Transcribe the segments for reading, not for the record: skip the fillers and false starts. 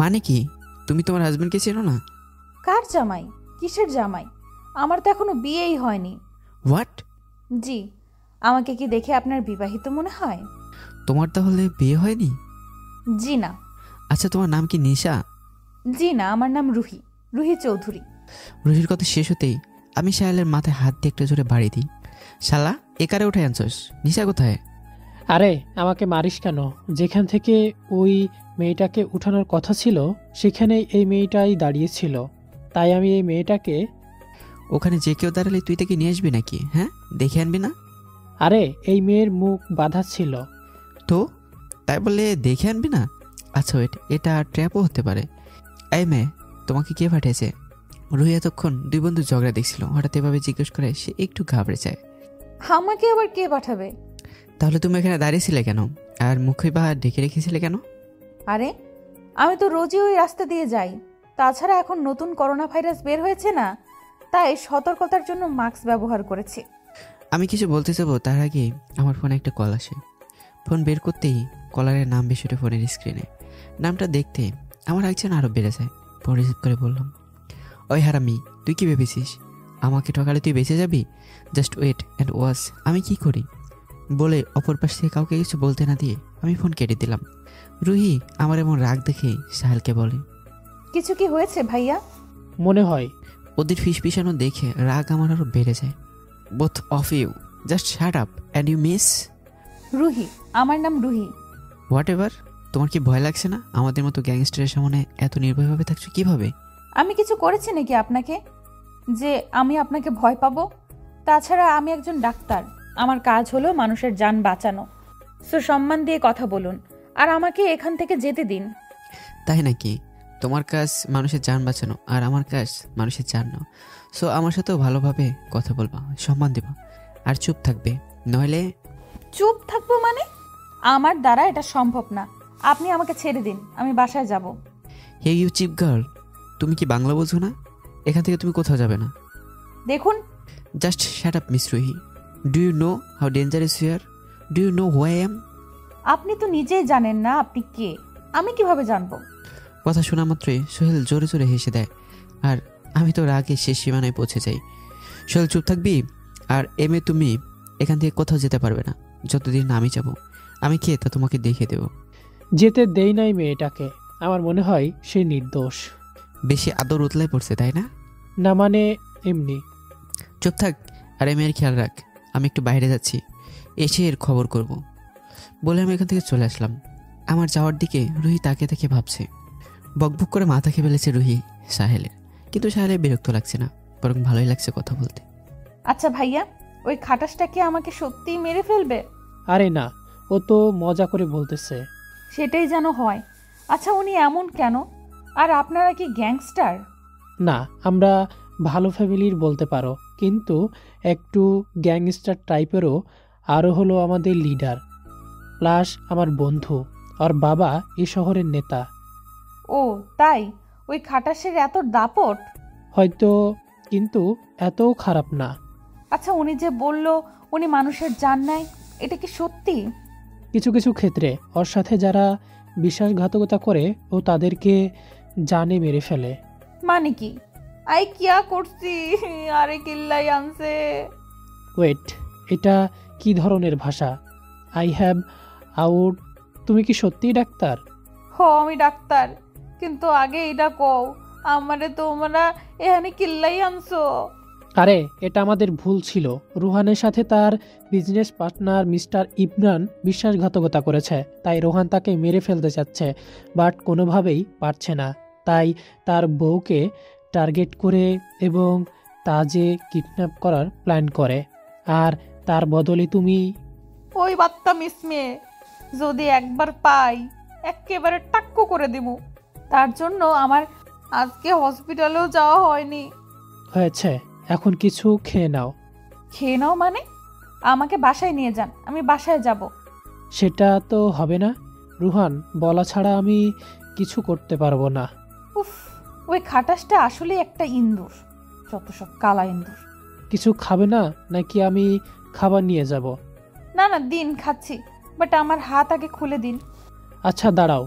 মানে কি? তুমি তোমার হাজবেন্ডকে চেনো না? কার জামাই? কিসের জামাই? আমার তো এখনো বিয়েই হয়নি। হোয়াট? জি। আমাকে কি দেখে আপনার বিবাহিত মনে হয়? তোমার তাহলে বিয়ে হয়নি? জি না। আচ্ছা, তোমার নাম কি নিশা? জি না, আমার নাম রুহি, রুহি চৌধুরী। রুহির কথা শেষ হতেই আমি সাহেলের মাথায় হাত দিয়ে একটা জোরে বাড়ি দিই। শালা, একারে উঠে আনছস? নিশা কোথায়? আরে আমাকে মারিস কেন? যেখান থেকে ওই মেয়েটাকে উঠানোর কথা ছিল সেখানেই এই মেয়েটাই দাঁড়িয়েছিল, তাই আমি এই মেয়েটাকে। ওখানে যে কেউ দাঁড়ালে তুই তাকে নিয়ে আসবি নাকি? হ্যাঁ, দেখে আনবি না? আরে এই মেয়ের মুখ বাঁধা ছিল। তো তাই বলে দেখে আনবি না? আচ্ছা ওয়েট, এটা ট্র্যাপও হতে পারে। এই মেয়ে, তোমাকে কে পাঠিয়েছে? রুহি এতক্ষণ দুই বন্ধু ঝগড়া দেখছিল, হঠাৎ এভাবে জিজ্ঞেস করে সে একটু ঘাবড়ে যায়। আমাকে আবার কে পাঠাবে? তাহলে তুমি এখানে দাঁড়িয়েছিলে কেন? আর মুখই বা ঢেকে রেখেছিলে কেন? আরে আমি তো রোজই ওই রাস্তা দিয়ে যাই। তাছাড়া এখন নতুন করোনা ভাইরাস বের হয়েছে না, তাই সতর্কতার জন্য মাস্ক ব্যবহার করেছি। আমি কিছু বলতে যাবো তার আগে আমার ফোনে একটা কল আসে। ফোন বের করতেই কলারের নাম বেশি ওঠে ফোনের স্ক্রিনে। নামটা দেখতে আমার একজন আরও বেড়ে যায়। ফোন রিসিভ করে বললাম, ওই হারামি, তুই কি ভেবেছিস আমাকে ঠকালে তুই বেঁচে যাবি? জাস্ট ওয়েট অ্যান্ড ওয়াচ আমি কি করি। বলে অপর পাশ থেকে কাউকে কিছু বলতে না দিয়ে আমি ফোন কেটে দিলাম। রুহি আমার এমন রাগ দেখে সাহেলকে বলে, কিছু কি হয়েছে ভাইয়া? মনে হয়। ওদের ফিসফিসানো দেখে রাগ আমার আরও বেড়ে যায়। Both of you just shut up and you miss. Ruhi, আমার নাম রুহি। What ever. তোমার কি ভয় লাগছে না? আমাদের মতো গ্যাংস্টারের সামনে এত নির্ভয়ভাবে থাকছো কিভাবে? আমি কিছু করেছি নাকি আপনাকে যে আমি আপনাকে ভয় পাবো? তাছাড়া আমি একজন ডাক্তার, আমার কাজ হলো মানুষের জান বাঁচানো। সো সম্মান দিয়ে কথা বলুন আর আমাকে এখান থেকে যেতে দিন। তাই নাকি? তোমার কাজ মানুষের জান বাঁচানো আর আমার কাজ মানুষের জান নাও। সো আমার সাথেও ভালোভাবে কথা বলবা, সম্মান দেবা আর চুপ থাকবে, নইলে। চুপ থাকবো মানে? আমার দ্বারা এটা সম্ভব না। আপনি আমাকে ছেড়ে দিন, আমি বাসায় যাব। হে ইউ চিপ গার্ল, তুমি কি বাংলা বোঝো না? এখান থেকে তুমি কোথাও যাবে না। দেখুন, just shut up miss Ruhi. Do you know how dangerous you are? Do you know who I am? আপনি তো নিজেই জানেন না আপনি কে, আমি কিভাবে জানবো? কথা শোনা মাত্রই সোহেল জোরে জোরে হেসে দেয় আর আমি তো রাগে শেষ সীমানায় পৌঁছে যাই। সোহেল চুপ থাকবি? আর এমএ তুমি এখান থেকে কোথাও যেতে পারবে না যতদিন না আমি যাবো। আমি কে তা তোমাকে দেখিয়ে দেবো। যেতে দেই নাই মেয়েটাকে, আমার মনে হয় সে নির্দোষ। বেশি আদর উতলায় পড়ছে তাই না? না মানে এমনি। চুপ থাক আর এর খেয়াল রাখ। আমি একটু বাইরে যাচ্ছি, এসে এর খবর করব। বলে আমি এখান থেকে চলে আসলাম। আমার যাওয়ার দিকে রুহি তাকে তাকে ভাবছে। বকবক করে মাথা খেয়ে ফেলেছে রুহি সাহেলের, কিন্তু সাহেলের বিরক্ত লাগছে না, বরং ভালোই লাগছে কথা বলতে। আচ্ছা ভাইয়া, ওই খাটাসটা কি আমাকে সত্যিই মেরে ফেলবে? আরে না, ও তো মজা করে বলতেছে। সেটাই যেন হয়। আচ্ছা উনি এমন কেন? আর আপনারা কি গ্যাংস্টার? না, আমরা ভালো ফ্যামিলির বলতে পারো, কিন্তু একটু গ্যাংস্টার টাইপেরও। আরও হলো আমাদের লিডার, প্লাস আমার বন্ধু, আর বাবা এই শহরের নেতা। ও তাই? ওই খাটাসের এত দাপট? হয়তো, কিন্তু এতও খারাপ না। আচ্ছা উনি যে বলল উনি মানুষের জান নেয়, এটা কি সত্যি? কিছু কিছু ক্ষেত্রে ওর সাথে যারা বিশ্বাসঘাতকতা করে ও তাদেরকে জানে মেরে ফেলে। মানে কি? আই কিয়া করছি? আরে কিল্লাই আনছে। ওয়েট, এটা কি ধরনের ভাষা? I have out. তুমি কি সত্যিই ডাক্তার? হ আমি ডাক্তার, কিন্তু আগে এটা কও, আমারে তোমরা এখানে কিল্লাই আনছো? আরে এটা আমাদের ভুল ছিল। রোহানের সাথে তার বিজনেস পার্টনার মিস্টার ইমরান বিশ্বাসঘাতকতা করেছে, তাই রোহান তাকে মেরে ফেলতে চাচ্ছে, বাট কোনোভাবেই পারছে না। তাই তার বউকে টার্গেট করে এবং তাজে কিডন্যাপ করার প্ল্যান করে। আর তার বদলে তুমি। ওই বাত্তা মিসমে, যদি একবার পাই একেবারে টাক্কু করে দিব। তার জন্য আমার আজকে হসপিটালেও যাওয়া হয়নি। হয়েছে, এখন কিছু খেয়ে নাও। খেয়ে নাও মানে? আমাকে বাসায় নিয়ে যান, আমি বাসায় যাব। সেটা তো হবে না। রুহান বলা ছাড়া আমি কিছু করতে পারবো না। উফ, ওই খাটাসটা আসলে একটা ইন্দুর, যত সব কালা ইন্দুর। কিছু খাবে না নাকি আমি খাবার নিয়ে যাব? না না দিন, খাচ্ছি, বাট আমার হাত আগে খুলে দিন। আচ্ছা দাঁড়াও।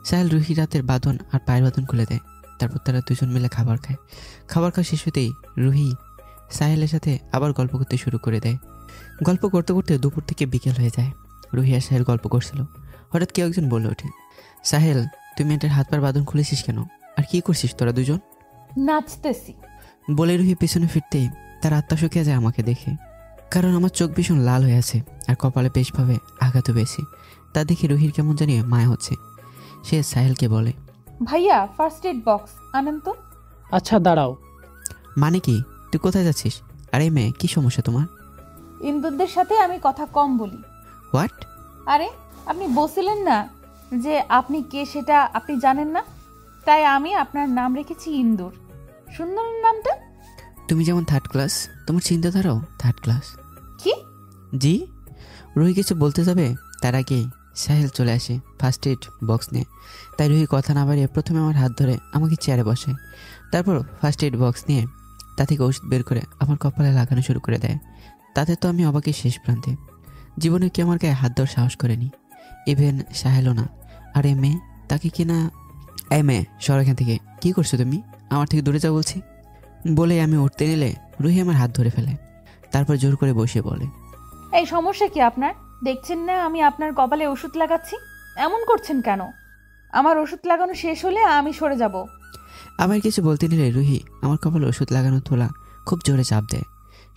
সাহেল রুহির রাতের বাঁধন আর পায়ের বাঁধন খুলে দেয়। তারপর তারা দুজন মিলে খাবার খায়। খাবার খাওয়া শেষ হতেই রুহি সাহেলের সাথে আবার গল্প করতে শুরু করে দেয়। গল্প করতে করতে দুপুর থেকে বিকেল হয়ে যায়। রুহি আর সাহেল গল্প করছিল। হঠাৎ কেউ একজন বলে ওঠে, সাহেল তুই মেয়েটার হাত পার বাঁধন খুলেছিস কেন? আর কি করছিস তোরা দুজন? নাচতেছি। বলে রুহি পেছনে ফিরতেই তার আত্মা শুকিয়ে যায় আমাকে দেখে। কারণ আমার চোখ ভীষণ লাল হয়ে আছে আর কপালে বেশভাবে আঘাতও পেয়েছি। তা দেখে রুহির কেমন জানি মায়া হচ্ছে। সে সাহেলকে বলে, ভাইয়া ফার্স্ট এড বক্স আনেন তো। আচ্ছা দাঁড়াও। মানে কি? তুই কোথায় যাচ্ছিস? আরে মেয়ে, কি সমস্যা তোমার? ইন্দুরদের সাথে আমি কথা কম বলি। হোয়াট? আরে আপনি বলছিলেন না যে আপনি কে সেটা আপনি জানেন না, তাই আমি আপনার নাম রেখেছি ইন্দুর। সুন্দর নামটা। তুমি যেমন থার্ড ক্লাস, তোমার চিন্তাধারাও থার্ড ক্লাস। কি? জি। রুহি কিছু বলতে যাবে তার আগে সাহেল চলে আসে ফার্স্ট এড বক্স নিয়ে। তাই রুহি কথা না বাড়িয়ে প্রথমে আমার হাত ধরে আমাকে চেয়ারে বসে। তারপর ফার্স্ট এড বক্স নিয়ে তা থেকে ওষুধ বের করে আমার কপালে লাগানো শুরু করে দেয়। তাতে তো আমি অবাকের শেষ প্রান্তে। জীবনে কি আমার গায়ে হাত দেওয়ার সাহস করেনি, ইভেন সাহেলও না। আর এ মেয়ে, তাকে কি না। এই মেয়ে, সর এখান থেকে। কি করছো তুমি? আমার থেকে দূরে যাও বলছি। বলে আমি উঠতে নিলে রুহি আমার হাত ধরে ফেলে। তারপর জোর করে বসে বলে, এই সমস্যা কি আপনার? দেখছেন না আমি আপনার কপালে ওষুধ লাগাচ্ছি? এমন করছেন কেন? আমার ওষুধ লাগানো শেষ হলে আমি সরে যাব। আমার কিছু বলতে নিলে রুহি আমার কপালে ওষুধ লাগানো তোলা খুব জোরে চাপ দেয়।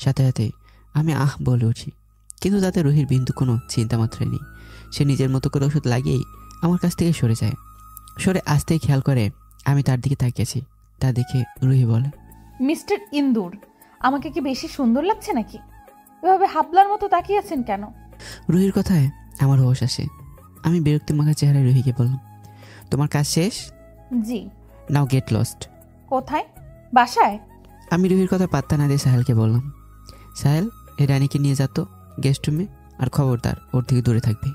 সাথে সাথে আমি আহ বলে উঠি, কিন্তু তাতে রুহির বিন্দু কোনো চিন্তা মাত্রাই নেই। সে নিজের মতো করে ওষুধ লাগিয়েই আমার কাছ থেকে সরে যায়। সরে আসতেই খেয়াল করে আমি তার দিকে তাকিয়েছি। তা দেখে রুহি বলে, মিস্টার ইন্দুর, আমাকে কি বেশি সুন্দর লাগছে নাকি? এভাবে হাবলার মতো তাকিয়ে আছেন কেন? রুহির কথায় আমার হোশ আসে। আমি বিরক্তি মাখা চেহারায় রুহিকে বললাম, তোমার কাজ শেষ? জি। Now get lost. কোথায়? বাসায়? আমি রুহির কথা পাত্তা না দিয়ে সাহেলকে বললাম, সাহেল এই রানীকে নিয়ে যেত গেস্ট রুমে, আর খবরদার ওর থেকে দূরে থাকবে।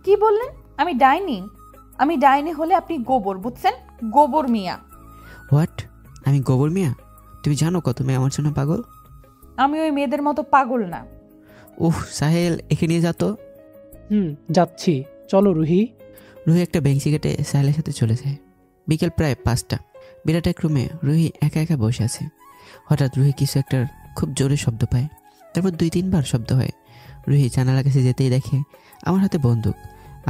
কি বললেন? আমি ডাইনি? আমি ডাইনি হলে আপনি গোবর, বুঝছেন? গোবর মিয়া। হোয়াট? আমি গোবর মিয়া? তুমি জানো কত মেয়ে আমার জন্য পাগল? আমি ওই মেয়েদের মতো পাগল না। উহ সাহেল, একে নিয়ে যেত। যাচ্ছি, চলো রুহি। রুহি একটা বেঞ্চি কেটে সাহেলের সাথে চলে যায়। বিকেল প্রায় 5টা। বিরাট এক রুমে রুহি একা একা বসে আছে। হঠাৎ রুহি কিছু একটার খুব জোরে শব্দ পায়। তারপর 2-3 বার শব্দ হয়। রুহি জানালা কাছে যেতেই দেখে আমার হাতে বন্দুক,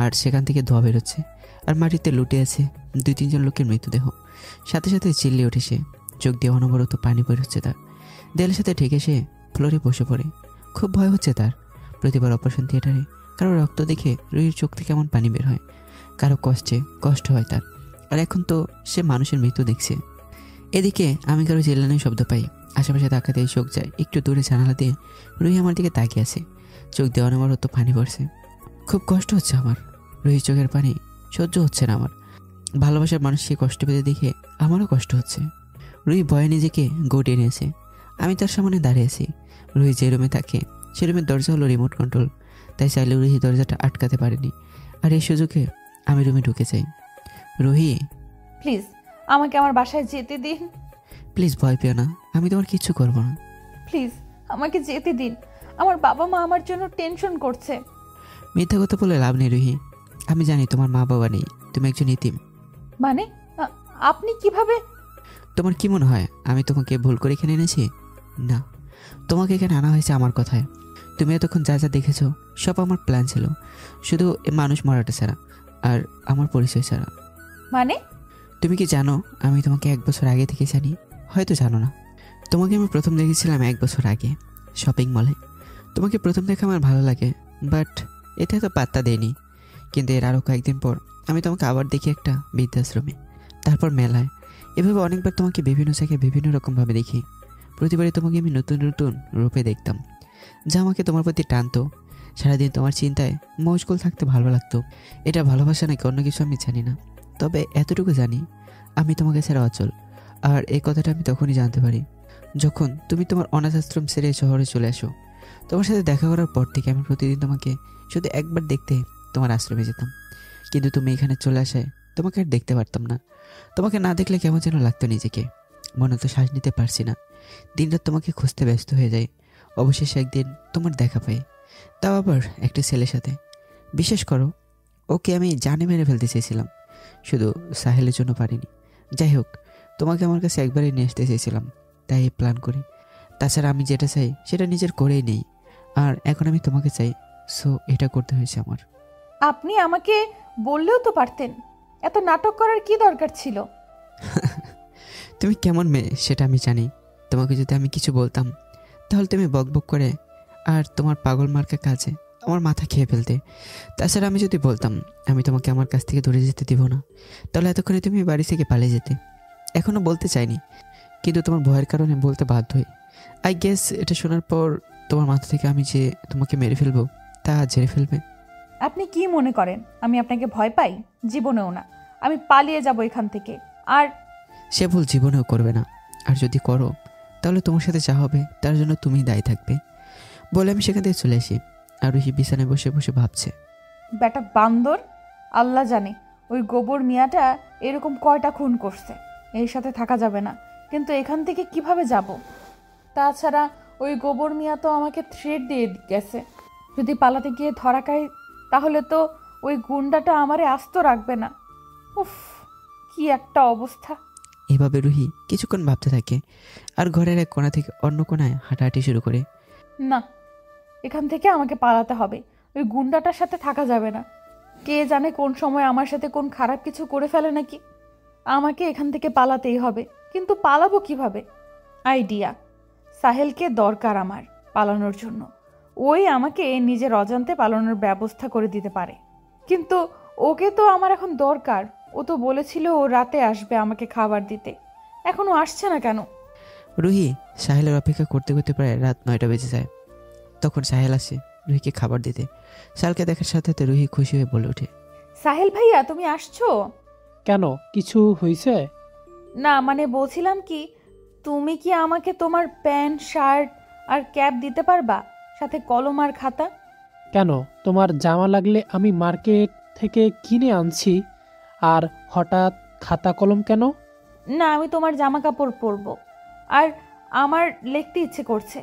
আর সেখান থেকে ধোঁয়া বেরোচ্ছে, আর মাটিতে লুটে আছে 2-3 জন লোকের মৃতদেহ। সাথে সাথে চিল্লিয়ে ওঠে সে। চোখ দিয়ে অনবরত পানি বের হচ্ছে তার। দেয়ালের সাথে ঠেকে সে ফ্লোরে বসে পড়ে। খুব ভয় হচ্ছে তার। প্রতিবার অপারেশন থিয়েটারে কারো রক্ত দেখে রুহির চোখ থেকে এমন পানি বের হয়। কারো কষ্ট হয় তার। আর এখন তো সে মানুষের মৃত্যু দেখছে। এদিকে আমি কারো চিল্লানোর শব্দ পাই। আশেপাশে তাকাতেই চোখ যায় একটু দূরে জানালা দিয়ে। রুহি আমার দিকে তাকিয়ে আছে। চোখ দিয়ে অনবরত পানি পড়ছে। খুব কষ্ট হচ্ছে আমার। রুহির চোখের পানি সহ্য হচ্ছে না আমার। ভালোবাসার মানুষকে কষ্ট পেতে দেখে আমারও কষ্ট হচ্ছে। রুহি ভয়ে নিজেকে গড়িয়ে নিয়েছে। আমি তার সামনে দাঁড়িয়ে আছি। রুহি যে রুমে থাকে সে রুমের দরজা হলো রিমোট কন্ট্রোল। তাই চাইলে রুহি দরজাটা আটকাতে পারেনি। আর এই সুযোগে আমি রুমে ঢুকে যাই। রুহি, প্লিজ আমাকে আমার বাসায় যেতে দিন। প্লিজ ভয় পেও না, আমি তোমার কিচ্ছু করবো না। প্লিজ আমাকে যেতে দিন। আমার বাবা মা আমার জন্য টেনশন করছে। মিথ্যা কথা বলে লাভ নেই রুহি। আমি জানি তোমার মা বাবা নেই, তুমি একজন ইতিম। মানে আপনি কিভাবে? তোমার কি মনে হয় আমি তোমাকে ভুল করে এখানে এনেছি? না, তোমাকে এখানে আনা হয়েছে আমার কথায়। তুমি এতক্ষণ যা যা দেখেছো সব আমার প্ল্যান ছিল, শুধু এ মানুষ মরাটা ছাড়া আর আমার পরিচয় ছাড়া। মানে? তুমি কি জানো আমি তোমাকে 1 বছর আগে থেকে জানি? হয়তো জানো না। তোমাকে আমি প্রথম দেখেছিলাম 1 বছর আগে শপিং মলে। তোমাকে প্রথম দেখে আমার ভালো লাগে, বাট এতে এত পাত্তা দেয়নি। কিন্তু এর আরও কয়েকদিন পর আমি তোমাকে আবার দেখি একটা বৃদ্ধাশ্রমে, তারপর মেলায়। এভাবে অনেকবার তোমাকে বিভিন্ন জায়গায় বিভিন্ন রকমভাবে দেখি। প্রতিবারই তোমাকে আমি নতুন নতুন রূপে দেখতাম, যা আমাকে তোমার প্রতি টানতো। সারাদিন তোমার চিন্তায় মশগুল থাকতে ভালো লাগতো। এটা ভালোবাসা নাকি অন্য কিছু আমি জানি না, তবে এতটুকু জানি আমি তোমাকে ছাড়া অচল। আর এই কথাটা আমি তখনই জানতে পারি যখন তুমি তোমার অনাথ আশ্রম ছেড়ে শহরে চলে আসো। তোমার সাথে দেখা করার পর থেকে আমি প্রতিদিন তোমাকে শুধু একবার দেখতে তোমার আশ্রমে যেতাম। কিন্তু তুমি এখানে চলে আসায় তোমাকে আর দেখতে পারতাম না। তোমাকে না দেখলে কেমন যেন লাগতো নিজেকে। মনে তো শ্বাস নিতে পারছি না। দিনরাত তোমাকে খুঁজতে ব্যস্ত হয়ে যায়। অবশেষে একদিন তোমার দেখা পাই, তাও আবার একটা ছেলের সাথে। বিশ্বাস করো, ওকে আমি জানে মেরে ফেলতে চেয়েছিলাম, শুধু সাহেলের জন্য পারিনি। যাই হোক, তোমাকে আমার কাছে একবারই নিয়ে আসতে চেয়েছিলাম, তাই এই প্ল্যান করি। তাছাড়া আমি যেটা চাই সেটা নিজের করেই নেই, আর এখন আমি তোমাকে চাই, সো এটা করতে হয়েছে আমার। আপনি আমাকে বললেও তো পারতেন, এত নাটক করার কি দরকার ছিল? তুমি কেমন মেয়ে সেটা আমি জানি। তোমাকে যদি আমি কিছু বলতাম তাহলে তুমি বকবক করে আর তোমার পাগল মার্কা কাজে আমার মাথা খেয়ে ফেলতে। তাছাড়া আমি যদি বলতাম আমি তোমাকে আমার কাছ থেকে দূরে যেতে দিব না, তাহলে এতক্ষণে তুমি বাড়ি থেকে পালিয়ে যেতে। এখনও বলতে চাইনি, কিন্তু তোমার ভয়ের কারণে বলতে বাধ্য হই। আই গেস এটা শোনার পর তোমার মাথা থেকে আমি যে তোমাকে মেরে ফেলবো তা ঝেড়ে ফেলবে। আপনি কি মনে করেন আমি আপনাকে ভয় পাই? জীবনেও না। আমি পালিয়ে যাব এখান থেকে। আর সে ভুল জীবনেও করবে না, আর যদি করো তাহলে তোমার সাথে যা হবে তার জন্য তুমিই দায়ী থাকবে। বলে আমি সেখান থেকে চলে আসি, আর রুহি বিছানায় বসে বসে ভাবছে। বেটা বান্দর, আল্লাহ জানে ওই গোবর মিয়াটা এরকম কয়টা খুন করছে। এর সাথে থাকা যাবে না, কিন্তু এখান থেকে কিভাবে যাব? তাছাড়া ওই গোবর মিয়া তো আমাকে থ্রেট দিয়ে গেছে, যদি পালাতে গিয়ে ধরা খাই তাহলে তো ওই গুন্ডাটা আমারে আস্ত রাখবে না। উফ, কি একটা অবস্থা। এভাবে রুহি কিছুক্ষণ ভাবতে থাকে, আর ঘরের এক কোণা থেকে অন্য কোণায় হাঁটাহাঁটি শুরু করে। না, এখান থেকে আমাকে পালাতে হবে। ওই গুন্ডাটার সাথে থাকা যাবে না। কে জানে কোন সময় আমার সাথে কোন খারাপ কিছু করে ফেলে নাকি। আমাকে এখান থেকে পালাতেই হবে, কিন্তু পালাবো কিভাবে? আইডিয়া, সাহেলকে দরকার আমার পালানোর জন্য। ওই আমাকে নিজের অজান্তে পালানোর ব্যবস্থা করে দিতে পারে। কিন্তু ওকে তো আমার এখন দরকার। ও তো বলেছিল ও রাতে আসবে আমাকে খাবার দিতে, এখনো আসছে না কেন? রুহি সাহেলের অপেক্ষা করতে করতে প্রায় রাত 9টা বেজে যায়। তখন সাহেল আসে রুহিকে খাবার দিতে। সাহেলকে দেখার সাথে সাথে রুহি খুশি হয়ে বলে ওঠে, সাহেল ভাইয়া, তুমি আসছো? কেন, কিছু হয়েছে? না, মানে বলছিলাম কি, তুমি কি আমাকে তোমার প্যান্ট শার্ট আর ক্যাপ দিতে পারবা, সাথে কলম আর খাতা? কেন, তোমার জামা লাগলে আমি মার্কেট থেকে কিনে আনছি। আর হঠাৎ খাতা কলম কেন? না, আমি তোমার জামা কাপড় পরবো, আর আমার লিখতে ইচ্ছে করছে,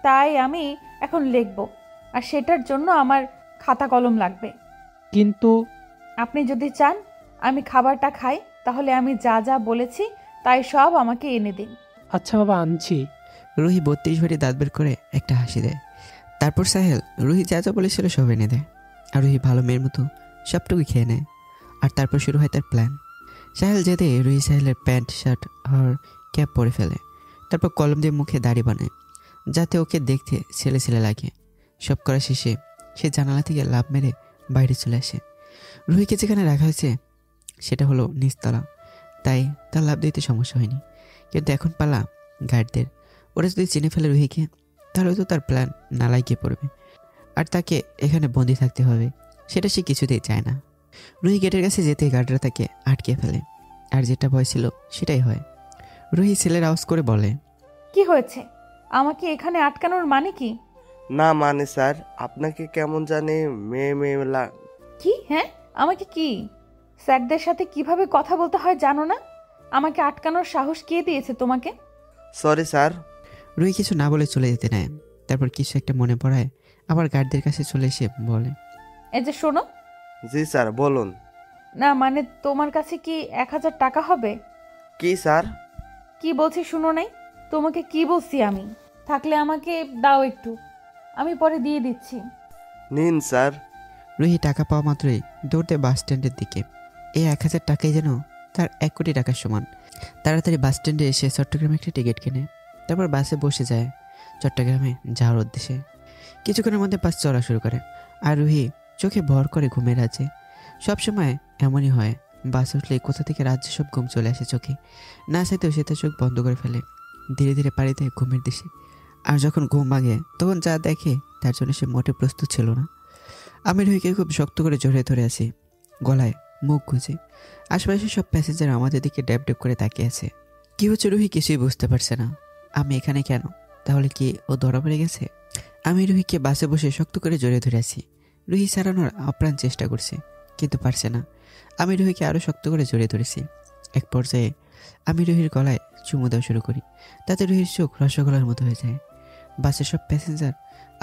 তাই আমি এখন লিখবো, আর সেটার জন্য আমার খাতা কলম লাগবে। কিন্তু আপনি যদি চান আমি খাবারটা খাই, তাহলে আমি যা যা বলেছি তাই সব আমাকে এনে দিন। আচ্ছা বাবা, আনছি। রুহি 32 ভরি দাঁত বের করে একটা হাসি দেয়। তারপর সাহেল রুহি যা যা বলেছিল সব এনে দেয়, আর রুহি ভালো মেয়ের মতো সবটুকু খেয়ে নেয়। আর তারপর শুরু হয় তার প্ল্যান। সাহেল যেতে রুহি সাহেলের প্যান্ট শার্ট আর ক্যাপ পরে ফেলে, তারপর কলম দিয়ে মুখে দাড়ি বানায় যাতে ওকে দেখতে ছেলে ছেলে লাগে। সব করা শেষে সে জানালা থেকে লাফ মেরে বাইরে চলে আসে। রুহিকে যেখানে রাখা হয়েছে সেটা হলো নিচতলা, তাই তার লাফ দিতে সমস্যা হয়নি। কিন্তু এখন পালা গার্ডদের। ওরা যদি চিনে ফেলে রুহিকে তাহলে তো তার প্ল্যান নালায় গিয়ে পড়বে, আর তাকে এখানে বন্দি থাকতে হবে। সেটা সে কিছুতেই চায় না। রুহি গেটের কাছে যেতে গার্ডরা তাকে আটকে ফেলে, আর যেটা ভয় ছিল সেটাই হয়। রুহি ছেলের আওয়াজ করে বলে, কি হয়েছে? আমাকে এখানে আটকানোর মানে কি? না মানে স্যার, আপনাকে কেমন জানি মেয়ে মেয়ে কি? হ্যাঁ, আমাকে কি? স্যারদের সাথে কিভাবে কথা বলতে হয় জানো না? আমাকে আটকানোর সাহস কে দিয়েছে তোমাকে? Sorry sir. রুহি কিছু না বলে চলে যেতে নেয়। তারপর কিছু একটা মনে পড়ায় আবার গার্ডদের কাছে চলে এসে বলে, এই যে শোনো। জি স্যার, বলুন। না মানে তোমার কাছে কি 1000 টাকা হবে? কি স্যার? কি বলছি শুনো নাই? তোমাকে কি বলছি আমি? থাকলে আমাকে দাও একটু, আমি পরে দিয়ে দিচ্ছি। নিন স্যার। রুহি টাকা পাওয়া মাত্রই দৌড়তে বাস স্ট্যান্ডের দিকে। এই 1000 টাকাই যেন তার 1 কোটি টাকার সমান। তাড়াতাড়ি বাস স্ট্যান্ডে এসে চট্টগ্রামে একটা টিকিট কেনে, তারপর বাসে বসে যায় চট্টগ্রামে যাওয়ার উদ্দেশ্যে। কিছুক্ষণের মধ্যে বাস চলা শুরু করে, আর রুহি চোখে ভর করে ঘুমের রাজ্যে। সবসময় এমনই হয়, বাস উঠলে কোথা থেকে রাজ্য সব ঘুম চলে আসে চোখে। না চাইতেও সে তার চোখ বন্ধ করে ফেলে, ধীরে ধীরে পাড়ি দেয় ঘুমের দেশে। আর যখন ঘুম ভাঙে তখন যা দেখে তার জন্য সে মোটে প্রস্তুত ছিল না। আমি রুহিকে খুব শক্ত করে জড়িয়ে ধরে আছি, গলায় মুখ গুজে। আশেপাশে সব প্যাসেঞ্জার আমাদের দিকে ড্যাব ড্যাব করে তাকিয়ে আছে। কি হচ্ছে রুহি কিছুই বুঝতে পারছে না। আমি এখানে কেন? তাহলে কি ও ধরা পড়ে গেছে? আমি রুহিকে বাসে বসে শক্ত করে জড়িয়ে ধরে আছি। রুহি সারানোর আপ্রাণ চেষ্টা করছে, কিন্তু পারছে না। আমি রুহিকে আরও শক্ত করে জড়িয়ে ধরেছি। এক পর্যায়ে আমি রুহির গলায় চুমু দেওয়া শুরু করি, তাতে রুহির চোখ রসগোল্লার মতো হয়ে যায়। বাসের সব প্যাসেঞ্জার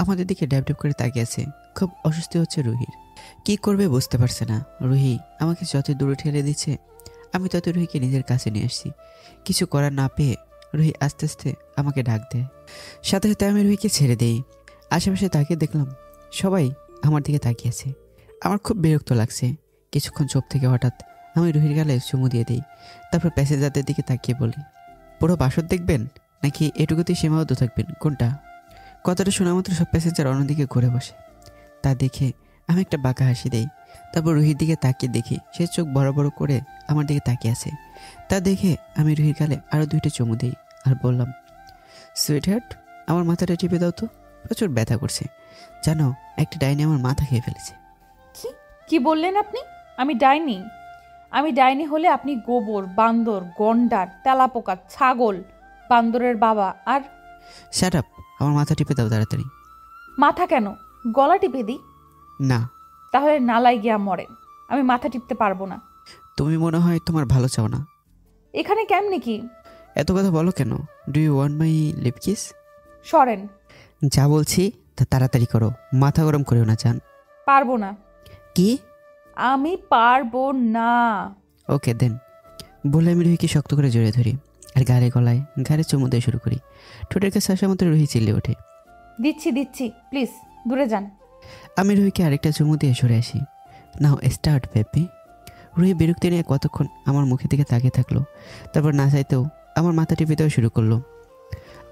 আমাদের দিকে ড্যাব ড্যাব করে তাকিয়ে আছে। খুব অস্বস্তি হচ্ছে রুহির। কি করবে বুঝতে পারছে না। রুহি আমাকে যত দূরে ঠেলে দিচ্ছে আমি তত রুহিকে নিজের কাছে নিয়ে আসছি। কিছু করার না পেয়ে রুহি আস্তে আস্তে আমাকে ডাক দেয়। সাথে সাথে আমি রুহিকে ছেড়ে দেই। আশেপাশে তাকিয়ে দেখলাম সবাই আমার দিকে তাকিয়েছে। আমার খুব বিরক্ত লাগছে। কিছুক্ষণ চোখ থেকে হঠাৎ আমি রুহির গালে চুমু দিয়ে দিই। তারপর প্যাসেঞ্জারদের দিকে তাকিয়ে বলি, পুরো বাসর দেখবেন নাকি এটুকুতেই সীমাবদ্ধ থাকবেন, কোনটা? কথাটা শোনা মাত্র সব প্যাসেঞ্জার অন্যদিকে ঘুরে বসে। তা দেখে আমি একটা বাঁকা হাসি দেই। তারপর রুহির দিকে তাকিয়ে দেখি সে চোখ বড় বড় করে আমার দিকে তাকিয়ে আছে। তা দেখে আমি রুহির গালে আরও 2টা চুমু দিই আর বললাম, সুইট হার্ট, আমার মাথাটা টিপে দাও তো, প্রচুর ব্যথা করছে। জানো, একটা ডাইনি আমার মাথা খেয়ে ফেলেছে। কি বললেন আপনি? আমি ডাইনি? আমি ডাইনি হলে আপনি গোবর, বান্দর, গন্ডার, তেলাপোকা, ছাগল, বান্দরের বাবা। আর শাট আপ, আমার মাথা টিপে দাও তাড়াতাড়ি। মাথা কেন? গলা টিপে দিই? না, তাহলে নালায় গিয়া মরেন। আমি মাথা টিপতে পারবো না। তুমি মনে হয় তোমার ভালো চাও না। এখানে কেমনে কি? এত কথা বলো কেন? Do you want my lip kiss? সরেন। যা বলছি তা তাড়াতাড়ি করো, মাথা গরম করেও না চান। পারবো না। কি? আমি পারবো না। ওকে দেন, বলে আমি রুহিকে শক্ত করে জড়িয়ে ধরি আর গলায় ঘাড়ে চুমু দিয়ে শুরু করি। ঠোঁটের কাছে আসা মাত্র রুহি চিল্লে ওঠে। দিচ্ছি, প্লিজ দূরে যান। আমি রুহিকে আরেকটা চুমু দিয়ে সরে আসি। নাও স্টার্ট বেবি। রুহি বিরক্তি নিয়ে কতক্ষণ আমার মুখের দিকে তাকিয়ে থাকলো। তারপর না চাইতেও আমার মাথা টিপে দেওয়া শুরু করলো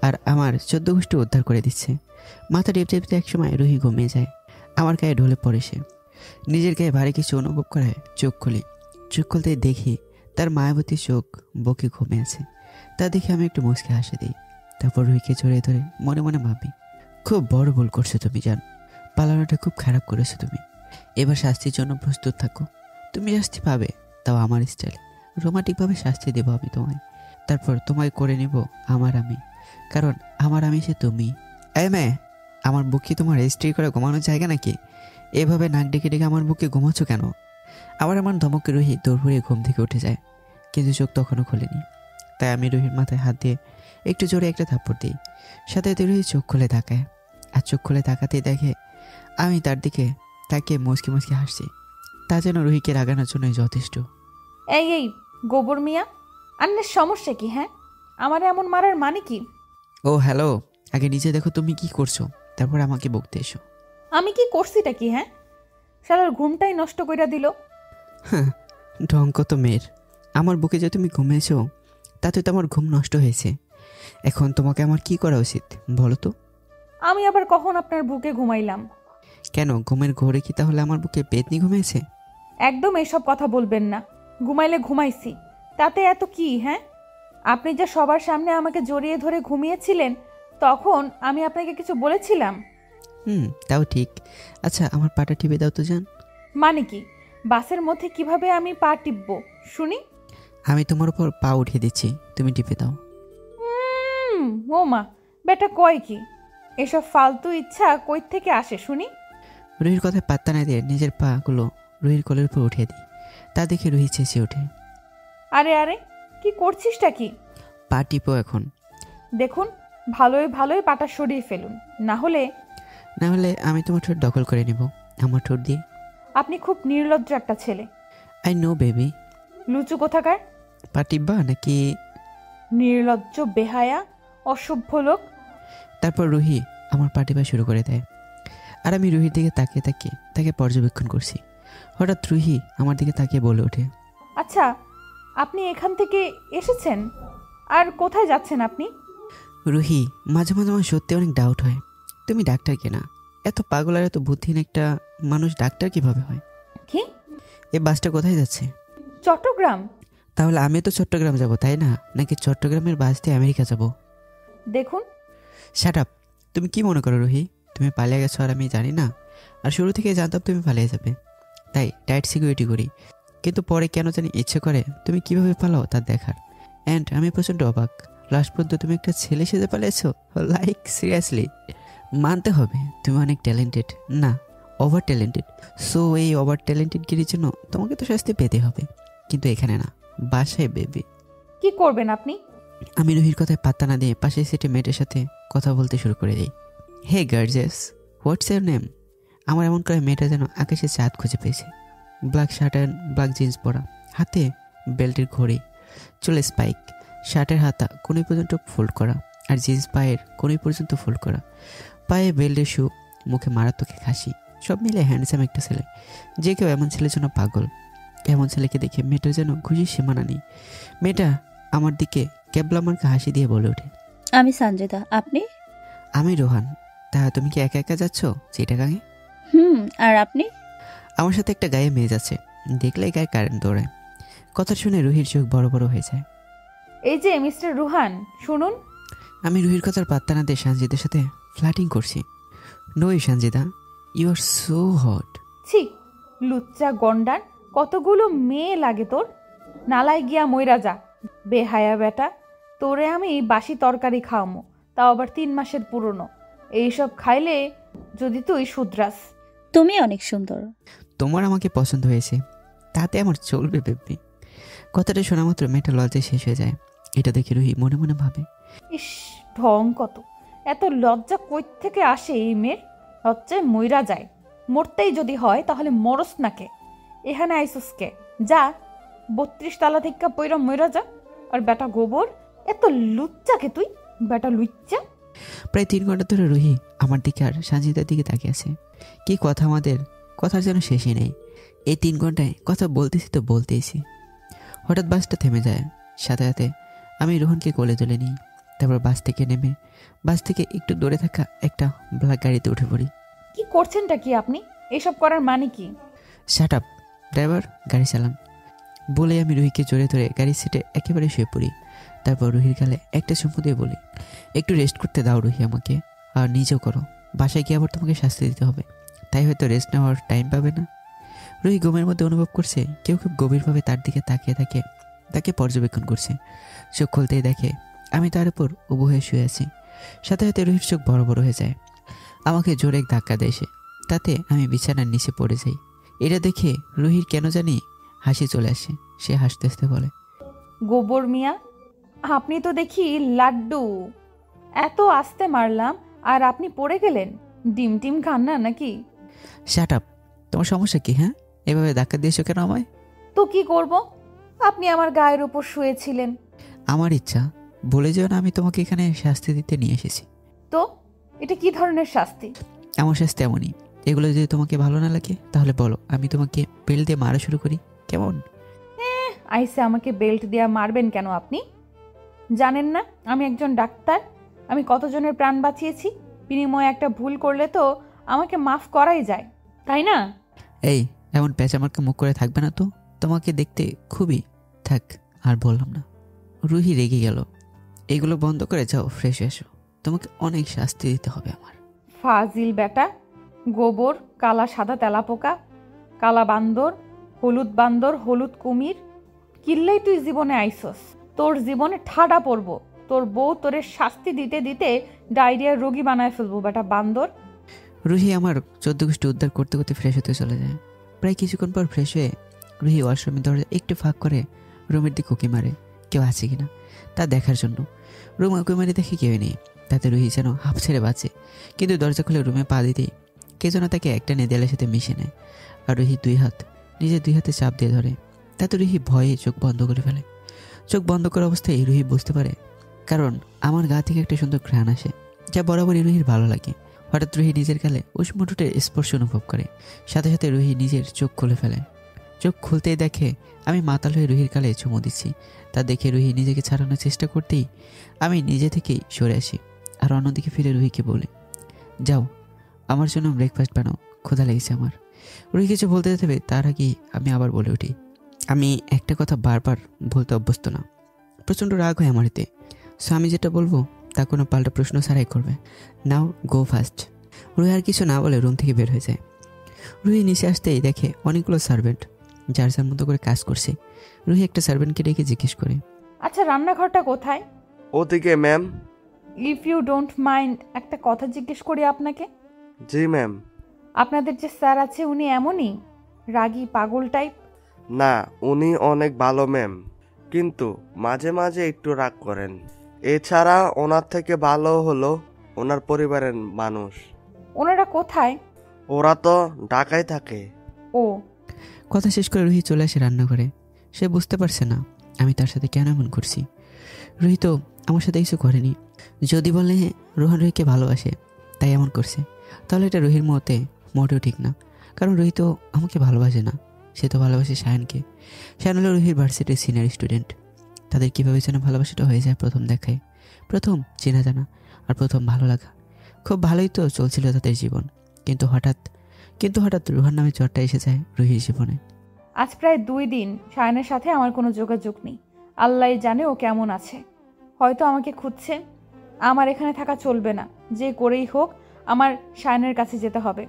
আর আমার 14 গোষ্ঠী উদ্ধার করে দিচ্ছে। মাথা টিপতে টিপতে একসময় রুহি ঘুমিয়ে যায়। আমার গায়ে ঢলে পড়ে সে। নিজের গায়ে ভারী কিছু অনুভব করে চোখ খুলি। চোখ খুলতেই দেখি তার মায়াবতী চোখ বকে ঘুমিয়ে আছে। তা দেখে আমি একটু মুচকে হাসি দিই। তারপর রুহিকে জড়িয়ে ধরে মনে মনে ভাবি, খুব বড় ভুল করছো তুমি জান। পালানোটা খুব খারাপ করেছো তুমি। এবার শাস্তির জন্য প্রস্তুত থাকো। তুমি শাস্তি পাবে, তাও আমার স্টাইলে। রোমান্টিকভাবে শাস্তি দেবো আমি তোমায়। তারপর তোমায় করে নিব আমার আমি, কারণ আমার আমি সে তুমি। এই মেয়ে, আমার বুকে তোমার রেজিস্ট্রি করে ঘুমানোর জায়গা নাকি? এভাবে নাক ডেকে ডেকে আমার বুকে ঘুমাচ্ছ কেন? আবার আমার ধমকে রুহি দৌড় হয়ে ঘুম থেকে উঠে যায়, কিন্তু চোখ তখনও খোলেনি। তাই আমি রুহির মাথায় হাত দিয়ে একটু জোরে একটা থাপ্পড় দিই। সাথে সাথে রুহি চোখ খুলে তাকায়। আর চোখ খুলে তাকাতেই দেখে আমি তার দিকে তাকিয়ে মুচকি মুচকি হাসছি। তা যেন রুহিকে রাগানোর জন্যই যথেষ্ট। এই গোবর মিয়া, আপনার সমস্যা কি? হ্যাঁ, আমার এমন মারার মানে কি? ও হ্যালো, আগে নিজে দেখো তুমি কি করছো, তারপর আমাকে বকতে এসো। আমি কি করছিটা কি? হ্যাঁ, শালার ঘুমটাই নষ্ট কইরা দিল। হ্যাঁ, ঢং কত মেয়ের। আমার বুকে যে তুমি ঘুমিয়েছো তাতে তো আমার ঘুম নষ্ট হয়েছে। এখন তোমাকে আমার কি করা উচিত বলো তো? আমি আবার কখন আপনার বুকে ঘুমাইলাম? কেন, ঘুমের ঘোরে কি তাহলে আমার বুকে পেতনি ঘুমিয়েছে? একদম এইসব কথা বলবেন না। ঘুমাইলে ঘুমাইছি, তাতে এত কি? হ্যাঁ, আপনি যে সবার সামনে আমাকে জড়িয়ে ধরে ঘুমিয়েছিলেন, তখন আমি আপনাকে কিছু বলেছিলাম? তাও ঠিক। আচ্ছা, আমার পাটা টিপে দাও তো জান। মানে কি? বাসের মধ্যে কিভাবে আমি পা টিপবো শুনি? আমি তোমার উপর পা উঠিয়ে দিচ্ছি, তুমি টিপে দাও। ও মা, বেটা কয় কি? এসব ফালতু ইচ্ছা কই থেকে আসে শুনি? রুহির কথায় পাত্তা না দিয়ে নিজের পাগুলো রুহির কোলের উপর উঠিয়ে দিই। তা দেখে রুহি চেঁচিয়ে ওঠে। আরে কি করছিসটা কি? পা টিপো এখন। দেখুন, ভালোই পাটা সরিয়ে ফেলুন, না হলে আমি তোমার ঠোঁট দখল করে নেব আমার ঠোঁট দিয়ে। আপনি খুব নির্লজ্জ একটা ছেলে। I know baby. লুচু কোথাকার। পা টিপবা নাকি? নির্লজ্জ, বেহায়া, অসভ্য লোক। তারপর রুহি আমার পা টিপা শুরু করে দেয় আর আমি রুহির দিকে তাকিয়ে তাকে পর্যবেক্ষণ করছি। হঠাৎ রুহি আমার দিকে তাকিয়ে বলে ওঠে, আচ্ছা, আপনি এখান থেকে এসেছেন? আর কোথায় যাচ্ছেন আপনি? রুহি, মাঝে মাঝে আমার সত্যি অনেক ডাউট হয়, তুমি ডাক্তার কিনা। এত পাগল আর এত বুদ্ধিহীন একটা মানুষ ডাক্তার কিভাবে হয়? কি? এই বাসটা কোথায় যাচ্ছে? চট্টগ্রাম। তাহলে আমি তো চট্টগ্রাম যাব, তাই না? নাকি চট্টগ্রামের বাস দিয়ে আমেরিকা যাব? দেখুন, শাট আপ। তুমি কি মনে করো রুহি, তুমি পালিয়ে গেছো আর আমি জানি না? আর শুরু থেকে জানতাম তুমি পালিয়ে যাবে, তাই টাইট সিকিউরিটি করি। কিন্তু পরে কেন জানি ইচ্ছে করে তুমি কিভাবে পালাও তা দেখার। অ্যান্ড আমি প্রচণ্ড অবাক, লাস্ট পর্যন্ত তুমি একটা ছেলে সেজে পালিয়েছো। লাইক সিরিয়াসলি, মানতে হবে তুমি অনেক ট্যালেন্টেড, না ওভার ট্যালেন্টেড। সো এই ওভার ট্যালেন্টেড গিরির জন্য তোমাকে তো শাস্তি পেতে হবে, কিন্তু এখানে না, বাসায় বেবি। কি করবেন আপনি? আমি রুহির কথায় পাত্তা না দিয়ে পাশের সিটে মেয়েটার সাথে কথা বলতে শুরু করে দিই। হে গার্জেস, হোয়াটস ইউর নেম? আমার এমন করে মেয়েটা যেন আকাশে চাঁদ খুঁজে পেয়েছে। Black shirt and black jeans পরা, হাতে বেল্টের ঘড়ি, চুলে স্পাইক, শার্টের হাতা কোণে পর্যন্ত ফোল্ড করা আর জিন্স পায়ের কোণে পর্যন্ত ফোল্ড করা, পায়ে বেল্টের শু, মুখে মারাত্মক হাসি, সব মিলে হ্যান্ডসাম একটা ছেলে। যে কেউ এমন ছেলের জন্য পাগল। এমন ছেলেকে দেখে মেয়েটার যেন খুশির সীমানা নেই। মেয়েটা আমার দিকে ক্যাবলা মার্কা হাসি দিয়ে বলে ওঠে, আমি সঞ্জিতা, আপনি? আমি রোহান। তা তুমি কি একা একা যাচ্ছ চিটাগাঙে? আর আপনি? আমার সাথে একটা গায়ে মেয়ে যাচ্ছে, দেখলে গায়ে কারেন্ট দৌড়ায়। কথা শুনে রুহির চোখ বড় বড় হয়ে যায়। এই যে মিস্টার রুহান, শুনুন। আমি রুহির কথার পাত্তা না দিয়ে সানজিদার সাথে ফ্ল্যাটিং করছি। No Sanjida, you are so hot. ছি, লুচ্চা গন্ডার, কতগুলো মেয়ে লাগে তোর। নালায় গিয়া মইরা যা, বেহায়া বেটা। তোরে আমি বাসি তরকারি খাওয়ামো, তাও আবার 3 মাসের পুরনো। এইসব খাইলে যদি তুই শুধরাস। তুমি অনেক সুন্দর। তোমার আমাকে পছন্দ হয়েছে, তাতে আমার চলবে বেবি। কথাটা শোনা মাত্র মেয়েটা লজ্জায় শেষ হয়ে যায়। এটা দেখে রুহি মনে মনে ভাবে, ইস, ঢং কত! এত লজ্জা কই থেকে আসে এই মেয়ের? লজ্জায় মইরা যায়। মরতেই যদি হয় তাহলে মরস নাকে, এখানে আইসুসকে। যা 32 তালা থেকে পইরা মইরা যা। আর বেটা গোবর, এত লুচ্চাকে তুই, বেটা লুচ্চা। প্রায় 3 ঘন্টা ধরে রুহি আমার দিকে আর সানজিদার দিকে তাকিয়ে আছে। কি কথা আমাদের, কথার যেন শেষই নেই। এই 3 ঘন্টায় কথা বলতেছি তো বলতেইছি। হঠাৎ বাসটা থেমে যায়। সাথে সাথে আমি রোহনকে কোলে তুলে নিই। তারপর বাস থেকে নেমে বাস থেকে একটু দূরে থাকা একটা ব্ল্যাক গাড়িতে উঠে পড়ি। কি করছেনটা কি আপনি? এসব করার মানে কি? শাট আপ ড্রাইভার, গাড়ি চালান বলে আমি রুহিকে জোরে ধরে গাড়ির সিটে একেবারে শুয়ে পড়ি। তারপর রুহির গালে একটা চুমু দিয়ে বলি, একটু রেস্ট করতে দাও রুহি আমাকে, আর নিজেও করো। বাসায় গিয়ে আবার তোমাকে শাস্তি দিতে হবে, তাই হয়তো রেস্ট নেওয়ার টাইম পাবে না। রুহি ঘুমের মধ্যে অনুভব করছে কেউ খুব গভীরভাবে তার দিকে তাকিয়ে তাকে পর্যবেক্ষণ করছে। চোখ খুলতেই দেখে আমি তার উপর উবু হয়ে শুয়ে আছি। সাথে সাথে রুহির চোখ বড় বড় হয়ে যায়। আমাকে জোরে এক ধাক্কা দেয় সে, তাতে আমি বিছানার নিচে পড়ে যাই। এটা দেখে রুহির কেন জানি হাসি চলে আসে। সে হাসতে হাসতে বলে, গোবর মিয়া, আপনি তো দেখি লাড্ডু। এত আস্তে মারলাম আর আপনি পড়ে গেলেন? ডিম টিম খান না নাকি? শাট আপ, তোমার সমস্যা কি? হ্যাঁ, এভাবে ধাক্কা দিয়েছো কেন আমায়? তো কি করব? আপনি আমার গায়ের উপর শুয়েছিলেন। আমার ইচ্ছা, বলে যেও না আমি তোমাকে এখানে শাস্তি দিতে নিয়ে এসেছি। তো এটা কি ধরনের শাস্তি? আমার শাস্তি এমনই। এগুলো যদি তোমাকে ভালো না লাগে তাহলে বলো, আমি তোমাকে বেল দিয়ে মারা শুরু করি, কেমন? আইসে আমাকে বেল্ট দিয়া মারবেন কেন আপনি? জানেন না আমি একজন ডাক্তার? আমি কতজনের প্রাণ বাঁচিয়েছি। বিনিময়ে একটা ভুল করলে তো আমাকে মাফ করাই যায়, তাই না? এই এমন পেঁচামার্কা মুখ করে থাকবে না তো, তোমাকে দেখতে খুবই। থাক, আর বললাম না। রুহি রেগে গেল। এগুলো বন্ধ করে যাও, ফ্রেশ এসো, তোমাকে অনেক শাস্তি দিতে হবে আমার। ফাজিল বেটা, গোবর, কালা সাদা তেলাপোকা, কালা বান্দর, হলুদ কুমির। কিল্লাই তুই জীবনে আইসস, তোর জীবনে ঠাডা পড়বো। তোর বউ তোরে শাস্তি দিতে দিতে ডায়রিয়ার রোগী বানায় ফেলবো, বেটা বান্দর। রুহি আমার 14 গোষ্ঠী উদ্ধার করতে করতে ফ্রেশ হতে চলে যায়। প্রায় কিছুক্ষণ পর ফ্রেশ হয়ে রুহি ওয়াশরুমের দরজা একটু ফাঁক করে রুমের দিকে উঁকি মারে কেউ আছে কিনা তা দেখার জন্য। রুমে উঁকি মারে দেখে কেউ নেই। তাতে রুহি যেন হাঁপ ছেড়ে বাঁচে, কিন্তু দরজা খুলে রুমে পা দিতেই কে যেন তাকে একটা দেয়ালের সাথে মিশে নেয়। আর রুহি নিজের দুই হাতে চাপ দিয়ে ধরে। তাতে রুহি ভয়ে চোখ বন্ধ করে ফেলে। চোখ বন্ধ করা অবস্থায় রুহি বুঝতে পারে, কারণ আমার গা থেকে একটা সুন্দর ঘ্রাণ আসে, যা বরাবরই রুহির ভালো লাগে। হঠাৎ রুহি নিজের গালে উষ্ণ ঠোঁটের স্পর্শ অনুভব করে। সাথে সাথে রুহি নিজের চোখ খুলে ফেলে। চোখ খুলতেই দেখে আমি মাতাল হয়ে রুহির গালে চুমু দিচ্ছি। তা দেখে রুহি নিজেকে ছাড়ানোর চেষ্টা করতেই আমি নিজে থেকেই সরে আসি আর অন্যদিকে ফিরে রুহিকে বলি, যাও আমার জন্য ব্রেকফাস্ট বানাও, ক্ষুধা লেগেছে আমার। রুহি কিছু বলতে যেতে তার আগেই আমি আবার বলে উঠি, আমি একটা কথা বারবার বলতে অভ্যস্ত না। প্রচণ্ড রাগ হয় আমার এতে। সো আমি যেটা বলবো তা কোনো পাল্টা প্রশ্ন ছাড়াই করবে। নাও গো ফাস্ট। রুহি আর কিছু না বলে রুম থেকে বের হয়ে যায়। রুহি নিচে আসতেই দেখে অনেকগুলো সার্ভেন্ট যার যার মতো করে কাজ করছে। রুহি একটা সার্ভেন্টকে ডেকে জিজ্ঞেস করে, আচ্ছা, রান্নাঘরটা কোথায়? ওদিকে ma'am. If you don't mind, একটা কথা জিজ্ঞেস করি আপনাকে। জি ম্যাম। আপনাদের যে স্যার আছে উনি এমনই রাগী পাগল টাইপ? না, উনি অনেক ভালো ম্যাম, কিন্তু মাঝে মাঝে একটু রাগ করেন। এছাড়া ওনার থেকে ভালো হলো ওনার পরিবারের মানুষ। ওনারা কোথায়? ওরা তো ঢাকায় থাকে। ও, কথা শেষ করে রুহি চলে আসে রান্নাঘরে। সে বুঝতে পারছে না আমি তার সাথে কেন এমন করছি। রুহি তো আমার সাথে কিছু করেনি। যদি বলে রোহান রুহিকে ভালোবাসে তাই এমন করছে, তাহলে এটা রুহির মতে মোটেও ঠিক না। কারণ রুহি তো আমাকে ভালোবাসে না, সে তো ভালোবাসে শায়ানকে। শায়ান হলো রুহির ভার্সিটির সিনিয়র স্টুডেন্ট। তাদের কীভাবে যেন ভালোবাসাটা হয়ে যায় প্রথম দেখায়, প্রথম চেনা জানা আর প্রথম ভালো লাগা। খুব ভালোই তো চলছিল তাদের জীবন, কিন্তু হঠাৎ রোহান নামে জ্বরটা এসে যায় রুহির জীবনে। আজ প্রায় 2 দিন শায়নের সাথে আমার কোনো যোগাযোগ নেই। আল্লাহ জানে ও কেমন আছে। হয়তো আমাকে খুঁজছে। আমার এখানে থাকা চলবে না, যে করেই হোক আমার শায়নের কাছে যেতে হবে।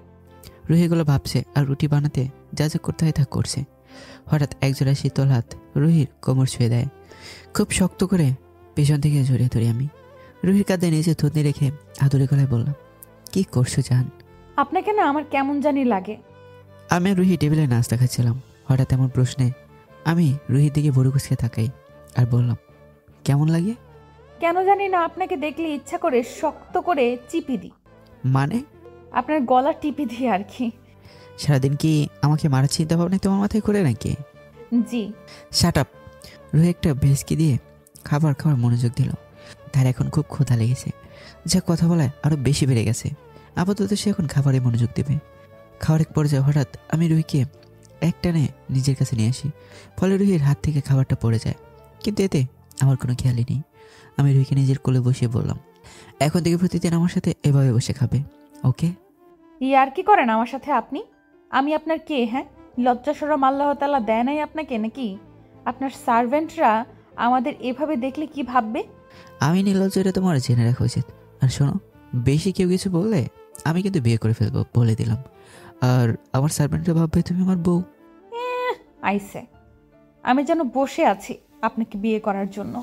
রুহিগুলো ভাবছে আর রুটি বানাতে যা যা করতে হয় তা করছে। হঠাৎ একজোড়া শীতল হাত রুহির কোমর ছুঁয়ে দেয়। খুব শক্ত করে পেছন থেকে জড়িয়ে ধরি আমি। রুহির কাঁধে নিজে থুতনি রেখে আদুরে গলায় বললাম, কি করছো জান? আপনাকে না আমার কেমন জানি লাগে। আমি আর রুহি টেবিলে নাস্তা খাচ্ছিলাম। হঠাৎ এমন প্রশ্নে আমি রুহির দিকে বড় কুচকে তাকাই আর বললাম, কেমন লাগে? কেন জানি না আপনাকে দেখলে ইচ্ছা করে শক্ত করে চিপি দিই। মানে? আপনার গলা টিপি দিই আর কি। সারাদিন কি আমাকে মারার চিন্তা ভাবনা তোমার মাথায় করে নাকি? জি। Shut up. রুহি একটা ভেস্কি দিয়ে খাবার খাওয়ার মনোযোগ দিল। তার এখন খুব ক্ষুধা লেগেছে, যা কথা বলায় আরো বেশি বেড়ে গেছে। আপাতত সে এখন খাবারে মনোযোগ দেবে। খাওয়ার এক পর্যায়ে হঠাৎ আমি রুহিকে একটানে নিজের কাছে নিয়ে আসি। ফলে রুহির হাত থেকে খাবারটা পড়ে যায়, কিন্তু এতে আমার কোনো খেয়ালই নেই। আমি রুহিকে নিজের কোলে বসিয়ে বললাম, এখন থেকে প্রতিদিন আমার সাথে এভাবে বসে খাবে, ওকে? ইয়ার কি করেন আমার সাথে আপনি? আমি আপনার কে? হ্যাঁ, লজ্জা শরম আল্লাহ তাআলা দেয় নাই আপনাকে নাকি? আপনার সার্ভেন্টরা আমাদের এভাবে দেখলে কি ভাববে? আমি নির্লজ্জ, এটা তোমার জেনে রাখা উচিত। আর শোনো, বেশি কেউ কিছু বললে আমি কিন্তু বিয়ে করে ফেলবো, বলে দিলাম। আর আমার সার্ভেন্টরা ভাববে তুমি আমার বউ। আইসে আমি যেন বসে আছি আপনাকে বিয়ে করার জন্য।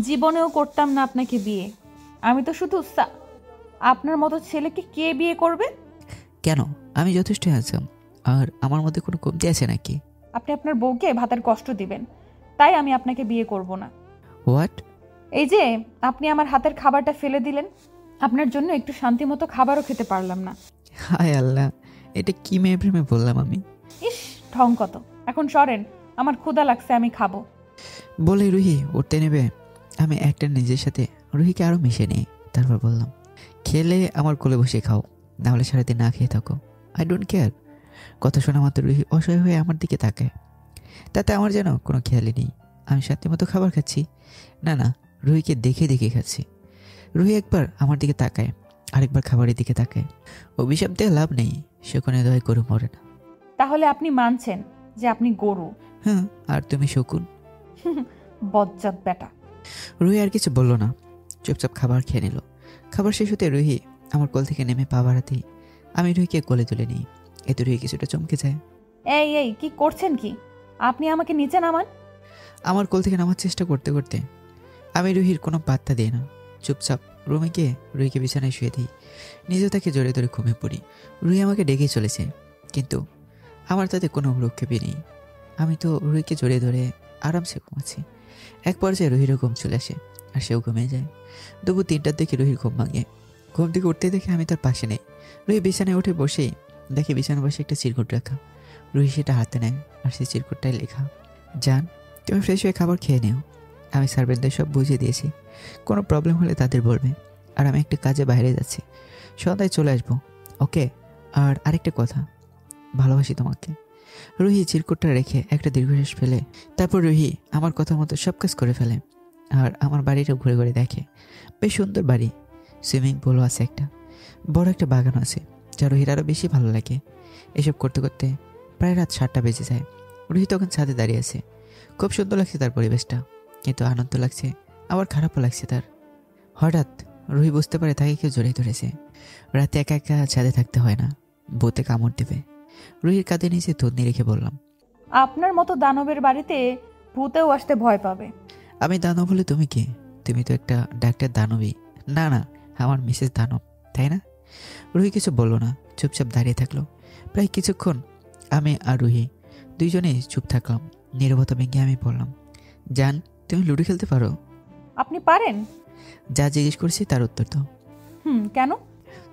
জীবনেও করতাম না আপনাকে বিয়ে। আমি তো শুধু আপনার মতো ছেলেকে কে বিয়ে করবে? কেন? আমি যথেষ্ট হ্যান্ডসাম, আর আমার মধ্যে কোনো কমতি আছে নাকি? আপনি আপনার বউকে ভাতের কষ্ট দিবেন, তাই আমি আপনাকে বিয়ে করব না। হোয়াট? এই যে আপনি আমার হাতের খাবারটা ফেলে দিলেন, আপনার জন্য একটু শান্তি মতো খাবারও খেতে পারলাম না। হায় আল্লাহ, এটা কি মেয়ে প্রেমে বললাম আমি? ইস, ঢং কত। এখন সরেন, আমার ক্ষুধা লাগছে, আমি খাবো। বলে রুহি উঠতে নেবে। আমি একটা নিজের সাথে রুহিকে আরও মিশে নিই। তারপর বললাম, খেলে আমার কোলে বসে খাও, নাহলে সারাদিন না খেয়ে থাকো, আই ডোন্ট কেয়ার। কথা শোনা মাত্র রুহি অসহায় হয়ে আমার দিকে তাকায়। তাতে আমার যেন কোনো খেয়ালই নেই। আমি শান্তি মতো খাবার খাচ্ছি। না, রুহিকে দেখে দেখে খাচ্ছি। রুহি একবার আমার দিকে তাকায়, আরেকবার খাবারের দিকে তাকায়। অভিশাপ দিয়ে লাভ নেই, শকুনে দয় গরু মরে না। তাহলে আপনি মানছেন যে আপনি গরু? হ্যাঁ, আর তুমি শকুন। বজ্জাত বেটা। রুহি আর কিছু বলল না, চুপচাপ খাবার খেয়ে নিল। খাবার শেষ হতে রুহি আমার কোল থেকে নেমে পা বাড়াতেই আমি রুহিকে কোলে তুলে নিই। এতে রুহি কিছুটা চমকে যায়। এই কি করছেন কি? আপনি আমাকে নিচে নামান। আমার কোল থেকে নামার চেষ্টা করতে করতে আমি রুহির কোনো পাত্তা দিই না। চুপচাপ রুমে গিয়ে রুহিকে বিছানায় শুয়ে দিই। নিজে তাকে জড়িয়ে ধরে ঘুমিয়ে পড়ি। রুহি আমাকে ডেকেই চলেছে, কিন্তু আমার তাতে কোনো ভ্রুক্ষেপই নেই। আমি তো রুহিকে জড়িয়ে ধরে আরামসে ঘুমাচ্ছি। এক পর্যায়ে রুহিরও ঘুম চলে আসে আর সেও ঘুমিয়ে যায়। দুপুর 3টার দিকে রুহির ঘুম ভাঙে। ঘুম থেকে উঠতে দেখে আমি তার পাশে নেই। রুহি বিছানায় উঠে বসেই দেখে বিছানার পাশে একটা চিরকুট রাখা। রুহি সেটা হাতে নেয় আর সেই চিরকুটটায় লেখা, জান তুমি ফ্রেশ হয়ে খাবার খেয়ে নিও। আমি সার্ভেন্টদের সব বুঝিয়ে দিয়েছি, কোনো প্রবলেম হলে তাদের বলবে। আর আমি একটা কাজে বাইরে যাচ্ছি, সন্ধ্যায় চলে আসবো, ওকে? আর আরেকটা কথা, ভালোবাসি তোমাকে। রুহি চিরকুটটা রেখে একটা দীর্ঘশ্বাস ফেলে তারপর রুহি আমার কথা মতো সব কাজ করে ফেলে। আর আমার বাড়িটা ঘুরে ঘুরে দেখে। বেশ সুন্দর বাড়ি, সুইমিং পুলও আছে, একটা বড় একটা বাগানও আছে, যা রুহির আরও বেশি ভালো লাগে। এসব করতে করতে প্রায় রাত 7টা বেজে যায়। রুহি তখন ছাদে দাঁড়িয়ে আছে। খুব সুন্দর লাগছে তার পরিবেশটা, কিন্তু আনন্দ লাগছে, আবার খারাপও লাগছে তার। হঠাৎ রুহি বুঝতে পারে তাকে কেউ জড়িয়ে ধরেছে। রাতে একা একা ছাদে থাকতে হয় না, বউতে কামড় দেবে। রুহির কাঁধে নিচে থুতনি রেখে বললাম, আপনার মতো দানবের বাড়িতে ভূতেও আসতে ভয় পাবে। আমি দানব বলে তুমি কি? তুমি তো একটা ডাক্তার দানবী। না, আমার মিসেস দানব, তাই না? রুহি কিছু বলল না, চুপচাপ দাঁড়িয়ে থাকলো। প্রায় কিছুক্ষণ আমি আর রুহি দুইজনেই চুপ থাকলাম। নীরবতা ভেঙে আমি বললাম, জান তুমি লুডো খেলতে পারো? আপনি পারেন? যা জিজ্ঞেস করছি তার উত্তর দাও। কেন?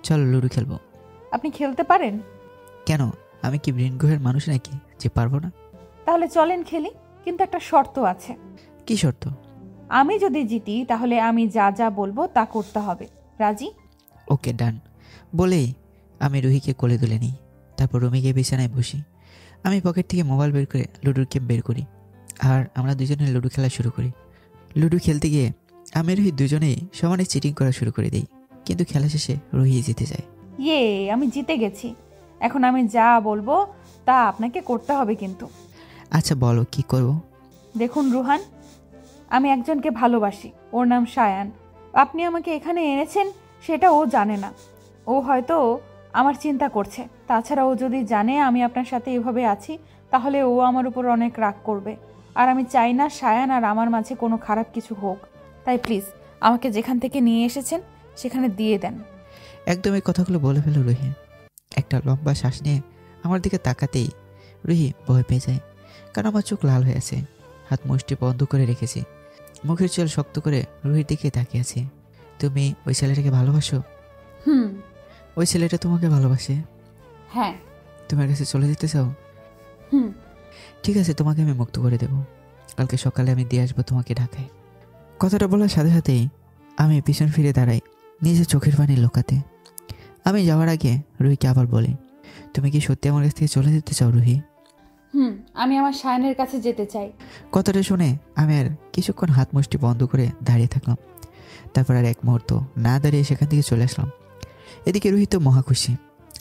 চলো লুডো খেলবো। আপনি খেলতে পারেন? কেন, আমি কি ব্রেন গ্রহের মানুষ নাকি যে পারবো না? তাহলে চলেন খেলি, কিন্তু একটা শর্ত আছে। কি শর্ত? আমি যদি জিতি তাহলে আমি যা যা বলবো তা করতে হবে। রাজি? ওকে, ডান। বলেই আমি রুহিকে কোলে তুলে নিই। তারপর রুমে গিয়ে বিছানায় বসি। আমি পকেট থেকে মোবাইল বের করে লুডোর গেম বের করি, আর আমরা দুজনে লুডো খেলা শুরু করি। লুডো খেলতে গিয়ে আমি রুহি দুজনেই সমানে চিটিং করা শুরু করে দিই, কিন্তু খেলা শেষে রুহি জিতে যায়। ইয়ে, আমি জিতে গেছি। এখন আমি যা বলবো তা আপনাকে করতে হবে কিন্তু। আচ্ছা বলো, কি করব? দেখুন রুহান, আমি একজনকে ভালোবাসি। ওর নাম সায়ান। আপনি আমাকে এখানে এনেছেন সেটা ও জানে না। ও হয়তো আমার চিন্তা করছে। তাছাড়া ও যদি জানে আমি আপনার সাথে এভাবে আছি, তাহলে ও আমার উপর অনেক রাগ করবে। আর আমি চাই না সায়ান আর আমার মাঝে কোনো খারাপ কিছু হোক। তাই প্লিজ আমাকে যেখান থেকে নিয়ে এসেছেন সেখানে দিয়ে দেন। একদম এই কথাগুলো বলে ফেলো রুহি। একটা লম্বা শ্বাস নিয়ে আমার দিকে তাকাতেই রুহি ভয় পেয়ে যায়, কারণ আমার চোখ লাল হয়ে আছে। হাত মুষ্টি বন্ধ করে রেখেছি, মুখের চোল শক্ত করে রুহির দিকে তাকিয়ে আছি। তুমি ওই ছেলেটাকে ভালোবাসো? হুম। ওই ছেলেটা তোমাকে ভালোবাসে? হ্যাঁ। তোমার কাছে চলে যেতে চাও? হুম। ঠিক আছে, তোমাকে আমি মুক্ত করে দেব। কালকে সকালে আমি দিয়ে আসবো তোমাকে ঢাকায়। কথাটা বলার সাথে সাথেই আমি পিছন ফিরে দাঁড়াই, নিজের চোখের পানি লুকাতে। আমি যাওয়ার আগে রুহিকে আবার বলি, তুমি কি সত্যি আমার কাছ থেকে চলে যেতে চাও রুহি? হুম, আমি আমার সায়ানের কাছে যেতে চাই। কথাটা শুনে আমি আর কিছুক্ষণ হাত মুষ্টি বন্ধ করে দাঁড়িয়ে থাকলাম। তারপর আর এক মুহূর্ত না দাঁড়িয়ে সেখান থেকে চলে আসলাম। এদিকে রুহি তো মহা খুশি,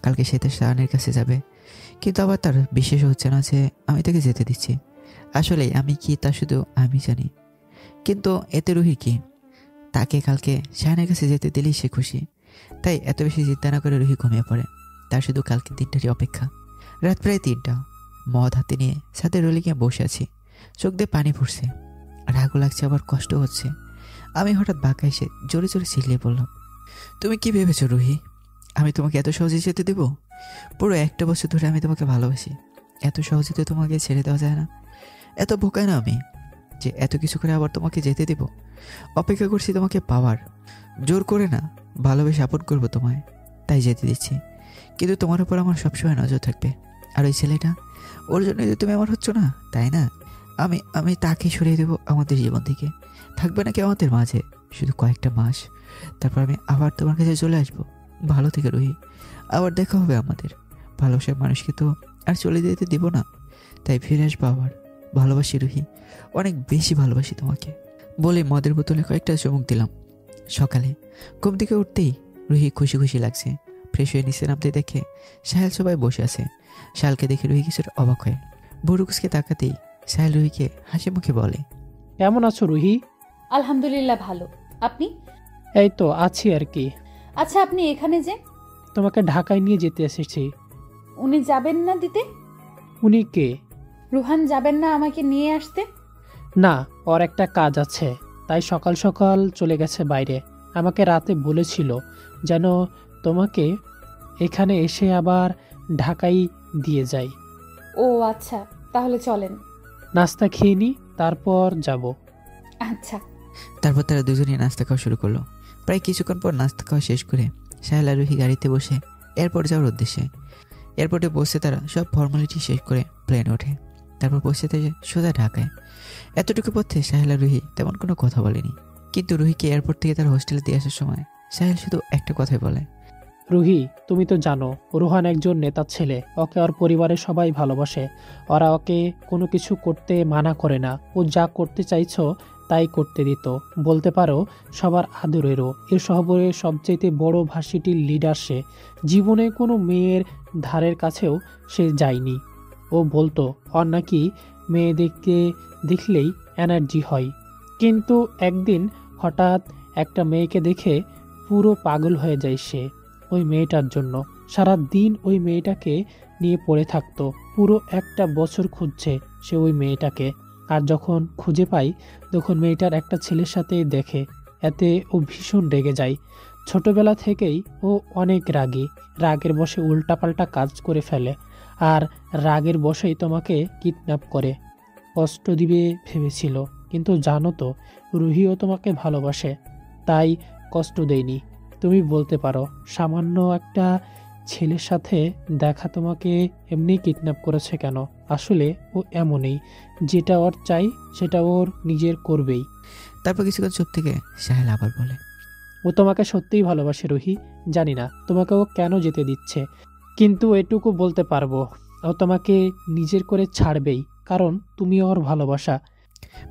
কালকে সে তার সায়ানের কাছে যাবে। কিন্তু আবার তার বিশ্বাস হচ্ছে না যে আমি তাকে যেতে দিচ্ছি। আসলে আমি কি তা শুধু আমি জানি। কিন্তু এতে রুহি কি? তাকে কালকে সায়ানের কাছে যেতে দিলেই সে খুশি। তাই এত বেশি চিন্তা না করে রুহি ঘুমিয়ে পড়ে। তার শুধু কালকে দিনটারই অপেক্ষা। রাত প্রায় 3টা। মদ হাতে নিয়ে সাথে রোলিংয়ে বসে আছি। চোখ দিয়ে পানি পড়ছে, রাগও লাগছে, আবার কষ্ট হচ্ছে। আমি হঠাৎ বাঁকা এসে জোরে জোরে চিল্লিয়ে বললাম, তুমি কি ভেবেছো রুহি, আমি তোমাকে এত সহজে যেতে দেব? পুরো 1টা বছর ধরে আমি তোমাকে ভালোবাসি। এত সহজে তো তোমাকে ছেড়ে দেওয়া যায় না। এত বোকায় না আমি যে এত কিছু করে আবার তোমাকে যেতে দেব? অপেক্ষা করছি তোমাকে পাওয়ার, জোর করে না, ভালোবেসে আপন করবো তোমায়, তাই যেতে দিচ্ছি। কিন্তু তোমার উপর আমার সবসময় নজর থাকবে। আর ওই ছেলেটা, ওর জন্য যদি তুমি আমার হচ্ছ না, তাই না? আমি আমি তাকে সরিয়ে দেবো আমাদের জীবন থেকে। থাকবে নাকি আমাদের মাঝে শুধু কয়েকটা মাস, তারপর আমি আবার তোমার কাছে চলে আসবো। ভালো থেকে রুহি, আবার দেখা হবে আমাদের। ভালোবাসার মানুষকে তো আর চলে যেতে দিব না, তাই ফিরে আসবো আবার। ভালোবাসি রুহি, অনেক বেশি ভালোবাসি তোমাকে। বলে মদের বোতলে কয়েকটা চুমুক দিলাম। সকালে ঘুম থেকে উঠতেই রুহি খুশি খুশি লাগছে। ফ্রেশ হয়ে নিচে নামতে দেখে সাহেল সবাই বসে আছে। সাহেলকে দেখে রুহি কিছুটা অবাক হয়। ভুরুকুসকে তাকাতেই সাহেল রুহিকে হাসি মুখে বলে, কেমন আছো রুহি? আলহামদুলিল্লাহ ভালো। আপনি? এই তো আছি আর কি। আচ্ছা, আপনি এখানে যে? তোমাকে ঢাকায় নিয়ে যেতে এসেছি। উনি যাবেন না দিতে? উনি কে? রুহান যাবেন না আমাকে নিয়ে আসতে? না, ওর একটা কাজ আছে, তাই সকাল সকাল চলে গেছে বাইরে। আমাকে রাতে বলেছিল যেন তোমাকে এখানে এসে আবার ঢাকায় দিয়ে যাই। ও আচ্ছা, তাহলে চলেন। নাস্তা খেয়ে নি, তারপর যাব। আচ্ছা। তারপর তারা দুজনেই নাস্তা খাওয়া শুরু করলো। প্রায় কিছুক্ষণ পর নাস্তা খাওয়া শেষ করে সাহেল আর রুহি গাড়িতে বসে এয়ারপোর্ট যাওয়ার উদ্দেশ্যে। এয়ারপোর্টে বসে তারা সব ফর্মালিটি শেষ করে প্লেনে ওঠে। তারপর বসে থেকে সোজা ঢাকায়। এতটুকু পথে সাহেল আর রুহি তেমন কোনো কথা বলেনি, কিন্তু রুহিকে এয়ারপোর্ট থেকে তার হোস্টেলে দিয়ে আসার সময় সাহেল শুধু একটা কথাই বলে, রুহি, তুমি তো জানো রুহান একজন নেতার ছেলে। ওকে ওর পরিবারের সবাই ভালোবাসে। ওরা ওকে কোনো কিছু করতে মানা করে না। ও যা করতে চাইছো তাই করতে দিত। বলতে পারো সবার আদরেরও। এ শহরের সবচেয়ে বড় ভার্সিটির লিডার সে। জীবনে কোনো মেয়ের ধারের কাছেও সে যায়নি। ও বলতো ওর নাকি মেয়েদেরকে দেখলেই এনার্জি হয়। কিন্তু একদিন হঠাৎ একটা মেয়েকে দেখে পুরো পাগল হয়ে যায় সে। ওই মেয়েটার জন্য সারা দিন ওই মেয়েটাকে নিয়ে পড়ে থাকতো। পুরো 1টা বছর খুঁজছে সে ওই মেয়েটাকে। আর যখন খুঁজে পাই তখন মেয়েটার একটা ছেলের সাথে দেখে। এতে ও ভীষণ রেগে যায়। ছোটবেলা থেকেই ও অনেক রাগী। রাগের বশে উল্টাপাল্টা কাজ করে ফেলে। আর রাগের বশেই তোমাকে কিডন্যাপ করে। কষ্ট দিবে ভেবেছিল, কিন্তু জানো তো রুহিও তোমাকে ভালোবাসে, তাই কষ্ট দেয়নি। তুমি বলতে পারো সামান্য একটা ছেলের সাথে দেখা তোমাকে এমনি কিডন্যাপ করেছে কেন? আসলে ও এমনই, যেটা ওর চাই সেটা ওর নিজের করবেই। তারপর কিছুক্ষণ চুপ থেকে সাহেল আবার বলে, ও তোমাকে সত্যিই ভালোবাসে রুহি। জানি না তোমাকে ও কেন যেতে দিচ্ছে, কিন্তু এটুকু বলতে পারবো ও তোমাকে নিজের করে ছাড়বেই, কারণ তুমি ওর ভালোবাসা।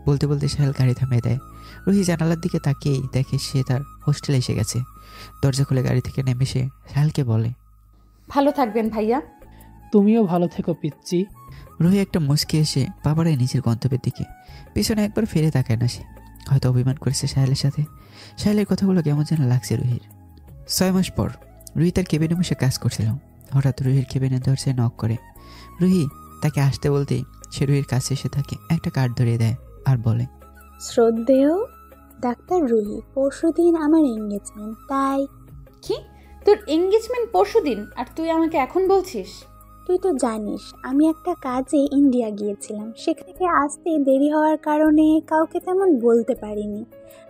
বলতে বলতে সাহেল গাড়ি থামিয়ে দেয়। রুহি জানালার দিকে তাকিয়েই দেখে সে তার হোস্টেলে এসে গেছে। দরজা খুলে গাড়ি থেকে নেমে সে সাহেলকে বলে, ভালো থাকবেন ভাইয়া। তুমিও ভালো থেকো পিচ্চি। রুহি একটা মুচকি এসে পা বাড়ায় নিজের গন্তব্যের দিকে। পিছনে একবার ফিরে তাকায় না সে। হয়তো অভিমান করেছে সাহেলের সাথে। সাহেলের কথাগুলো কেমন যেন লাগছে রুহির। 6 মাস পর রুহি তার কেবিনে বসে কাজ করছিল। হঠাৎ রুহির কেবিনের দরজায় নক করে। রুহি তাকে আসতে বলতেই সে রুহির কাছে এসে তাকে একটা কার্ড ধরিয়ে দেয় আর বলে, শ্রদ্ধেয় ডাক্তার রুহি, পরশুদিন আমার এঙ্গেজমেন্ট, তাই। কি, তোর এঙ্গেজমেন্ট পরশুদিন আর তুই আমাকে এখন বলছিস? তুই তো জানিস আমি একটা কাজে ইন্ডিয়া গিয়েছিলাম, সেখান থেকে আসতে দেরি হওয়ার কারণে কাউকে তেমন বলতে পারিনি।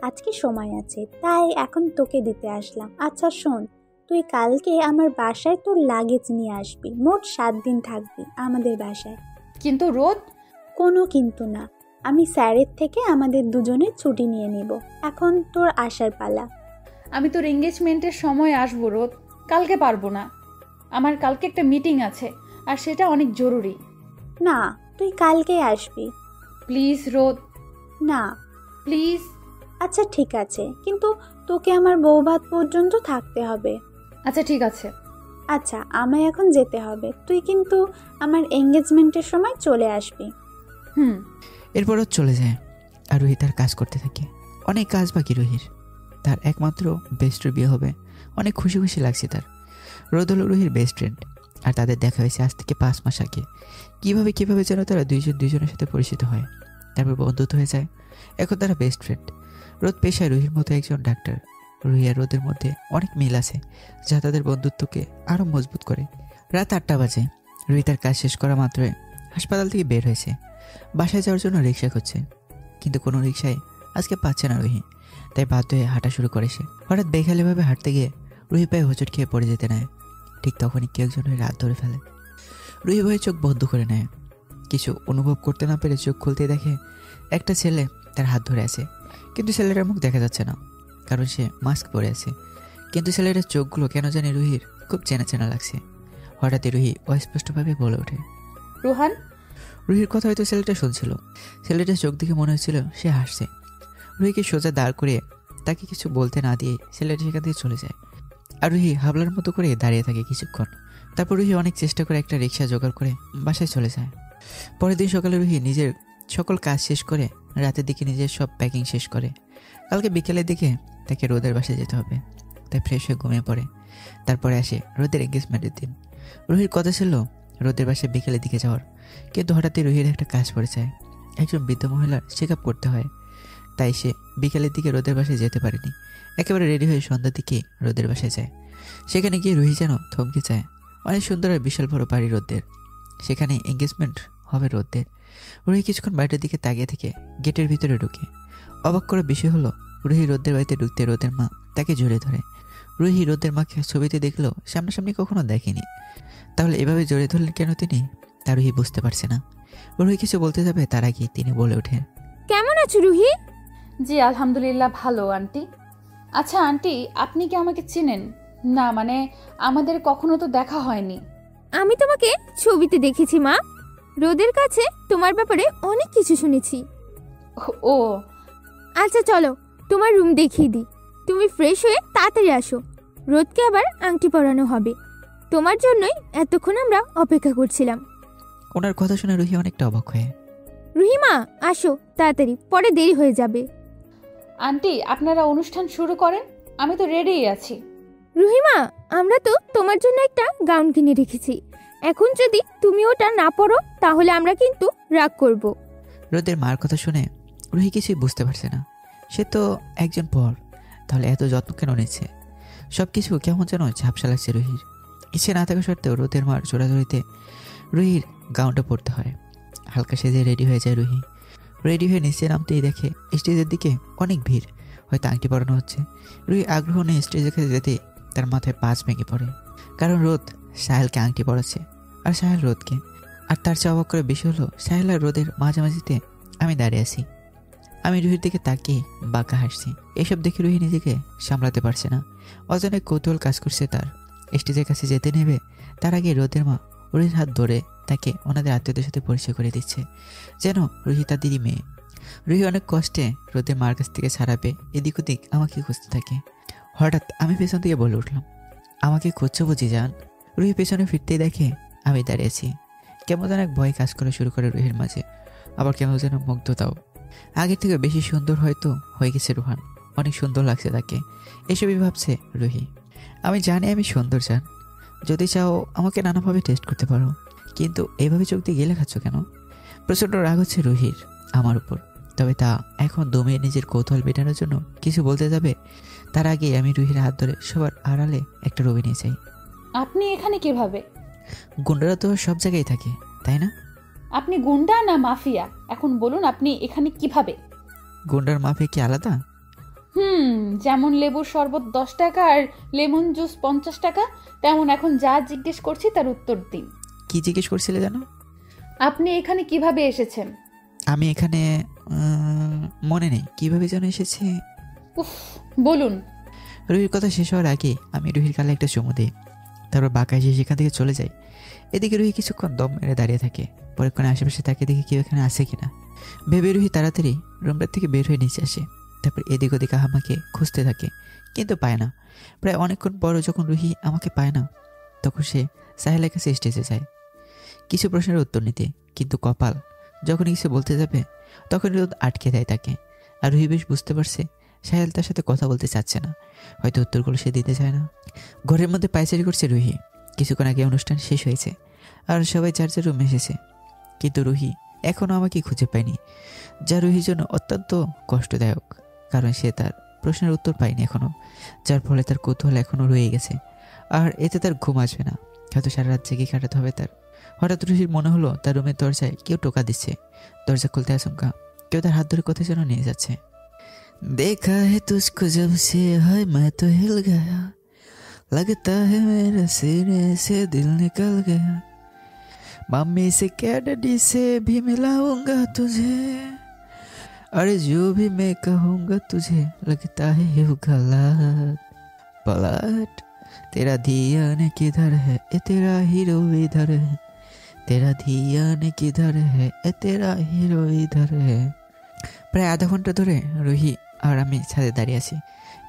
আজকে সময় আছে তাই এখন তোকে দিতে আসলাম। আচ্ছা শোন, তুই কালকে আমার বাসায় তোর লাগেজ নিয়ে আসবি। মোট 7 দিন থাকবি আমাদের বাসায়। কিন্তু রোদ। কোনো কিন্তু না, আমি স্যারের থেকে আমাদের দুজনের ছুটি নিয়ে নিব। এখন তোর আসার পালা। আমি তোর এঙ্গেজমেন্টের সময় আসবো রোদ, কালকে পারবো না। আমার কালকে একটা মিটিং আছে আর সেটা অনেক জরুরি। না, তুই কালকেই আসবি। প্লিজ রোদ, না। প্লিজ। আচ্ছা ঠিক আছে, কিন্তু তোকে আমার বৌভাত পর্যন্ত থাকতে হবে। আচ্ছা ঠিক আছে। আচ্ছা আমায় এখন যেতে হবে, তুই কিন্তু আমার এঙ্গেজমেন্টের সময় চলে আসবি। হুম। এরপর ও চলে যায় আর রুহি তার কাজ করতে থাকে। অনেক কাজ বাকি রুহির। তার একমাত্র বেস্টের বিয়ে হবে। অনেক খুশি খুশি লাগছে তার। রোদ হলো রুহির বেস্ট ফ্রেন্ড আর তাদের দেখা হয়েছে আজ থেকে 5 মাস আগে। কীভাবে যেন তারা দুইজনের সাথে পরিচিত হয়, তারপর বন্ধুত্ব হয়ে যায়। এখন তারা বেস্ট ফ্রেন্ড। রোদ পেশায় রুহির মতো একজন ডাক্তার। রুহি আর রোদের মধ্যে অনেক মিল আছে যা তাদের বন্ধুত্বকে আরও মজবুত করে। রাত 8টা বাজে। রুহি তার কাজ শেষ করা মাত্রই হাসপাতাল থেকে বের হয়েছে। বাসায় যাওয়ার জন্য রিক্সা খুঁজছে, কিন্তু কোনো রিক্সায় আজকে পাচ্ছে না রুহি। তাই বাধ্য হয়ে হাঁটা শুরু করে সে। হঠাৎ বেখালিভাবে হাঁটতে গিয়ে রুহি পায়ে হোঁচট খেয়ে পড়ে যেতে নেয়। ঠিক তখনই কেউ একজন রাত ধরে ফেলে। রুহি ভয়ে চোখ বন্ধ করে নেয়। কিছু অনুভব করতে না পেরে চোখ খুলতে দেখে একটা ছেলে তার হাত ধরে আছে, কিন্তু ছেলেটার মুখ দেখা যাচ্ছে না কারণ সে মাস্ক পরে আছে। কিন্তু ছেলেটার চোখগুলো কেন জানি রুহির খুব চেনা চেনা লাগছে। হঠাৎই রুহি অস্পষ্টভাবে বলে ওঠে, রোহান। রুহির কথা হয়তো ছেলেটা শুনছিল। ছেলেটার চোখ দেখে মনে হচ্ছিল সে হাসছে। রুহিকে সোজা দাঁড় করিয়ে তাকে কিছু বলতে না দিয়ে ছেলেটা সেখান থেকে চলে যায়। আর রুহি হাবলার মতো করে দাঁড়িয়ে থাকে কিছুক্ষণ। তারপর রুহি অনেক চেষ্টা করে একটা রিক্সা জোগাড় করে বাসায় চলে যায়। পরের দিন সকালে রুহি নিজের সকল কাজ শেষ করে রাতের দিকে নিজের সব প্যাকিং শেষ করে। কালকে বিকেলের দিকে তাকে রোদের বাসায় যেতে হবে, তাই ফ্রেশ হয়ে ঘুমিয়ে পড়ে। তারপরে আসে রোদের এঙ্গেজমেন্টের দিন। রুহির কথা ছিল রোদের বাসায় বিকেলের দিকে যাওয়ার, কিন্তু হঠাৎই রুহির একটা কাজ পড়ে যায়। একজন বৃদ্ধ মহিলার চেক আপ করতে হয়, তাই সে বিকেলের দিকে রোদের বাসায় যেতে পারেনি। একেবারে রেডি হয়ে সন্ধ্যার দিকে রোদের বাসায় যায়। সেখানে গিয়ে রুহি যেন থমকে যায়। অনেক সুন্দর আর বিশাল বড় বাড়ি রোদের, সেখানে এঙ্গেজমেন্ট হবে রোদের। রুহি কিছুক্ষণ বাড়িটার দিকে তাকিয়ে থেকে গেটের ভিতরে ঢুকে। অবাক করার বিষয় হলো রুহি রোদের বাড়িতে ঢুকতে রোদের মা তাকে জড়িয়ে ধরে। রুহি রোদের মাকে ছবিতে দেখলেও সামনাসামনি কখনো দেখেনি, তাহলে এভাবে জড়িয়ে ধরলেন কেন তিনি, তা রুহি বুঝতে পারছে না। রুহি কিছু বলতে যাবে তার আগে তিনি বলে ওঠেন, কেমন আছো রুহি? জি আলহামদুলিল্লাহ ভালো আন্টি। আচ্ছা আন্টি, আপনি কি আমাকে চেনেন? না মানে আমাদের কখনো তো দেখা হয়নি। আমি তোমাকে ছবিতে দেখেছি মা। রোদের কাছে তোমার ব্যাপারে অনেক কিছু শুনেছি। ও আচ্ছা চলো তোমার রুম দেখিয়ে দিই। তুমি ফ্রেশ হয়ে তাড়াতাড়ি আসো, রোদকে আবার আংটি পরানো হবে। তোমার জন্যই এতক্ষণ আমরা অপেক্ষা করছিলাম। ওনার কথা শুনে রুহি অনেকটা অবাক হয়ে, রুহিমা আসো তাড়াতাড়ি, পরে দেরি হয়ে যাবে। আন্টি আপনারা অনুষ্ঠান শুরু করেন, আমি তো রেডিই আছি। রুহিমা আমরা তো তোমার জন্য একটা গাউন কিনে রেখেছি, এখন যদি তুমি ওটা না পরো তাহলে আমরা কিন্তু রাগ করব। রোদের মার কথা শুনে রুহি কিছুই বুঝতে পারছে না। সে তো একজন পর, তাহলে এত যত্ন কেন নিচ্ছে? সব কিছু কেমন যেন ঝাপসা লাগছে রুহির। ইচ্ছে না থাকা সত্ত্বেও রোদের মার জোড়াজড়িতে রুহির গাউনটা পরতে হয়। হালকা সেজে রেডি হয়ে যায় রুহি। রেডি হয়ে নিচে নামতেই দেখে স্টেজের দিকে অনেক ভিড়, হয়তো আংটি পরানো হচ্ছে। রুহি আগ্রহ নিয়ে স্টেজে যেতে তার মাথায় 5 ভেঙে পড়ে। কারণ রোদ সাহেলকে আংটি পড়াচ্ছে আর সাহেল রোদকে। আর তার চেয়ে অবাক করে বিষয় হলো সাহেল আর রোদের মাঝামাঝিতে আমি দাঁড়িয়ে আছি। আমি রুহির দিকে তাকিয়ে বাঁকা হাসছি। এসব দেখে রুহি নিজেকে সামলাতে পারছে না। অজানে কৌতূহল কাজ করছে তার। স্টেজের কাছে যেতে নেবে তার আগে রোদের মা রুহির হাত ধরে তাকে ওনাদের আত্মীয়দের সাথে পরিচয় করে দিচ্ছে, যেন রুহি তার দিদি মেয়ে। রুহি অনেক কষ্টে রোদের মার কাছ থেকে ছাড়াবে এদিক ওদিক আমাকে খুঁজতে থাকে। হঠাৎ আমি পেছন থেকে বলে উঠলাম, আমাকে খুঁজছো বুঝি জান? রুহি পেছনে ফিরতেই দেখে আমি দাঁড়িয়েছি। কেমন যেন এক ভয় কাজ করা শুরু করে রুহির মাঝে, আবার কেমন যেন মুগ্ধতাও। আগের থেকে বেশি সুন্দর হয়তো হয়ে গেছে রুহান, অনেক সুন্দর লাগছে তাকে। এসবই ভাবছে রুহি। আমি জানি আমি সুন্দর জান, যদি চাও আমাকে নানাভাবে টেস্ট করতে পারো, কিন্তু এইভাবে চোখ দিয়ে গেলে খাচ্ছ কেন? প্রচণ্ড রাগ হচ্ছে রুহির আমার উপর। তবে তা এখন দমিয়ে নিজের কৌতূহল মেটানোর জন্য কিছু বলতে যাবে তার আগে আমি রুহির হাত ধরে সবার আড়ালে একটা রবি নিয়ে চাই। আপনি এখানে কিভাবে? গুন্ডারা তো সব জায়গায় থাকে, তাই না? আপনি গুন্ডা না মাফিয়া? এখন বলুন আপনি এখানে কিভাবে? গুন্ডার মাফিয়া কি আলাদা? যেমন লেবুর শরবত 10 টাকা আর লেমন জুস 50 টাকা, তেমন এখন যা জিজ্ঞেস করছি তার উত্তর দিন। কি জিজ্ঞেস করছিলে জানো? আপনি এখানে কিভাবে এসেছেন? আমি এখানে মনে নেই কিভাবে যেন এসেছি। উফ, বলুন। রুহির কথা শেষ হওয়ার আগে আমি রুহির গালে একটা চুমু দিই, তারপর বাঁকা এসে সেখান থেকে চলে যাই। এদিকে রুহি কিছুক্ষণ দম মেরে দাঁড়িয়ে থাকে। পরেক্ষণে আশেপাশে তাকে দেখে কেউ এখানে আছে কিনা ভেবে রুহি তাড়াতাড়ি রুমটার থেকে বের হয়ে নিচে আসে। তারপর এদিক ওদিক আমাকে খুঁজতে থাকে, কিন্তু পায় না। প্রায় অনেকক্ষণ পরও যখন রুহি আমাকে পায় না, তখন সে সাহেলের কাছে স্টেজে যায় কিছু প্রশ্নের উত্তর নিতে। কিন্তু কপাল, যখন কিছু বলতে যাবে তখন রোদ আটকে দেয় তাকে। আর রুহি বেশ বুঝতে পারছে সাহেল তার সাথে কথা বলতে চাচ্ছে না, হয়তো উত্তরগুলো সে দিতে চায় না। ঘরের মধ্যে পায়চারি করছে রুহি। কিছুক্ষণ আগে অনুষ্ঠান শেষ হয়েছে আর সবাই যার যার রুমে এসেছে, কিন্তু রুহি এখনও আমাকে খুঁজে পায়নি, যা রুহির জন্য অত্যন্ত কষ্টদায়ক। কারণ সে তার প্রশ্নের উত্তর পায়নি এখনও, যার ফলে তার কৌতূহল এখনও রয়ে গেছে। আর এতে তার ঘুম আসবে না, হয়তো সারা রাত জেগে কাটাতে হবে তার। হঠাৎ রুহির মনে হলো তার রুমের দরজায় কেউ টোকা দিচ্ছে। দরজা খুলতে আচমকা কেউ তার হাত ধরে কোথায় যেন নিয়ে যাচ্ছে। देखा है तुझको जब से है मैं तो हिल गया, लगता है मेरे सीने से दिल निकल गया, मम्मी से क्या डैडी से भी मिलाऊंगा तुझे, अरे जो भी मैं कहूँगा तुझे लगता है ये गलत। पलट तेरा ध्यान किधर है ए तेरा हीरो इधर है, तेरा ध्यान किधर है ए तेरा हीरो इधर है। প্রায় আধা ঘন্টা ধরে রুহি আর আমি ছাদে দাঁড়িয়ে আছি।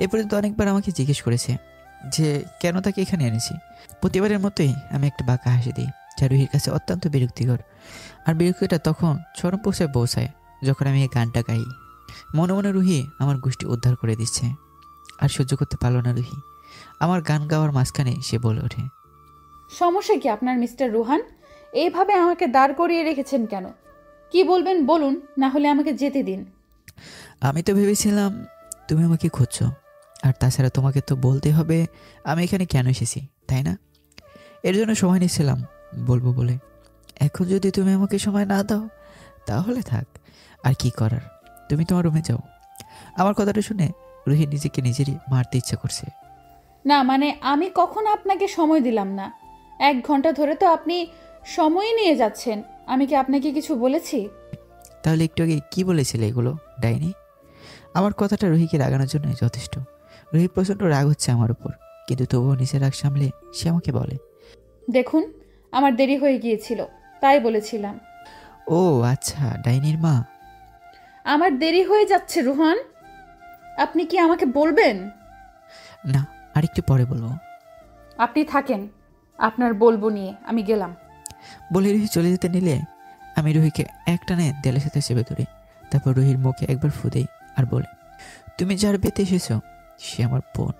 এ পর্যন্ত অনেকবার আমাকে জিজ্ঞেস করেছে যে কেন তাকে এখানে এনেছি। প্রতিবারের মতোই আমি একটা বাঁকা হাসি দিই, যা রুহির কাছে অত্যন্ত বিরক্তিকর। আর বিরক্তিটা তখন চরম পৌঁছায় যখন আমি এই গানটা গাই। মনে মনে রুহি আমার গোষ্ঠী উদ্ধার করে দিচ্ছে। আর সহ্য করতে পারল না রুহি। আমার গান গাওয়ার মাঝখানে সে বলে ওঠে, সমস্যা কি আপনার মিস্টার রুহান? এইভাবে আমাকে দাঁড় করিয়ে রেখেছেন কেন? কি বলবেন বলুন, না হলে আমাকে যেতে দিন। আমি তো ভেবেছিলাম তুমি আমাকে খুঁজছো, আর তাছাড়া তোমাকে তো বলতে হবে আমি এখানে কেন এসেছি, তাই না? এর জন্য সময় নিয়েছিলাম বলবো বলে। এখন যদি তুমি আমাকে সময় না দাও তাহলে থাক, আর কি করার, তুমি তোমার রুমে যাও। আমার কথাটা শুনে রুহি নিজেকে নিজেরই মারতে ইচ্ছা করছে। না মানে আমি কখন আপনাকে সময় দিলাম না? 1 ঘন্টা ধরে তো আপনি সময় নিয়ে যাচ্ছেন। আমি কি আপনাকে কিছু বলেছি? তাহলে একটু আগে কি বলেছিলে এগুলো ডাইনি? আমার কথাটা রুহিকে রাগানোর জন্য যথেষ্ট। রুহি প্রচণ্ড রাগ হচ্ছে আমার উপর, কিন্তু তবুও নিজের রাগ সামলে সে আমাকে বলে, দেখুন আমার দেরি হয়ে গিয়েছিল তাই বলেছিলাম। ও আচ্ছা, ডাইনির মা। আমার দেরি হয়ে যাচ্ছে রুহান, আপনি কি আমাকে বলবেন? না, আরেকটু পরে বলবো। আপনি থাকেন, আপনার বলবো নিয়ে আমি গেলাম। বলে রুহি চলে যেতে নিলে আমি রুহিকে একটানে দেয়ালের সাথে চেপে ধরি। তারপর রুহির মুখে একবার ফু দেই আর বলে, তুমি যার বিয়েতে এসেছো সে আমার বোন।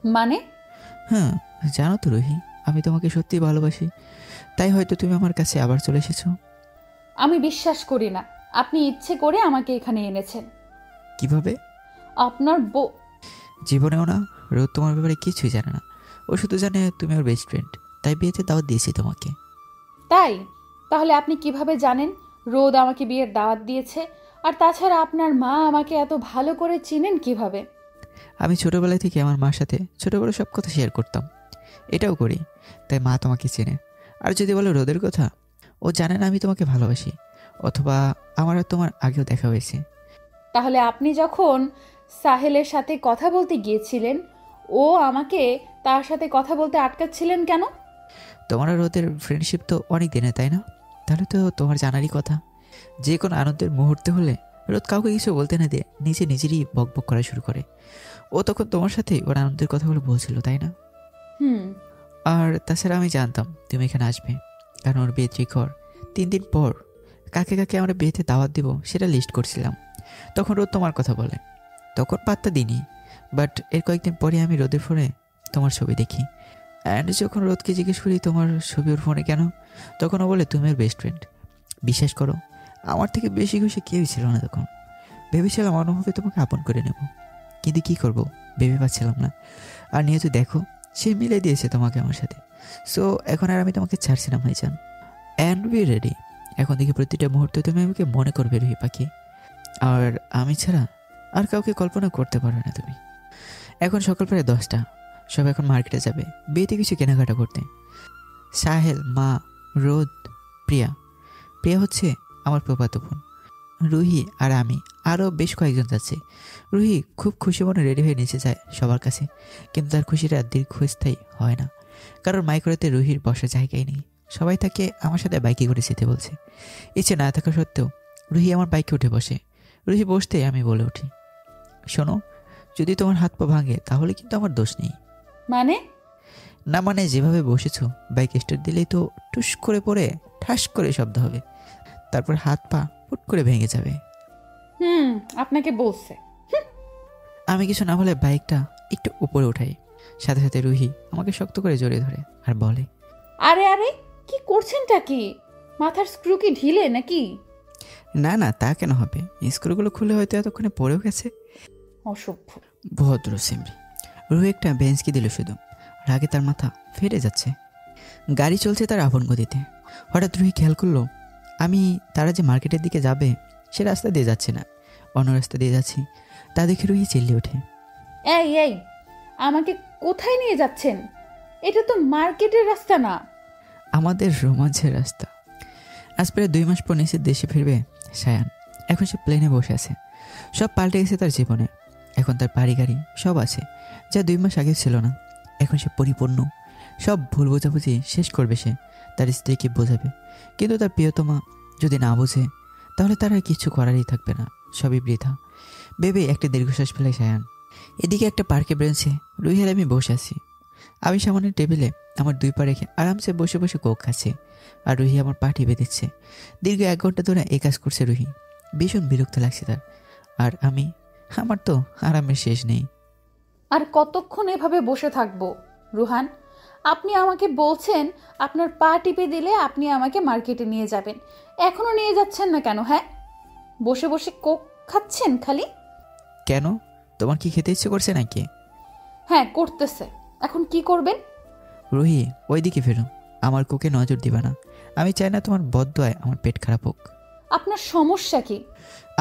মানে? হ্যাঁ, জানো তো রুহি, আমি তোমাকে সত্যি ভালোবাসি, তাই হয়তো তুমি আমার কাছে আবার চলে এসেছো। আমি বিশ্বাস করি না আপনি ইচ্ছে করে আমাকে এখানে এনেছেন। কিভাবে? আপনার জীবনেও না, রোদ তোমার ব্যাপারে কিছুই জানে না। ও শুধু জানে তুমি ওর বেস্ট ফ্রেন্ড, তাই বিয়েতে দাওয়াত দিয়েছি তোমাকে। তাই? তাহলে আপনি কিভাবে জানেন রোদ আমাকে বিয়ের দাওয়াত দিয়েছে? আর তাছাড়া আপনার মা আমাকে এত ভালো করে চিনেন কিভাবে? আমি ছোটবেলা থেকে আমার মার সাথে ছোট বড় সব কথা শেয়ার করতাম। এটাও করি, তাই মা তোমাকে চেনে। আর যদি বলো রোদের কথা, ও জানে না আমি তোমাকে ভালোবাসি, অথবা আমার আর তোমার আগেও দেখা হয়েছে। তাহলে আপনি যখন সাহেলের সাথে কথা বলতে গিয়েছিলেন, ও আমাকে তার সাথে কথা বলতে আটকাচ্ছিলেন কেন? তোমার আর রোদের ফ্রেন্ডশিপ তো অনেক দিনের, তাই না? তাহলে তো তোমার জানারই কথা। যে কোনো আনন্দের মুহূর্তে হলে রোদ কাউকে কিছু বলতে না দিয়ে নিজেরই বকবক করা শুরু করে। ও তখন তোমার সাথে ওর আনন্দের কথাগুলো বলছিল, তাই না? আর তাছাড়া আমি জানতাম তুমি এখানে আসবে, কারণ ওর বিয়ে ঠিক হওয়ার 3 দিন পর কাকে কাকে আমরা বিয়েতে দাওয়াত দিব সেটা লিস্ট করছিলাম। তখন রোদ তোমার কথা বলে, তখন পাত্তা দিইনি। বাট এর কয়েকদিন পরে আমি রোদের ফোনে তোমার ছবি দেখি। অ্যান্ড যখন রোদকে জিজ্ঞেস করি তোমার ছবি ওর ফোনে কেন, তখন ও বলে তুমি ওর বেস্ট ফ্রেন্ড। বিশ্বাস করো, আমার থেকে বেশি খুশি কেউই ছিল না তখন। ভেবেছিলাম অন্যভাবে তোমাকে আপন করে নেব, কিন্তু কি করব, ভেবে পাচ্ছিলাম না। আর নিয়ে তো দেখো, সে মিলে দিয়েছে তোমাকে আমার সাথে। সো এখন আর আমি তোমাকে ছাড়ছি না ভাইজান, অ্যান্ড বি রেডি। এখন দেখি প্রতিটা মুহূর্তে তুমি আমাকে মনে করবে রুহি পাখি, আর আমি ছাড়া আর কাউকে কল্পনা করতে পারবে না তুমি। এখন সকাল প্রায় 10টা, সব এখন মার্কেটে যাবে বিয়েতে কিছু কেনাকাটা করতে। সাহেল, মা, রোদ, প্রিয়া হচ্ছে আমার ফুফাতো বোন, রুহি আর আমি, আরও বেশ কয়েকজন যাচ্ছে। রুহি খুব খুশি মনে রেডি হয়ে নিচে যায় সবার কাছে, কিন্তু তার খুশিটা দীর্ঘস্থায়ী হয় না, কারণ মাইক্রোতে রুহির বসার জায়গায় নেই। সবাই তাকে আমার সাথে বাইকে করে যেতে বলছে। ইচ্ছে না থাকা সত্ত্বেও রুহি আমার বাইকে উঠে বসে। রুহি বসতে আমি বলে উঠি, শোনো, যদি তোমার হাত পা ভাঙে তাহলে কিন্তু আমার দোষ নেই। মানে? না মানে যেভাবে বসেছো, বাইক স্টার্ট দিলেই তো টুস করে পড়ে ঠাস করে শব্দ হবে, তারপর হাত পা ফুট করে ভেঙে যাবে। আপনাকে বলছে। আমি কিছু না বলে বাইকটা একটু উপরে উঠাই, সাথে সাথে রুহি আমাকে শক্ত করে জড়িয়ে ধরে আর বলে, আরে আরে কি করছেনটা কি? মাথার স্ক্রু কি ঢিলে নাকি? না না, তা কেন হবে, স্ক্রুগুলো খুলে হয়তো এতক্ষণে পড়েও গেছে। অসভ্য। ভদ্র সিমরি। রুহি একটা বেঞ্চকে দিল শুধু, রাগে তার মাথা ফেটে যাচ্ছে। গাড়ি চলছে তার আপন গতিতে। হঠাৎ রুহি খেয়াল করলো আমি তারা যে মার্কেটের দিকে যাবে সে রাস্তা দিয়ে যাচ্ছে না, অন্য রাস্তা দিয়ে যাচ্ছি। তা দেখে রুহি চিল্লে ওঠে, এই এই আমাকে কোথায় নিয়ে যাচ্ছেন? এটা তো মার্কেটের রাস্তা না। আমাদের রোমাঞ্চের রাস্তা। আজ প্রায় 2 মাস পর নিচের দেশে ফিরবে সায়ান। এখন সে প্লেনে বসে আছে। সব পাল্টে গেছে তার জীবনে। এখন তার বাড়ি গাড়ি সব আছে, যা 2 মাস আগে ছিল না। এখন সে পরিপূর্ণ। সব ভুল বোঝাবুঝি শেষ করবে সে, তার স্ত্রীকে বোঝাবে। কিন্তু তার প্রিয়তমা যদি না বোঝে তাহলে তার আর কিছু করারই থাকবে না, সবই বৃথা ভেবে একটা দীর্ঘশ্বাস ফেলে সায়ান। এদিকে একটা পার্কে বেঞ্চে রুহি আর আমি বসে আছি। আমি সামনের টেবিলে আমার 2 পা রেখে আরামসে বসে বসে কোক খাচ্ছে, আর রুহি আমার পা টিপে দিচ্ছে। দীর্ঘ 1 ঘন্টা ধরে এই কাজ করছে রুহি। ভীষণ বিরক্ত লাগছে তার। আর আমার তো আরামের শেষ নেই। আর কতক্ষণ এভাবে বসে থাকবো? রুহান, আপনি আমাকে বলছেন আপনার পা টিপে দিলে আপনি আমাকে মার্কেটে নিয়ে যাবেন, এখনো নিয়ে যাচ্ছেন না কেন? হ্যাঁ, বসে বসে কোক খাচ্ছেন খালি। কেন, তোমার কি খেতে ইচ্ছে করছে নাকি? হ্যাঁ করতেছে। এখন কি করবেন? রুহি, ওইদিকে ফেরো, আমার কোকে নজর দিবা না। আমি চাই না তোমার বদদোয়ায় আমার পেট খারাপ হোক। আপনার সমস্যা কি?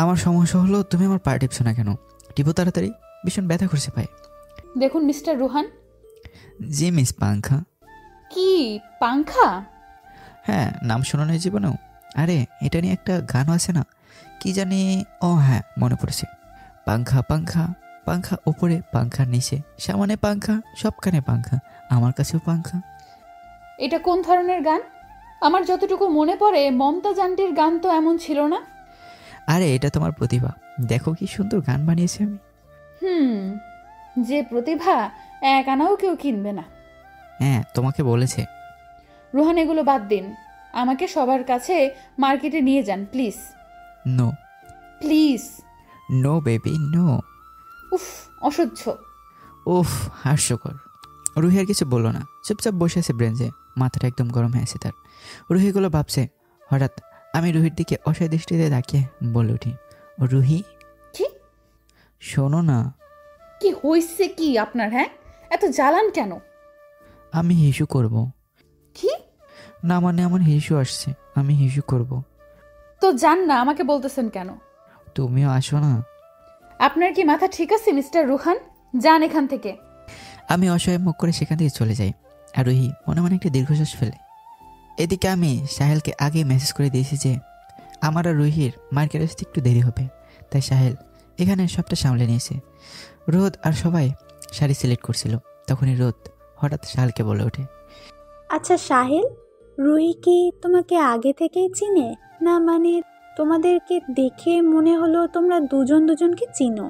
আমার সমস্যা হলো তুমি আমার পা টিপছো না কেন? টিপো তাড়াতাড়ি, ভীষণ ব্যথা করছে পায়ে। দেখুন মিস্টার রুহান। জি মিস পাংখা। কি পাংখা? হ্যাঁ, নাম শোনো না জীবনেও? আরে এটা নিয়ে একটা গানও আছে না, কি জানি, ও হ্যাঁ মনে পড়েছে। পাংখা পাংখা পাংখা উপরে, পাংখার নিচে, সামনে পাংখা, সবখানে পাংখা, আমার কাছেও পাংখা। এটা কোন ধরনের গান? আমার যতটুকু মনে পড়ে মমতাজ আন্টির গান তো এমন ছিল না। আরে এটা তোমার প্রতিভা, দেখো কি সুন্দর গান বানিয়েছি আমি। যে প্রতিভা এক আনাও কেউ কিনবে না। হ্যাঁ তোমাকে বলেছে। রুহান এগুলো বাদ দিন, আমাকে সবার কাছে মার্কেটে নিয়ে যান please. No please. No baby no. উফ, অসহ্য। উফ, হাস্যকর। রুহি আর কিছু বললো না, চুপচাপ বসে আছে ব্রেঞ্জে, মাথাটা একদম গরম হয়ে আছে তার। রুহিগুলো ভাবছে। হঠাৎ আমি রুহির দিকে অসহায় দৃষ্টিতে তাকিয়ে বলে উঠি, রুহি। কি? শোনো না। কি হয়েছে কি আপনার? হ্যাঁ, এত জ্বালান কেন? আমি হিসু করব। কি? না মানে আমার হিসু আসছে, আমি হিসু করব। তো যান না, আমাকে বলতেছেন কেন? তুমিও আসো না। আপনার কি মাথা ঠিক আছে মিস্টার রুহান? যান এখান থেকে। আমি অসহায় মুখ করে সেখান থেকে চলে যাই। আর রুহি মনে মনে একটা দীর্ঘশ্বাস ফেলে। এদিকে আমি সাহেলকে আগে মেসেজ করে দিয়েছি যে আমার আর রুহির মার্কেট আসতে একটু দেরি হবে, তাই সাহেল এখানে সবটা সামলে নিয়েছে। রোদ আর সবাই শাড়ি সিলেক্ট করছিল, তখনই রোদ হঠাৎ সাহেলকে বলে ওঠে, আচ্ছা সাহিল, রুহি কি তোমাকে আগে থেকেই চিনে? না মানে তোমাদেরকে দেখে মনে হলো তোমরা দুজন দুজনকে চিনো।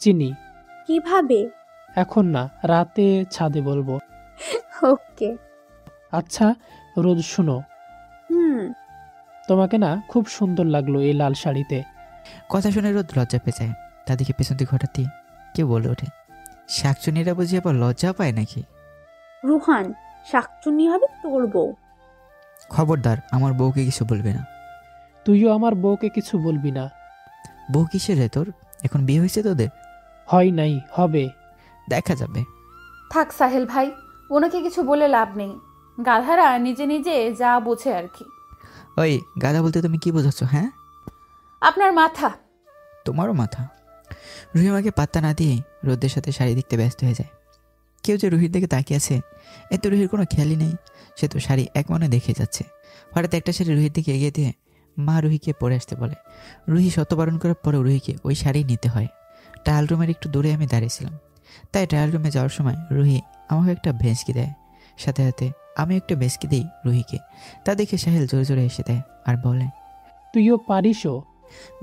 চিনি। কিভাবে? এখন না, রাতে ছাদে বলবো। ওকে। আচ্ছা রোদ শুনো, তোমাকে না খুব সুন্দর লাগলো এই লাল শাড়িতে। কথা শুনে রোদ লজ্জা পেয়ে যায়। তাদেরকে পেছন থেকে হঠাৎই কেউ বলে ওঠে, শাকচুনিরা বুঝি আবার লজ্জা পায় নাকি? রুহান, শাকচুন্নি হবে তোর বউ। খবরদার, আমার বউকে কিছু বলবে না। তুইও আমার বউকে কিছু বলবি না। বউ কিসের রে তোর? এখন বিয়ে হয়েছে তোদের? হয় নাই, হবে। দেখা যাবে। থাক সাহেল ভাই, ওনাকে কিছু বলে লাভ নেই। গাধারা নিজে নিজে যা বোঝে আর কি। ওই গাধা বলতে তুমি কি বোঝাচ্ছ? হ্যাঁ, আপনার মাথা। তোমারও মাথা। রুহি আমাকে পাত্তা না দিয়ে রোদের সাথে শাড়ি দেখতে ব্যস্ত হয়ে যায়। কেউ যে রুহির দিকে তাকিয়ে আছে এত রুহির কোনো খেয়ালই নেই। সে তো শাড়ি এক মনে দেখে যাচ্ছে। হঠাৎ একটা শাড়ি রুহির দিকে এগিয়ে দিয়ে মা রুহিকে পরে আসতে বলে। রুহি শতবারণ করার পরেও রুহিকে ওই শাড়ি নিতে হয়। ট্রায়াল রুমের একটু দূরে আমি দাঁড়িয়েছিলাম, তাই ট্রায়াল রুমে যাওয়ার সময় রুহি আমাকে একটা ভেঁচকি দেয়। সাথে সাথে আমি একটা ভেঁচকি দিই রুহিকে। তা দেখে সাহেল জোরে জোরে এসে দেয় আর বলে, তুইও পারিসও।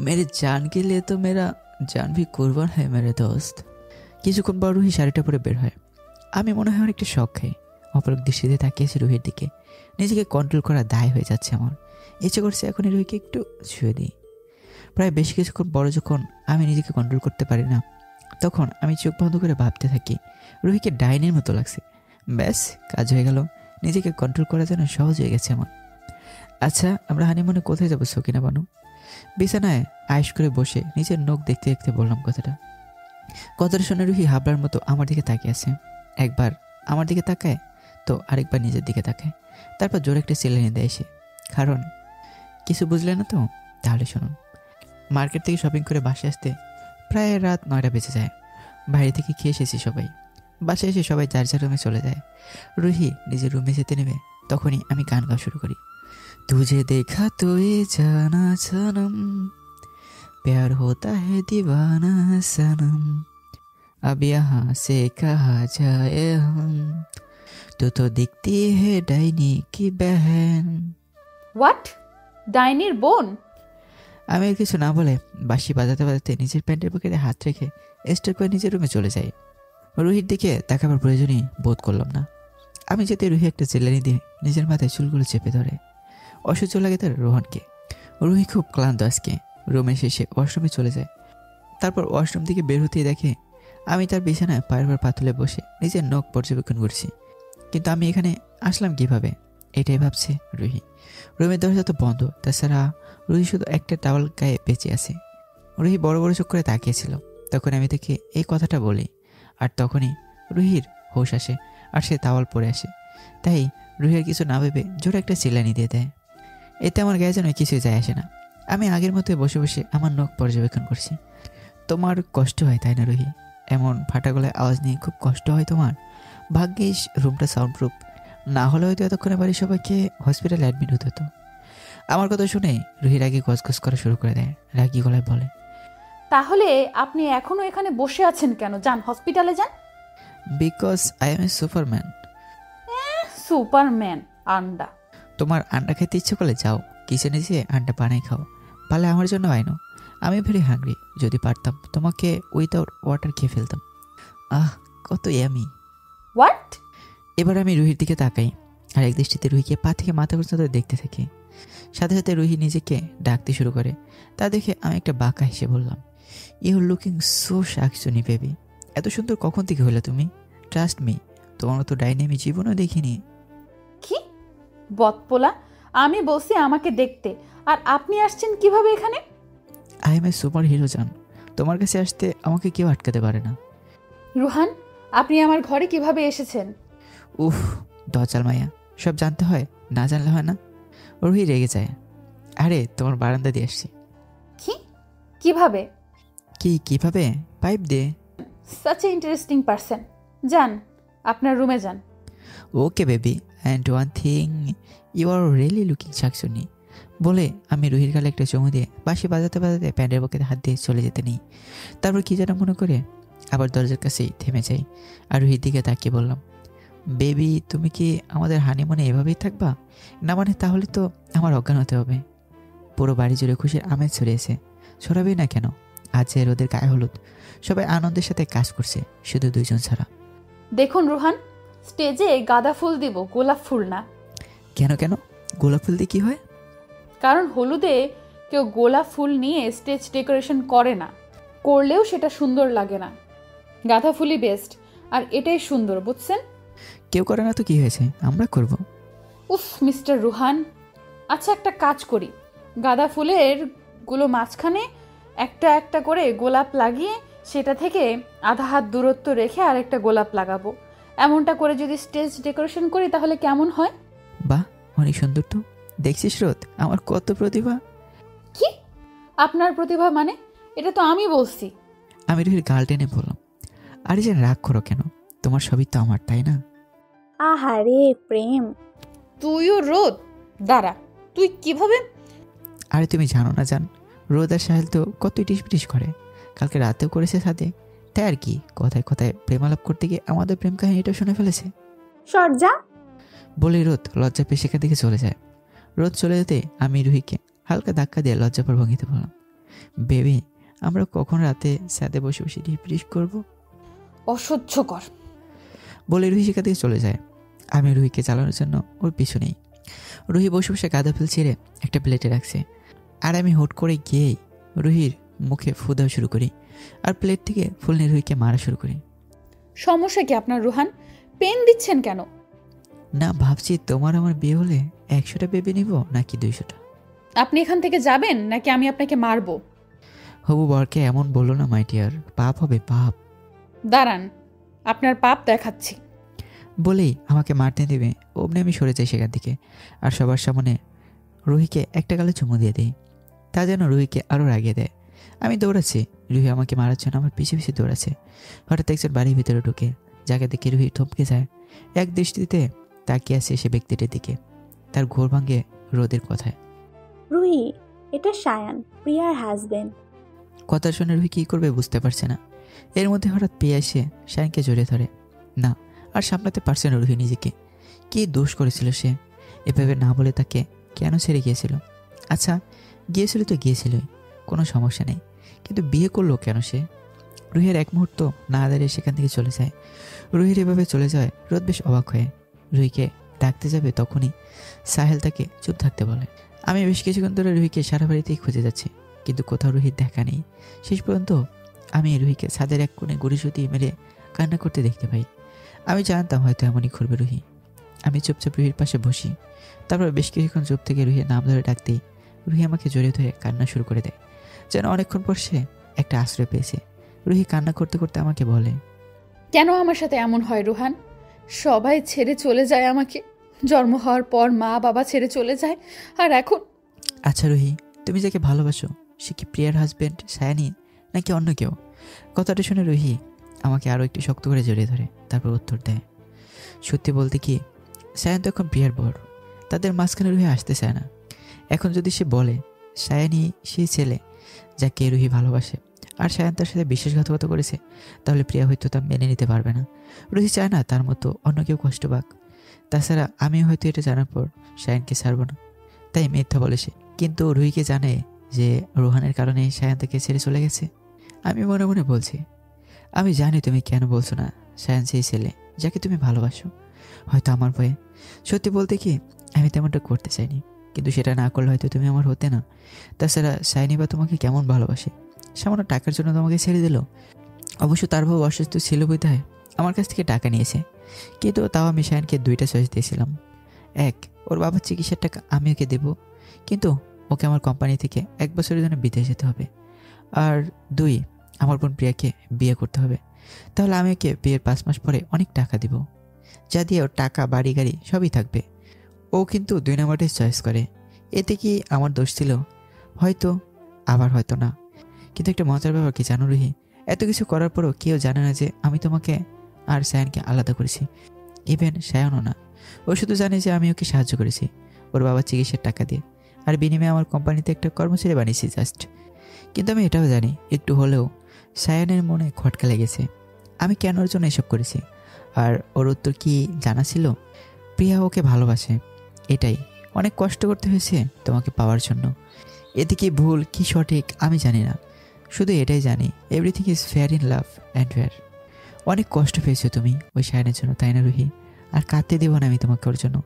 মেরে জান কে লিয়ে তো মেরা জান ভি কুরবান হ্যায় মেরে দোস্ত। কিছুক্ষণ পর রুহি শাড়িটা পরে বের হয়। আমি মনে হয় অনেকটা শখ খাই। অপলক দৃষ্টিতে তাকিয়েছি রুহির দিকে। নিজেকে কন্ট্রোল করা দায় হয়ে যাচ্ছে আমার। ইচ্ছে করছে এখনই রুহিকে একটু ছুঁয়ে দিই। প্রায় বেশ কিছুক্ষণ পরে যখন আমি নিজেকে কন্ট্রোল করতে পারি না, তখন আমি চোখ বন্ধ করে ভাবতে থাকি রুহিকে ডাইনের মতো লাগছে। ব্যাস, কাজ হয়ে গেল। নিজেকে কন্ট্রোল করা যেন সহজ হয়ে গেছে আমার। আচ্ছা, আমরা হানিমুনে কোথায় যাবো সকিনা বানু? বিছানায় আয়েশ করে বসে নিজের নখ দেখতে দেখতে বললাম কথাটা শুনে রুহি হাবলার মতো আমার দিকে তাকিয়ে আছে। একবার আমার দিকে তাকায় তো আরেকবার নিজের দিকে তাকায়, তারপর জোরে একটা চিল্লানি দেয় সে। কারণ কিছু বুঝলে না তো? তাহলে শুনুন। মার্কেট থেকে শপিং করে বাসায় আসতে প্রায় রাত 9টা বেজে যায়। বাইরে থেকে খেয়ে এসেছি সবাই। বাসায় এসে সবাই যার যার রুমে চলে যায়। রুহি নিজের রুমে যেতে নেবে, তখনই আমি গান গাওয়া শুরু করি। तुझे देखा तो ये जाना सनम, प्यार होता है दीवाना सनम, अब यहाँ से कहा जाए हम, तू तो दिखती है डाइनी की बहन। হোয়াট? ডাইনির বোন? আমি আর কিছু না বলে বাঁশি বাজাতে বাজাতে নিজের প্যান্টের পকেটে হাত রেখে স্টার করে নিজের রুমে চলে যাই। রুহির দিকে তাকাবার প্রয়োজনই বোধ করলাম না। আমি যেতে রুহি একটা চিল্লানি দিয়ে নিজের মাথায় চুলগুলো চেপে ধরে। অসহ্য লাগে তার রোহনকে। রুহি খুব ক্লান্ত আজকে। রুমে শেষে ওয়াশরুমে চলে যায়। তারপর ওয়াশরুম থেকে বের হতেই দেখে আমি তার বিছানায় পায়ের পর পাতুলে বসে নিজের নখ পর্যবেক্ষণ করছি। কিন্তু আমি এখানে আসলাম কিভাবে, এটাই ভাবছে রুহি। রুমের দরজা তো বন্ধ, তাছাড়া রুহি শুধু একটা টাওয়াল গায়ে বেঁচে আছে। রুহি বড় বড় চোখ করে তাকিয়েছিল। তখন আমি তাকে এই কথাটা বলি, আর তখনই রুহির হোশ আসে আর সে টাওয়াল পরে আসে। তাই রুহি আর কিছু না ভেবে জোরে একটা চিল্লানি দিয়ে দেয়। এতে আমার গায়ে যেন কিছুই যায় আসে না। আমি আগের মতোই বসে বসে আমার নখ পর্যবেক্ষণ করছি। তোমার কষ্ট হয় তাই না রুহি? এমন ফাটা গলায় আওয়াজ নিয়ে খুব কষ্ট হয় তোমার? ভাগ্যিস রুমটা সাউন্ডপ্রুফ, না হলে হয়তো এতক্ষণে বাড়ির সবাইকে হসপিটালে অ্যাডমিট হতে হতো। আমার কথা শুনে রুহি রাগে গজগজ করা শুরু করে দেয়। রাগি গলায় বলে, তাহলে আপনি এখনো এখানে বসে আছেন কেন? যান হসপিটালে যান। Because I M A Superman. Superman? আন্ডা? তোমার আন্ডা খেতে ইচ্ছে করলে যাও কিচেনে যেয়ে আন্ডা বানাই খাও, পারলে আমার জন্য আইনো। আমি ভেরি হাংরি, যদি পারতাম তোমাকে উইদাউট ওয়াটার খেয়ে ফেলতাম। আহ, কত ইয়ামি। হোয়াট? এবার আমি রুহির দিকে তাকাই আর এক দৃষ্টিতে রুহিকে পা থেকে মাথা পর্যন্ত দেখতে থাকি। সাথে সাথে রুহি নিজেকে ডাকতে শুরু করে। তা দেখে আমি একটা বাঁকা হেসে বললাম, ইউ লুকিং সো শাকচুনি বেবি। এত সুন্দর কখন থেকে হলে তুমি? ট্রাস্ট মি, তোমার মতো ডাইনি আমি জীবনও দেখিনি। কি বদপোলা! আমি বলছি আমাকে দেখতে, আর আপনি আসছেন কিভাবে এখানে? I M A super hero জান, তোমার কাছে আসতে আমাকে কেউ আটকাতে পারে না। রুহান, আপনি আমার ঘরে কিভাবে এসেছেন? উফ, দচাল মাইয়া, সব জানতে হয়, না জানলে হয় না। রুহি রেগে যায়। আরে তোমার বারান্দা দিয়ে আসছি। কি? কিভাবে? কিভাবে? পাইপ দিয়ে। Such a interesting person. যান, আপনার রুমে যান। Okay baby, and one thing, you are really looking শাকসুনি। বলে আমি রুহির গালে একটা চুমু দিয়ে বাঁশি বাজাতে বাজাতে প্যান্টের পকেটে হাত দিয়ে চলে যেতে নিই। তারপর কি যেন মনে করে আবার দরজার কাছেই থেমে যাই আর রুহির দিকে তাকিয়ে বললাম, বেবি তুমি কি আমাদের হানিমুনে এভাবেই থাকবা? না মানে তাহলে তো আমার অজ্ঞান হতে হবে। পুরো বাড়ি জুড়ে খুশির আমেজ ছড়িয়েছে, ছড়াবেই না কেন? আজ যে রোদের গায়ে হলুদ, সবাই আনন্দের সাথে কাজ করছে, শুধু দুইজন ছাড়া। দেখুন রুহান, স্টেজে গাঁদা ফুল দিব, গোলাপ ফুল না। কেন কেন? গোলাপ ফুল দিয়ে কি হয়? কারণ হলুদে কেউ গোলাপ ফুল নিয়ে স্টেজ ডেকোরেশন করে না, করলেও সেটা সুন্দর লাগে না। গাঁদা ফুলই বেস্ট, আর এটাই সুন্দর, বুঝছেন? কেউ করে না তো কি হয়েছে, আমরা করব। উফ মিস্টার রুহান, আচ্ছা একটা কাজ করি, গাঁদা ফুলের গুলো মাঝখানে একটা একটা করে গোলাপ লাগিয়ে সেটা থেকে আধা হাত দূরত্ব রেখে আরেকটা গোলাপ লাগাবো। এমনটা করে যদি স্টেজ ডেকোরেশন করি তাহলে কেমন হয়? বাহ, অনেক সুন্দর তো। দেখছিস রোদ, আমার কত প্রতিভা। কি আপনার প্রতিভা মানে? এটা তো আমি বলছি। আমি রুহির গাল টেনে বললাম, আরে যে রাগ করো কেন, তোমার সবই তো আমার, তাই না? আহারে প্রেম। তুইও রোদ, দাঁড়া, তুই কিভাবে? আরে তুমি জানো না জান, রোদ আর সাহেল তো কত ইটিস পিটিস করে, কালকে রাতেও করেছে সাথে। তাই আর কি, কথায় কথায় প্রেমালাপ করতে গিয়ে আমাদের প্রেম কাহিনীটা শুনে ফেলেছে। সরজা। বলে রোদ লজ্জা পেয়ে সেখান থেকে চলে যায়। রোদ চলে যেতে আমি রুহিকে হালকা ধাক্কা দিয়ে লজ্জাপর ভঙ্গিতে বললাম, বেবি আমরা কখন রাতে সাথে বসে বসে ডিপিটিস করবো? অসহ্যকর। বলে রুহি সেখান থেকে চলে যায়। আমি রুহিকে চালানোর জন্য ওর পিছু নেই। রুহি বসে বসে গাঁদা ফুল ছিঁড়ে একটা প্লেটে রাখছে, আর আমি হুট করে গিয়েই রুহির মুখে ফু দেওয়া শুরু করি, আর প্লেট থেকে ফুল নিয়ে রুহিকে মারা শুরু করি। সমস্যা কি আপনার রুহান? পেন দিচ্ছেন কেন? না, ভাবছি তোমার আমার বিয়ে হলে 100টা বেবি নিব নাকি 200টা। আপনি এখান থেকে যাবেন নাকি আমি আপনাকে মারবো? হবু বরকে এমন বললো না মাই ডিয়ার, পাপ হবে পাপ। দাঁড়ান, আপনার পাপ দেখাচ্ছি। বলেই আমাকে মারতে দেবে অমনি আমি সরে যাই সেখান থেকে, আর সবার সামনে রুহিকে একটা গালে চুমু দিয়ে দিই। তা যেন রুহিকে আরও রাগিয়ে দেয়। আমি দৌড়াচ্ছি, রুহি আমাকে মারার জন্য আমার পিছিয়ে পিছিয়ে দৌড়াচ্ছে। হঠাৎ একজন বাড়ির ভিতরে ঢুকে, যাকে দেখে রুহি থমকে যায়। এক দৃষ্টিতে তাকিয়ে আছে সে ব্যক্তিটির দিকে, তার ঘোর ভাঙে রোদের কথায়। রুহি, এটা সায়ান, প্রিয়ার হাজবেন্ড। কথা শুনে রুহি কী করবে বুঝতে পারছে না। এর মধ্যে হঠাৎ পেয়ে এসে শায়নকে জড়িয়ে ধরে। না, আর সামলাতে পারছে না রুহি নিজেকে। কী দোষ করেছিল সে, এভাবে না বলে তাকে কেন ছেড়ে গিয়েছিল? আচ্ছা গিয়েছিল তো গিয়েছিলই, কোনো সমস্যা নেই, কিন্তু বিয়ে করলো কেন সে? রুহির এক মুহূর্ত না দাঁড়িয়ে সেখান থেকে চলে যায়। রুহির এভাবে চলে যায় রোদ বেশ অবাক হয়ে। রুহিকে ডাকতে যাবে তখনই সাহেল তাকে চুপ থাকতে বলে। আমি বেশ কিছুক্ষণ ধরে রুহিকে সারা বাড়িতেই খুঁজে যাচ্ছি, কিন্তু কোথাও রুহির দেখা নেই। শেষ পর্যন্ত আমি রুহিকে ছাদের এক কোণে গুড়ি সুতিয়ে মেরে কান্না করতে দেখতে পাই। আমি জানতাম হয়তো এমনই করবে রুহি। আমি চুপচাপ রুহির পাশে বসি। তারপর বেশ কিছুক্ষণ চুপ থেকে রুহির নাম ধরে ডাকতেই রুহি আমাকে জড়িয়ে ধরে কান্না শুরু করে দেয়, যেন অনেকক্ষণ পর সে একটা আশ্রয় পেয়েছে। রুহি কান্না করতে করতে আমাকে বলে, কেন আমার সাথে এমন হয় রুহান? সবাই ছেড়ে চলে যায় আমাকে, জন্ম হওয়ার পর মা বাবা ছেড়ে চলে যায়, আর এখন? আচ্ছা রুহি, তুমি যাকে ভালোবাসো সে কি প্রিয়ার হাজবেন্ড সায়ানি নাকি অন্য কেউ? কথাটা শুনে রুহি আমাকে আরও একটু শক্ত করে জড়িয়ে ধরে, তারপর উত্তর দেয়, সত্যি বলতে কি সায়ান তো এখন প্রিয়ার বর, তাদের মাঝখানে রুহি আসতে চায় না। এখন যদি সে বলে সায়ানি সেই ছেলে যাকে রুহি ভালোবাসে, আর সায়ান তার সাথে বিশ্বাসঘাতকতা করেছে, তাহলে প্রিয়া হয়তো তা মেনে নিতে পারবে না। রুহি চায় না তার মতো অন্য কেউ কষ্ট পাক। তাছাড়া আমি হয়তো এটা জানার পর সায়ানকে ছাড়ব না, তাই মিথ্যা বলে সে। কিন্তু রুহিকে জানে যে রোহানের কারণে সায়ান তাকে ছেড়ে চলে গেছে। আমি মনে মনে বলছি, আমি জানি তুমি কেন বলছো না সায়ান সেই ছেলে যাকে তুমি ভালোবাসো, হয়তো আমার ভয়ে। সত্যি বলতে কি আমি তেমনটা করতে চাইনি, কিন্তু সেটা না করলে হয়তো তুমি আমার হতে না। তাছাড়া সায়নি বা তোমাকে কেমন ভালোবাসে, সামান্য টাকার জন্য তোমাকে ছেড়ে দিল। অবশ্য তার ভাব অসুস্থ ছিল বোধহয় আমার কাছ থেকে টাকা নিয়েছে, কিন্তু তাও আমি সায়নকে 2টা চয়েস দিয়েছিলাম। 1, ওর বাবার চিকিৎসার টাকা আমি ওকে দেবো, কিন্তু ওকে আমার কোম্পানি থেকে 1 বছরের জন্য বিদেশ যেতে হবে। আর 2, আমার বোন প্রিয়াকে বিয়ে করতে হবে। তাহলে আমি ওকে বিয়ের 5 মাস পরে অনেক টাকা দিব, যা দিয়ে ওর টাকা বাড়ি গাড়ি সবই থাকবে। ও কিন্তু 2 নম্বরটাই চয়েস করে। এতে কি আমার দোষ ছিল? হয়তো, আবার হয়তো না। কিন্তু একটা মজার ব্যাপার কি জানো রুহি, এত কিছু করার পরও কেউ জানে না যে আমি তোমাকে আর সায়ানকে আলাদা করেছি। ইভেন সায়নও না। ও শুধু জানে যে আমি ওকে সাহায্য করেছি ওর বাবার চিকিৎসার টাকা দিয়ে, আর বিনিময়ে আমার কোম্পানিতে একটা কর্মচারী বানিয়েছি জাস্ট। কিন্তু আমি এটাও জানি একটু হলেও সায়নের মনে খটকা লেগেছে আমি কেন ওর জন্য এসব করেছি। আর ওর উত্তর কি জানা ছিল? প্রিয়া ওকে ভালোবাসে, এটাই। অনেক কষ্ট করতে হয়েছে তোমাকে পাওয়ার জন্য। এতে কি ভুল কি সঠিক আমি জানি না, শুধু এটাই জানি everything is fair in love and fair. অনেক কষ্ট পেয়েছো তুমি ওই সায়নের জন্য, তাই না রুহি? আর কাঁদতে দেবো না আমি তোমাকে ওর জন্য।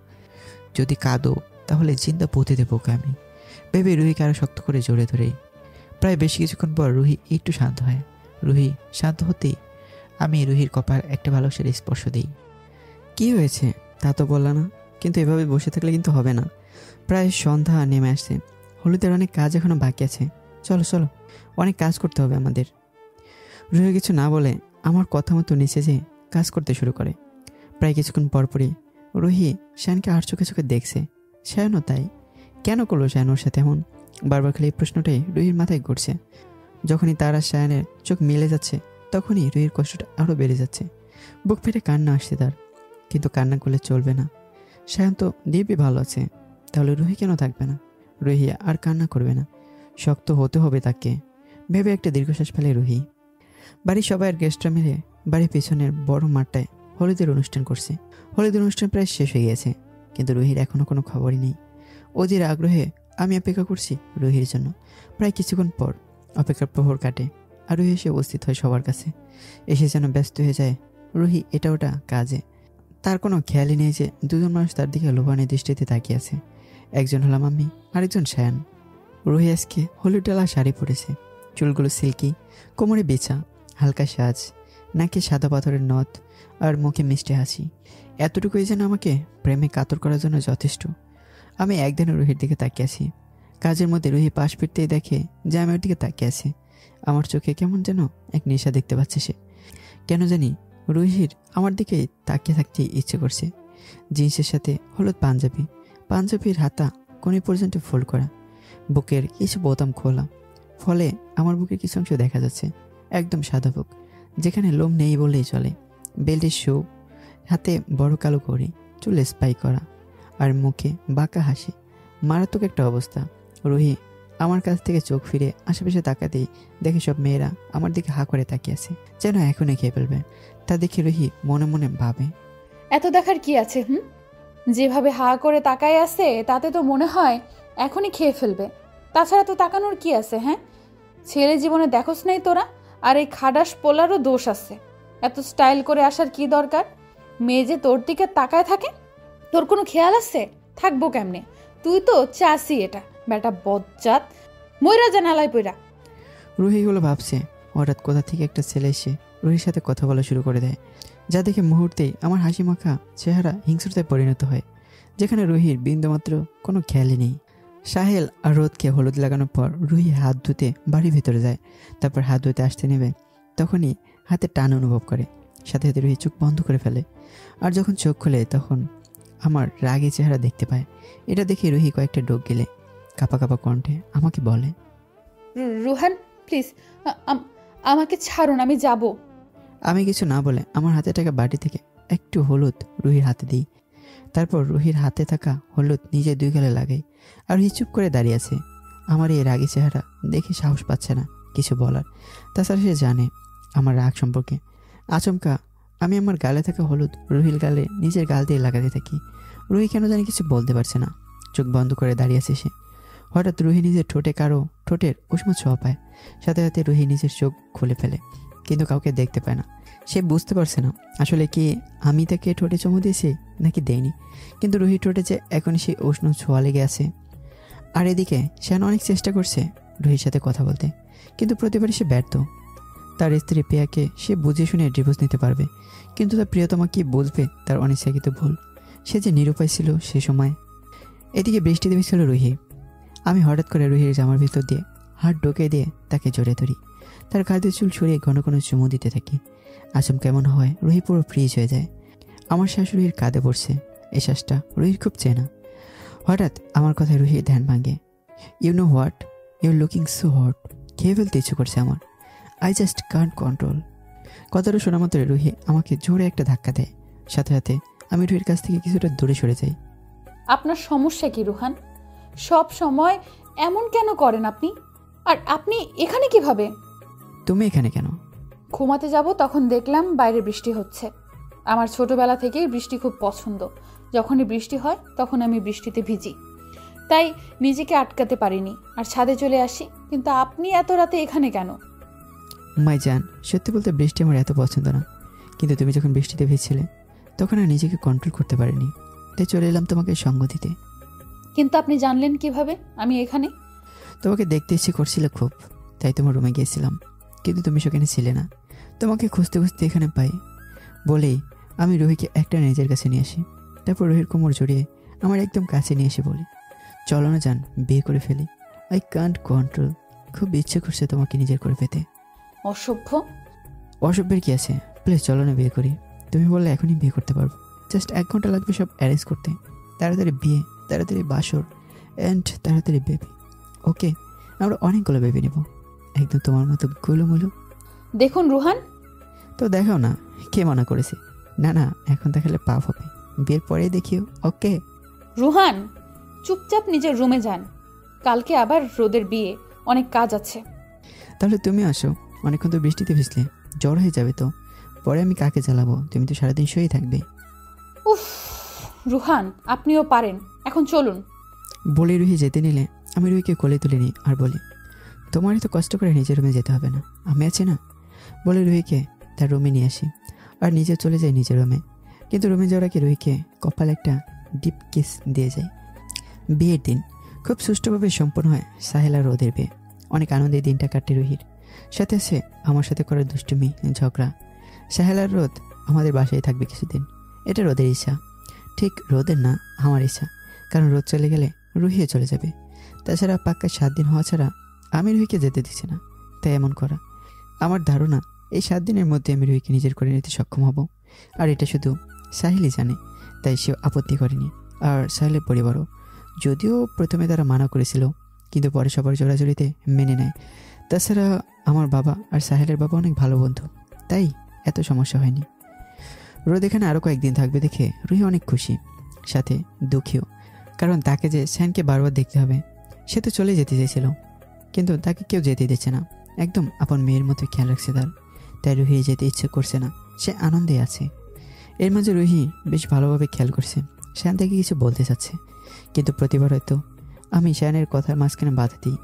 যদি কাঁদো তাহলে জিন্দা পুঁতে দেবো ওকে আমি, ভেবে রুহিকে আরও শক্ত করে জড়ে ধরেই। প্রায় বেশ কিছুক্ষণ পর রুহি একটু শান্ত হয়। রুহি শান্ত হতেই আমি রুহির কপাল একটা ভালোবাসার স্পর্শ দিই। কি হয়েছে তা তো বললা না, কিন্তু এভাবে বসে থাকলে কিন্তু হবে না। প্রায় সন্ধ্যা নেমে আসছে, হলুদের অনেক কাজ এখনো বাকি আছে। চলো চলো, অনেক কাজ করতে হবে আমাদের। রুহি কিছু না বলে আমার কথা মতো নিচে যেয়ে কাজ করতে শুরু করে। প্রায় কিছুক্ষণ পরপরই রুহি শায়নকে আর চোখে চোখে দেখছে, শায়নও তাই। কেন করলো শায়ন ওর সাথে এমন? বারবার খালি এই প্রশ্নটাই রুহির মাথায় ঘুরছে। যখনই তার আর শায়নের চোখ মিলে যাচ্ছে তখনই রুহির কষ্টটা আরও বেড়ে যাচ্ছে। বুক ফেটে কান্না আসছে তার, কিন্তু কান্না করলে চলবে না। শায়ন তো দিব্যি ভালো আছে, তাহলে রুহি কেন থাকবে না? রুহি আর কান্না করবে না, শক্ত হতে হবে তাকে ভেবে একটা দীর্ঘশ্বাস ফেলে রুহি। বাড়ির সবাই আর গেস্টরা মিলে বাড়ির পেছনের বড় মাঠটায় হলুদের অনুষ্ঠান করছে। হলুদের অনুষ্ঠান প্রায় শেষ হয়ে গেছে, কিন্তু রুহির এখনো কোনো খবরই নেই। অধীর আগ্রহে আমি অপেক্ষা করছি রুহির জন্য। প্রায় কিছুক্ষণ পর অপেক্ষার প্রহর কাটে আর রুহি এসে উপস্থিত হয় সবার কাছে। এসে যেন ব্যস্ত হয়ে যায় রুহি এটা ওটা কাজে। তার কোনো খেয়ালই নেই যে দুজন মানুষ তার দিকে লোভানি দৃষ্টিতে তাকিয়ে আছে। একজন হলাম আমি, আরেকজন শায়ন। রুহি আজকে হলুদ ডালা শাড়ি পরেছে, চুলগুলো সিল্কি, কোমরে বেচা, হালকা সাজ, নাকি সাদা পাথরের নথ, আর মুখে মিষ্টি হাসি। এতটুকুই যেন আমাকে প্রেমে কাতর করার জন্য যথেষ্ট। আমি একদিনে রুহির দিকে তাকিয়ে আছি। কাজের মধ্যে রুহি পাশ ফিরতেই দেখে যে আমি ওর দিকে তাকিয়ে আছি। আমার চোখে কেমন যেন এক নেশা দেখতে পাচ্ছে সে। কেন জানি রুহির আমার দিকে তাকিয়ে থাকতে ইচ্ছে করছে। জিন্সের সাথে হলুদ পাঞ্জাবি, পাঞ্জাবির হাতা কোণে পর্যন্ত ফোল্ড করা, বুকের কিছু বোতাম খোলা, ফলে আমার বুকের কিছু অংশ দেখা যাচ্ছে। একদম সাদা বুক, যেখানে লোম নেই বললেই চলে। বেল্টের শু, হাতে বড় কালো ঘড়ি, চুলে স্পাই করা, আর মুখে বাঁকা হাসি। মারাত্মক একটা অবস্থা। রুহি আমার কাছ থেকে চোখ ফিরে আশেপাশে তাকাতেই দেখে সব মেয়েরা আমার দিকে হা করে তাকিয়ে আছে, যেন এখনই খেয়ে ফেলবে। তা দেখে রুহি মনে মনে ভাবে, এত দেখার কি আছে? যেভাবে হা করে তাকায় আছে তাতে তো মনে হয় এখনই খেয়ে ফেলবে। তাছাড়া তো তাকানোর কি আছে? ছেলে জীবনে দেখোস নাই তোরা? আর এই খাডাস পোলারও দোষ আছে। এত স্টাইল করে আসার কি দরকার? মেয়ে যে তোর দিকে তাকায় থাকে, তোর কোনো খেয়াল আছে? থাকবো কেমনে? তুই তো চাষি, এটা বেটা বজ্জাত, ময়রা জানালাই পইরা। রুহিগুলো ভাবছে হঠাৎ কোথা থেকে একটা ছেলে এসে রুহির সাথে কথা বলা শুরু করে দেয়, যা দেখে মুহূর্তেই আমার হাসি মাখা চেহারা হিংস্রতায় পরিণত হয়, যেখানে রুহির বিন্দুমাত্র কোনো খেয়ালই নেই। সাহেল আর রোদকে হলুদ লাগানোর পর রুহি হাত ধুতে বাড়ির ভেতরে যায়। তারপর হাত ধুতে আসতে নেবে তখনই হাতে টান অনুভব করে। সাথে সাথে রুহি চোখ বন্ধ করে ফেলে। আর যখন চোখ খোলে তখন আমার রাগী চেহারা দেখতে পায়। এটা দেখে রুহি কয়েকটা ডোক গেলে কাঁপা কাঁপা কণ্ঠে আমাকে বলে, রুহান প্লিজ আমাকে ছাড়ুন, আমি যাব। আমি কিছু না বলে আমার হাতে থাকা বাটি থেকে একটু হলুদ রুহির হাতে দিই। তারপর রুহির হাতে থাকা হলুদ নিজে দুই গালে লাগাই। আর রুহি চুপ করে দাঁড়িয়ে আছে। আমার এই রাগী চেহারা দেখে সাহস পাচ্ছে না কিছু বলার। তাছাড়া সে জানে আমার রাগ সম্পর্কে। আচমকা আমি আমার গালে থাকা হলুদ রুহির গালে নিজের গাল দিয়ে লাগাতে থাকি। রুহি কেন জানি কিছু বলতে পারছে না, চোখ বন্ধ করে দাঁড়িয়ে আছে সে। হঠাৎ রুহি নিজের ঠোঁটে কারো ঠোঁটের উষ্ণ ছোঁয়া পায়। সাথে সাথে রুহি নিজের চোখ খুলে ফেলে, কিন্তু কাউকে দেখতে পায় না। সে বুঝতে পারছে না আসলে কি আমি তাকে ঠোঁটে চুমু দিয়েছি নাকি দেয়নি, কিন্তু রুহির ঠোঁটে যে এখনই সেই উষ্ণ ছোঁয়া লেগে আছে। আর এদিকে সে অনেক চেষ্টা করছে রুহির সাথে কথা বলতে, কিন্তু প্রতিবারই সে ব্যর্থ। তার স্ত্রী প্রিয়াকে সে বুঝে শুনে ডিভোর্স নিতে পারবে, কিন্তু তার প্রিয়তমা কি বুঝবে তার অনিচ্ছাকৃত ভুল? সে যে নিরুপায় ছিল সে সময়। এদিকে বৃষ্টি দেবী ছিল রুহি। আমি হঠাৎ করে রুহির জামার ভিতর দিয়ে হাত ঢোকে দিয়ে তাকে জড়িয়ে ধরি। তার কাঁধের চুল সরিয়ে ঘন ঘন চুমু দিতে থাকি। আচম কেমন হয় রুহি পুরো ফ্রিজ হয়ে যায়। আমার শ্বাস রুহির কাঁধে পড়ছে, এই শ্বাসটা রুহির খুব চেনা। হঠাৎ আমার কথায় রুহির ধ্যান ভাঙে। You know what, you looking so hot. খেয়ে ফেলতে ইচ্ছে করছে আমার, আই জাস্ট কান্ট কন্ট্রোল। কথাটা শোনা মাত্র রুহি আমাকে জোরে একটা ধাক্কা দেয়। সাথে সাথে আমি রুহির কাছ থেকে কিছুটা দূরে সরে যাই। আপনার সমস্যা কি রুহান? সব সময় এমন কেন করেন আপনি? আর আপনি এখানে কিভাবে? তুমি এখানে কেন? ঘুমাতে যাব তখন দেখলাম বাইরে বৃষ্টি হচ্ছে। আমার ছোটবেলা থেকেই বৃষ্টি খুব পছন্দ। যখনই বৃষ্টি হয় তখন আমি বৃষ্টিতে ভিজি, তাই নিজেকে আটকাতে পারিনি আর ছাদে চলে আসি। কিন্তু আপনি এত রাতে এখানে কেন? মাই জান, সত্যি বলতে বৃষ্টি আমার এত পছন্দ না, কিন্তু তুমি যখন বৃষ্টিতে ভিজছিলে তখন আর নিজেকে কন্ট্রোল করতে পারিনি, তাই চলে এলাম তোমাকে সঙ্গ দিতে। কিন্তু আপনি জানলেন কিভাবে আমি এখানে? তোমাকে দেখতে ইচ্ছে করছিল খুব, তাই তোমার রুমে গিয়েছিলাম, কিন্তু তুমি সেখানে ছিলে না। তোমাকে খুঁজতে খুঁজতে এখানে পাই বলেই আমি রুহিকে একটা নিজের কাছে নিয়ে আসি। তারপর রুহির কোমর জড়িয়ে আমার একদম কাছে নিয়ে এসে বলি, চলো না জান, বিয়ে করে ফেলি। আই কান্ট কন্ট্রোল, খুব ইচ্ছে করছে তোমাকে নিজের করে পেতে। অসভ্য। অসভ্যের কি আছে, প্লিজ চলো না বিয়ে করি। তুমি বললে এখনই বিয়ে করতে পারবো, জাস্ট 1 ঘন্টা লাগবে সব অ্যারেঞ্জ করতে। তাড়াতাড়ি বিয়ে, তাড়াতাড়ি বাসর, অ্যান্ড তাড়াতাড়ি বেবি। ওকে, আমরা অনেকগুলো বেবি নেব, একদম তোমার মতো গুলোমুলো। দেখুন রুহান, তো দেখাও না, কে মানা করেছে? না না, এখন দেখালে পাপ হবে, বিয়ের পরেই দেখিও। ওকে রুহান চুপচাপ নিজের রুমে যান। কালকে আবার রোদের বিয়ে, অনেক কাজ আছে। তাহলে তুমি আসো, অনেকক্ষণ তো বৃষ্টিতে ভিজলে, জ্বর হয়ে যাবে তো। পরে আমি কাকে জ্বালাবো, তুমি তো সারাদিন শুয়েই থাকবে। উফ রুহান, আপনিও পারেন, এখন চলুন। বলে রুহি যেতে নিলে আমি রুহিকে কোলে তুলে নিই আর বলি, তোমার তো কষ্ট করে নিজের রুমে যেতে হবে না, আমি আছি না। বলে রুহিকে তার রুমে নিয়ে আসি আর নিজে চলে যাই নিজের রুমে। কিন্তু রুমে যাওয়ার আগে রুহিকে কপালে একটা ডিপ কিস দিয়ে যায়। বিয়ের দিন খুব সুষ্ঠুভাবে সম্পন্ন হয় সাহেল আর রোদের বিয়ে। অনেক আনন্দে দিনটা কাটে রুহির সাথে। আছে আমার সাথে করা দুষ্টুমি, ঝগড়া। সাহেল আর রোদ আমাদের বাসায় থাকবে কিছুদিন, এটা রোদের ইচ্ছা। ঠিক রোদের না, আমার ইচ্ছা, কারণ রোদ চলে গেলে রুহিও চলে যাবে। তাছাড়া পাক্কা 7 দিন হওয়া ছাড়া আমি রুহিকে যেতে দিচ্ছি না, তাই এমন করা। আমার ধারণা এই 7 দিনের মধ্যে আমি রুহিকে নিজের করে নিতে সক্ষম হব, আর এটা শুধু সাহিলই জানে, তাই সে আপত্তি করেনি। আর সাহিলের পরিবারও, যদিও প্রথমে তারা মানা করেছিল, কিন্তু পরে সবার জোড়াজোড়িতে মেনে নেয়। তাছাড়া আমার বাবা আর সাহেলের বাবা অনেক ভালো বন্ধু, তাই এত সমস্যা হয়নি। রোদ এখানে আরও কয়েকদিন থাকবে দেখে রুহি অনেক খুশি, সাথে দুঃখীও, কারণ তাকে যে শ্যানকে বারবার দেখতে হবে। সে তো চলে যেতে চেয়েছিল, কিন্তু তাকে কেউ যেতে দিচ্ছে না, একদম আপন মেয়ের মতো খেয়াল রাখছে তার। তাই রুহি যেতে ইচ্ছে করছে না, সে আনন্দে আছে। এর মাঝে রুহি বেশ ভালোভাবে খেয়াল করছে শ্যান তাকে কিছু বলতে চাচ্ছে, কিন্তু প্রতিবার হয়তো আমি শ্যানের কথার মাঝখানে বাধা দিই,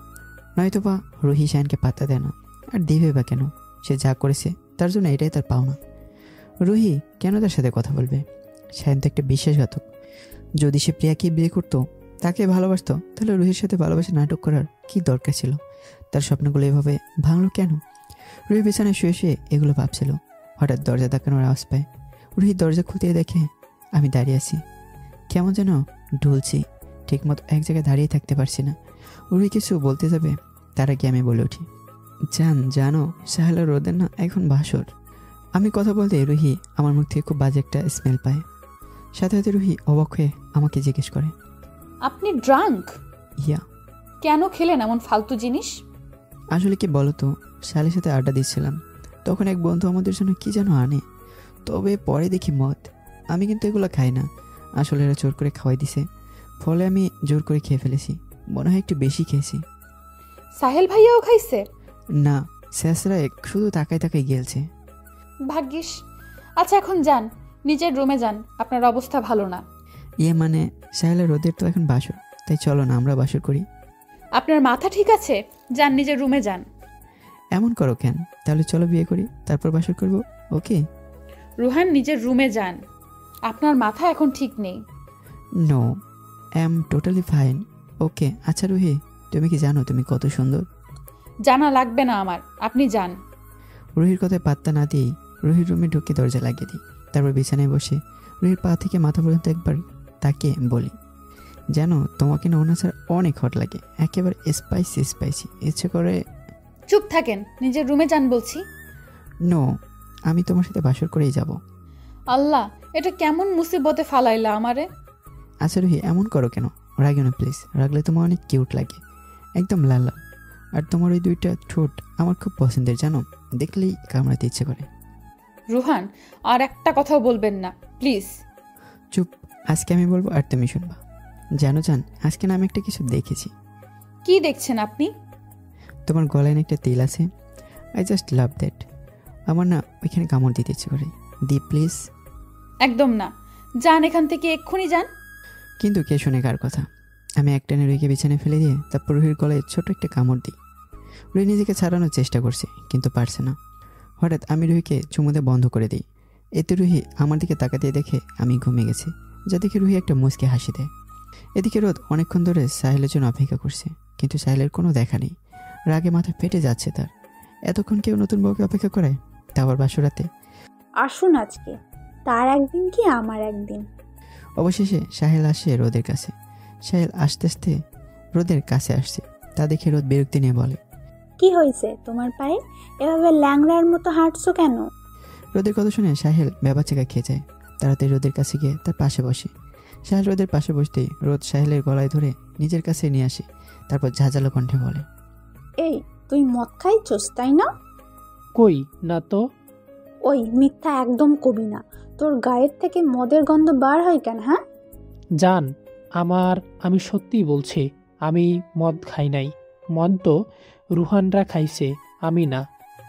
নয়তো বা রুহি শ্যানকে পাত্তা দেয় না। আর দিবে বা কেন, সে যা করেছে তার জন্য এটাই তার পাওনা। রুহি কেন তার সাথে কথা বলবে? শ্যান তো একটা বিশ্বাসঘাতক। যদি সে প্রিয়াকে বিয়ে করতো, তাকে ভালোবাসতো, তাহলে রুহির সাথে ভালোবাসা নাটক করার কি দরকার ছিল? তার স্বপ্নগুলো এভাবে ভাঙলো কেন? রুহি বিছানায় শুয়ে শুয়ে এগুলো ভাবছিল। হঠাৎ দরজা ধাক্কানোর আওয়াজ পায়। রুহি দরজা খুলতে দেখে আমি দাঁড়িয়ে আছি, কেমন যেন ঢুলছি, ঠিকমতো এক জায়গায় দাঁড়িয়ে থাকতে পারছি না। রুহি কিছু বলতে যাবে, তার আগে আমি বলে উঠি, জানো সাহেলা রোদের না এখন বাসর। আমি কথা বলতে রুহি আমার মুখ থেকে খুব বাজে একটা স্মেল পায়। সাথে সাথে রুহি অবাক হয়ে আমাকে জিজ্ঞেস করে, আপনি ড্রাঙ্ক? ইয়া। কেন খেলেন এমন ফালতু জিনিস? আসলে কি বলো তো, শালের সাথে আড্ডা দিচ্ছিলাম, তখন এক বন্ধু আমাদের জন্য কি যেন আনে, তবে পরে দেখি মদ। আমি কিন্তু এগুলো খাই না, আসলে এরা জোর করে খাওয়াই দিছে, ফলে আমি জোর করে খেয়ে ফেলেছি। মনে হয় একটু বেশি খেয়েছি। সাহেল ভাইয়াও খাইছে? না, শেষরা শুধু তাকাই তাকাই গেলছে। ভাগ্যিস। আচ্ছা এখন যান, নিজের রুমে যান, আপনার অবস্থা ভালো না। ইয়ে মানে সাহেলা রোদের তো এখন বাসর, তাই চলো না আমরা বাসর করি। আপনার মাথা ঠিক আছে? যান নিজের রুমে যান। এমন করো কেন? তাহলে চলো বিয়ে করি, তারপর বাসর করবো। ওকে রুহান, নিজের রুমে যান, আপনার মাথা এখন ঠিক নেই। No, I am totally fine. Okay আচ্ছা রুহি, তুমি কি জানো তুমি কত সুন্দর? জানা লাগবে না আমার, আপনি যান। রুহির কথায় পাত্তা না দিয়েই রুহির রুমে ঢুকে দরজা লাগিয়ে দিই। তারপর বিছানায় বসে রুহির পা থেকে মাথা পর্যন্ত একবার তাকে বলি, জানো তোমাকে না ওনার অনেক হট লাগে, একেবারে স্পাইসি স্পাইসি, ইচ্ছে করে। চুপ থাকেন, নিজের রুমে যান বলছি। নো, আমি তোমার সাথে বাসর করেই যাব। আল্লাহ, এটা কেমন মুসিবতে ফালাইলা আমারে। আচ্ছা রুহি, এমন করো কেন? রাগো না প্লিজ, রাগলে তোমার অনেক কিউট লাগে, একদম লাল লাল। আর তোমার ওই 2টা ঠোঁট আমার খুব পছন্দের, জানো, দেখলেই কামড়াতে ইচ্ছে করে। রুহান, আর একটা কথাও বলবেন না প্লিজ। চুপ, আজকে আমি বলবো আর তুমি শুনবা। জানো জান, আজকে না আমি একটা কিছু দেখেছি। কি দেখছেন আপনি? তোমার গলায় না একটা তেল আছে, আই জাস্ট লাভ দ্যাট। আমার না ওইখানে কামড় দিতে ইচ্ছে করে। দি প্লিজ। একদম না, যান এখান থেকে, এক্ষুনি যান। কিন্তু কে শুনে কার কথা? আমি একটানে রুহিকে বিছানায় ফেলে দিয়ে তারপর রুহির গলায় ছোট একটা কামড় দিই। রুহি নিজেকে ছাড়ানোর চেষ্টা করছে, কিন্তু পারছে না। হঠাৎ আমি রুহিকে চুমুতে বন্ধ করে দিই। এতে রুহি আমার দিকে তাকাতে দেখে আমি ঘুমিয়ে গেছি, যা দেখে রুহি একটা মুচকে হাসি দেয়। এদিকে রোদ অনেকক্ষণ ধরে সাহেলের জন্য অপেক্ষা করছে, কিন্তু সাহেলের কোনো দেখা নেই। রাগে মাথা ফেটে যাচ্ছে তার। এতক্ষণ কেউ নতুন বউকে অপেক্ষা করে, তা আবার বাসরাতে। আসুন আজকে, তার একদিন কি আমার একদিন। অবশেষে সাহেল আসে রোদের কাছে। সাহেল আস্তে আস্তে রোদের কাছে আসছে, তা দেখে রোদ বিরক্তি নিয়ে বলে, কি হয়েছে তোমার পায়ে? এভাবে ল্যাংড়ার মতো হাঁটছো কেন? রোদের কথা শুনে সাহেল ব্যাপারচাকা খেয়ে যায়। তাড়াতাড়ি রোদের কাছে গিয়ে তার পাশে বসে। সাহেল রোদের পাশে বসতেই রোদ সাহেলের গলায় ধরে নিজের কাছে নিয়ে আসে। তারপর ঝাঁঝালো কণ্ঠে বলে, এই তুই মদ খাইছস তাই না? কই না তো। ওই মিথ্যা একদম কবি না। তোর গায়ের থেকে মদের গন্ধ বার হয় কেন? হ্যাঁ জান, আমি সত্যিই বলছি, আমি মদ খাই নাই। মদ তো রুহানরা খাইছে, আমি না।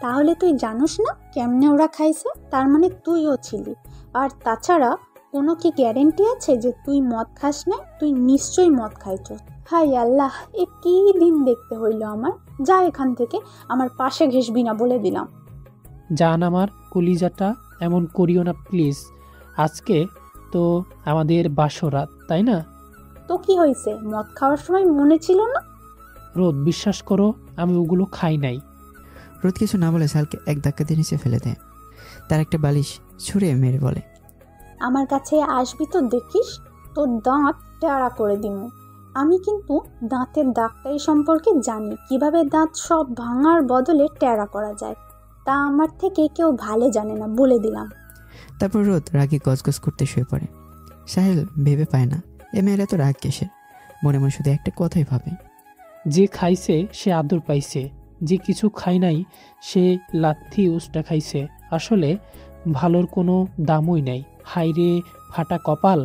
তাহলে তুই জানোস না কেমনে ওরা খাইছে? তার মানে তুইও ছিলি। আর তাছাড়া কোনো কি গ্যারেন্টি আছে যে তুই মদ খাস না? তুই নিশ্চয়ই মদ খাইছস। হাই আল্লাহ, এ কি দিন দেখতে হইল আমার। যা এখান থেকে, আমার পাশে ঘেসবি না বলে দিলাম। জান আমার কলিজাটা, এমন করিও না প্লিজ। আজকে তো আমাদের বাসরাত, তাই না? তো কি হয়েছে? মদ খাওয়ার সময় মনে ছিল না? রোদ বিশ্বাস করো, আমি ওগুলো খাই নাই। রোদ কিছু না বলে সালকে এক ধাক্কা দিয়ে নিচে ফেলে দেয়। তার একটা বালিশ ছুঁড়ে মেরে বলে, আমার কাছে আসবি তো দেখিস তোর দাঁত টেরা করে দিমু। আমি কিন্তু দাঁতের ডাক্তারি সম্পর্কে জানি, কিভাবে দাঁত সব ভাঙার বদলে টেরা করা যায়। তা আমার থেকে কেউ ভালো জানে না, বলে দিলাম। তারপর রোদ রাগে গজগজ করতে শুয়ে পড়ে। সাহেল ভেবে পায় না এ মেয়ের এত রাগ কিসের। মনে মনে শুধু একটা কথাই ভাবে, যে খাইছে সে আদর পাইছে, যে কিছু খাই নাই সে লাথি উষ্টা খাইছে। আসলে ভালোর কোনো দামই নাই। হাইরে ফাটা কপাল।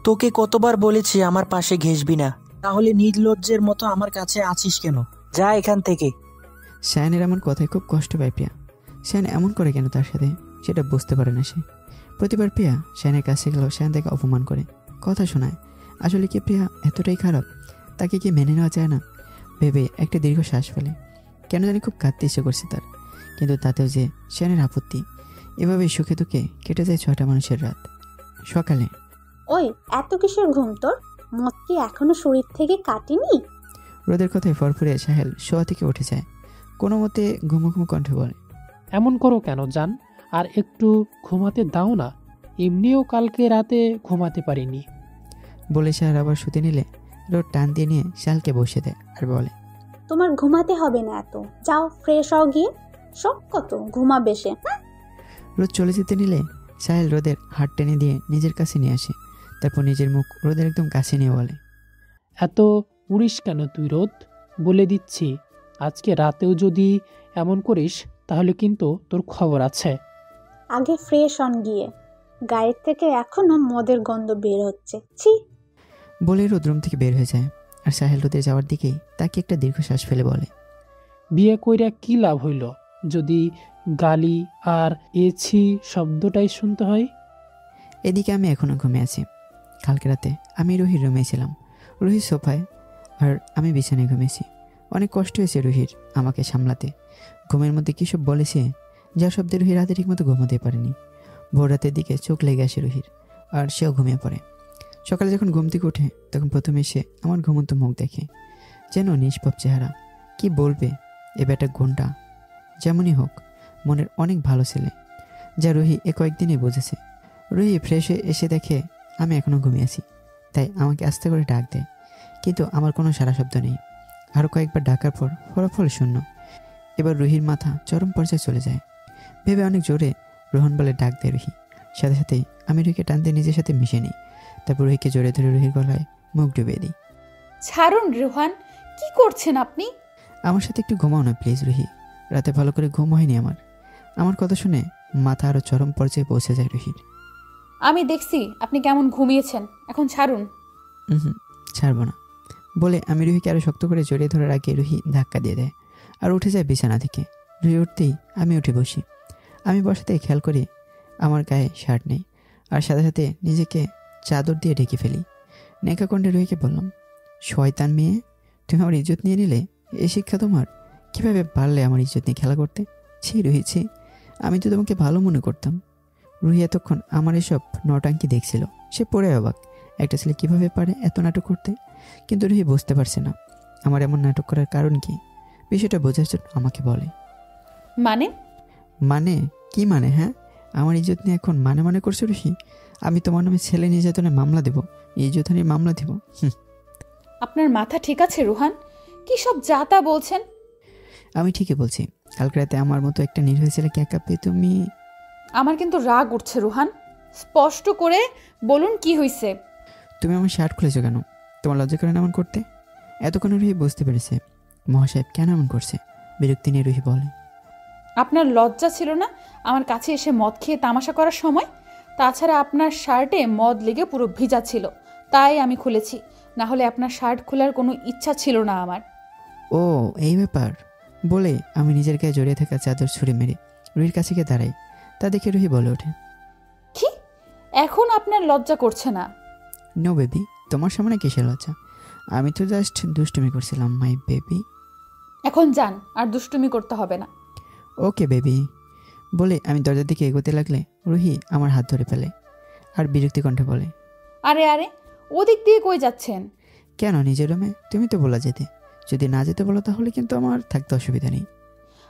তোকে কতবার বলেছি আমার পাশে ঘেসবি না, তাহলে নির্লজ্জের মতো আমার কাছে আছিস কেন? যা এখান থেকে। শায়ানের এমন কথায় খুব কষ্ট পায় প্রিয়া। শায়ান এমন করে কেন তার সাথে, সেটা বুঝতে পারে না সে। প্রতিবার প্রিয়া শায়ানের কাছে গেলেও শায়ান তাকে অপমান করে, কথা শোনায়। আসলে কি প্রিয়া এতটাই খারাপ? তাকে কি মেনে নেওয়া যায় না? ভেবে একটা দীর্ঘ শ্বাস ফেলে। কেন জানি খুব কাঁদতে ইচ্ছে করছে তার, কিন্তু তাতেও যে শায়ানের আপত্তি। এভাবেই সুখে দুঃখে কেটে যায় 6টা মানুষের রাত। সকালে, ওই এত কিসের ঘুম তোর? মদ কি এখনো শরীর থেকে কাটেনি? রোদের কথায় ফরফরে সাহেল শোয়া থেকে উঠে যায়। কোনো মতে ঘুমো ঘুমো কণ্ঠে বলে, এমন করো কেন জান? আর একটু ঘুমাতে দাও না। এমনিও কালকে রাতে ঘুমাতে পারিনি। বলে শাহেল আবার শুতে নিলে রোদ টান দিয়ে নিয়ে শালকে বসে দেয় আর বলে, তোমার ঘুমাতে হবে না এত, যাও ফ্রেশ হও গিয়ে। সব কত ঘুমাবে সে। রোদ চলে যেতে নিলে সাহেল রোদের হাত টেনে দিয়ে নিজের কাছে নিয়ে আসে। তারপর নিজের মুখ রোদের একদম কাছে নিয়ে বলে, এত উড়িস কেন তুই রোদ? বলে দিচ্ছি, আজকে রাতেও যদি এমন করিস তাহলে কিন্তু তোর খবর আছে। আগে ফ্রেশ হন গিয়ে, গায়ের থেকে এখনো মদের গন্ধ বের হচ্ছে। ছি। বলে রোদ রুম থেকে বের হয়ে যায়। আর সাহেল রোদের যাওয়ার দিকেই তাকে একটা দীর্ঘশ্বাস ফেলে বলে, বিয়ে কইরা কি লাভ হইল যদি গালি আর এছি শব্দটাই শুনতে হয়? এদিকে আমি এখনো ঘুমে আছি। কালকে রাতে আমি রুহির রুমে ছিলাম। রুহি সোফায় আর আমি বিছানায় ঘুমিয়েছি। অনেক কষ্ট হয়েছে রুহির আমাকে সামলাতে। ঘুমের মধ্যে কী সব বলেছে, যা শব্দে রুহি রাতে ঠিকমতো ঘুমোতে পারেনি। ভোর রাতের দিকে চোখ লেগে আসে রুহির, আর সেও ঘুমিয়ে পড়ে। সকালে যখন ঘুম থেকে ওঠে তখন প্রথমে এসে আমার ঘুমন্ত মুখ দেখে, যেন নিষ্পাপ চেহারা। কি বলবে, এ বেটা ঘন্টা যেমনই হোক মনের অনেক ভালো ছেলে, যা রুহি এ কয়েকদিনই বুঝেছে। রুহি ফ্রেশ হয়ে এসে দেখে আমি এখনও ঘুমিয়ে আছি, তাই আমাকে আস্তে করে ডাক দেয়, কিন্তু আমার কোনো সারা শব্দ নেই। আরও কয়েকবার ডাকার পর ফলাফল শূন্য। এবার রুহির মাথা চরম পর্যায়ে চলে যায়। ভেবে অনেক জোরে রোহন বলে ডাক দেয় রুহি। সাথে সাথেই আমি রুহিকে টান দিয়ে নিজের সাথে মিশে নিই। তারপর রুহিকে জোরে ধরে রুহির গলায় মুখ ডুবিয়ে দিই। ছাড়ুন রোহান, কি করছেন আপনি? আমার সাথে একটু ঘুমাও না প্লিজ রুহি, রাতে ভালো করে ঘুম হয়নি আমার। আমার কথা শুনে মাথা আরও চরম পর্যায়ে পৌঁছে যায় রুহির। আমি দেখছি আপনি কেমন ঘুমিয়েছেন, এখন ছাড়ুন। হুম, ছাড়বো না বলে আমি রুহিকে আরও শক্ত করে জড়িয়ে ধরার আগে রুহি ধাক্কা দিয়ে দেয় আর উঠে যায় বিছানা থেকে। রুহি উঠতেই আমি উঠে বসি। আমি বসাতেই খেয়াল করি আমার গায়ে শার্ট নেই, আর সাথে সাথে নিজেকে চাদর দিয়ে ঢেকে ফেলি। নেকা কণ্ঠে রুহিকে বললাম, শয়তান মেয়ে, তুমি আমার ইজ্জত নিয়ে নিলে? এই শিক্ষা তোমার? কীভাবে পারলে আমার ইজ্জত নিয়ে খেলা করতে? ছি রুহি, ছি, আমি তো তোমাকে ভালো মনে করতাম। রুহি এতক্ষণ আমার এসব নটাঙ্কি দেখছিল। সে পড়ে অবাক, একটা ছেলে কীভাবে পারে এত নাটক করতে। কিন্তু রুহি বুঝতে পারছে না আমার এমন নাটক করার কারণ কি। বিষয়টা বোঝার জন্য আমাকে বলে, মানে? মানে কি মানে? হ্যাঁ, আমার ইজ্জত নিয়ে এখন মানে করছো রুহি? আমি তোমার নামে ছেলে নির্যাতনের মামলা দেবো, ইজ্জতহানির মামলা দেবো। আপনার মাথা ঠিক আছে রুহান? কি সব যাতা বলছেন? আমি ঠিকই বলছি। কালকে রাতে আমার মতো একটা নির্ভয় ছেলেকে একা পেয়ে তুমি... আমার কিন্তু রাগ উঠছে রুহান, স্পষ্ট করে বলুন কি হয়েছে। তুমি আমার শার্ট খুলেছো কেন? তোমার লজ্জা করে না এমন করতে? এতক্ষণ রুহি বুঝতে পেরেছে মহাসাহেব কেন এমন করছে। বিরক্তি নিয়ে রুহি বলে, আপনার লজ্জা ছিল না আমার কাছে এসে মদ খেয়ে তামাশা করার সময়? তাছাড়া আপনার শার্টে মদ লেগে পুরো ভিজা ছিল, তাই আমি খুলেছি, না হলে আপনার শার্ট খোলার কোনো ইচ্ছা ছিল না আমার। ও এই ব্যাপার বলে আমি নিজের গায়ে জড়িয়ে থাকা চাদর ছুঁড়ে মেরে রুহির কাছে গিয়ে দাঁড়াই। তা দেখে রুহি বলে ওঠে, কি এখন আপনার লজ্জা করছে না? নো বেবি, তোমার সামনে কিসের লজ্জা? আমি তো জাস্ট দুষ্টুমি করছিলাম মাই বেবি। এখন যান, আর দুষ্টুমি করতে হবে না। ওকে বেবি বলে আমি দরজার দিকে এগোতে লাগলে রুহি আমার হাত ধরে ফেলে আর বিরক্তি কণ্ঠে বলে, আরে আরে, ওদিক দিয়ে কই যাচ্ছেন? কেন নিজের রুমে? তুমি তো বলা যেতে। যদি না যেতে বলো তাহলে কিন্তু আমার থাকতে অসুবিধা নেই।